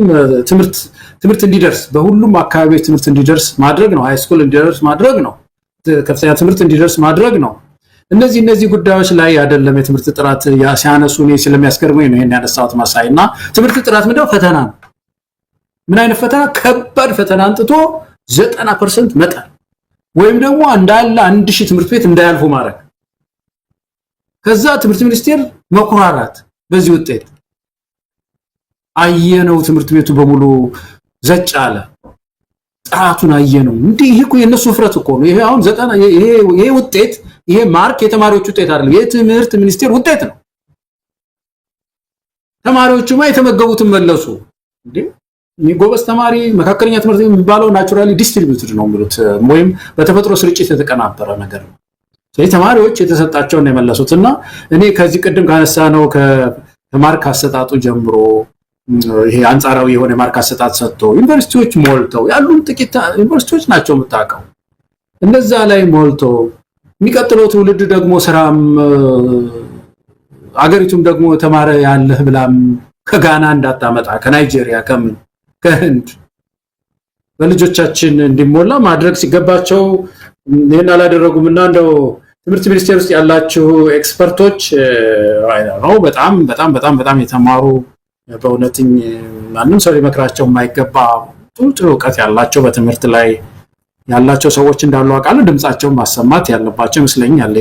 ትምህርት እንዲደርስ በሁሉም አካባቢዎች ትምህርት እንዲደርስ ማድረግ ነው። ሃይ ስኩል እንዲደርስ ማድረግ ነው። ከፍተኛ ትምህርት እንዲደርስ ማድረግ ነው። እነዚህ ጉዳዮች ላይ አይደለም የትምህርት ጥራት ሲያነሱ እኔ ስለሚያስገርመኝ ነው ይሄን ያነሳሁት ማሳይና። ትምህርት ጥራት ምንድነው? ፈተና ነው። ምን አይነት ፈተና? ከባድ ፈተና አንጥቶ 90% መጣል ወይም ደግሞ እንዳለ 1000 ትምህርት ቤት እንዳያልፉ ማድረግ። ከዛ ትምህርት ሚኒስቴር መኩራራት በዚህ ውጤት አየነው። ትምህርት ቤቱ በሙሉ ዘጭ አለ፣ ጥራቱን አየነው። እንዴ ይሄ እኮ የነሱ ፍረት እኮ ነው። ይሄ አሁን 90 ይሄ ውጤት ይሄ ማርክ የተማሪዎች ውጤት አይደለም፣ የትምህርት ሚኒስቴር ውጤት ነው። ተማሪዎቹማ የተመገቡትን መለሱ። እንዴ ጎበዝ ተማሪ መካከለኛ ትምህርት የሚባለው ናቹራሊ ዲስትሪቢዩትድ ነው የሚሉት ወይም በተፈጥሮ ስርጭት የተቀናበረ ነገር ነው። ስለዚህ ተማሪዎች የተሰጣቸውን የመለሱትና እኔ ከዚህ ቀደም ካነሳ ነው ከማርክ አሰጣጡ ጀምሮ ይሄ አንጻራዊ የሆነ ማርክ አሰጣጥ ሰጥቶ ዩኒቨርሲቲዎች ሞልተው ያሉን ጥቂት ዩኒቨርሲቲዎች ናቸው የምታውቀው። እንደዛ ላይ ሞልቶ የሚቀጥለው ትውልድ ደግሞ ስራም አገሪቱም ደግሞ ተማረ ያለህ ብላም ከጋና እንዳታመጣ ከናይጄሪያ ከህንድ በልጆቻችን እንዲሞላ ማድረግ ሲገባቸው ይሄን አላደረጉምና እንደው ትምህርት ሚኒስቴር ውስጥ ያላችሁ ኤክስፐርቶች ነው በጣም የተማሩ በእውነትኝ ማንም ሰው ሊመክራቸው የማይገባ ጥሩ ዕውቀት ያላቸው በትምህርት ላይ ያላቸው ሰዎች እንዳሉ አውቃለሁ። ድምጻቸውን ማሰማት ያለባቸው ይመስለኛል።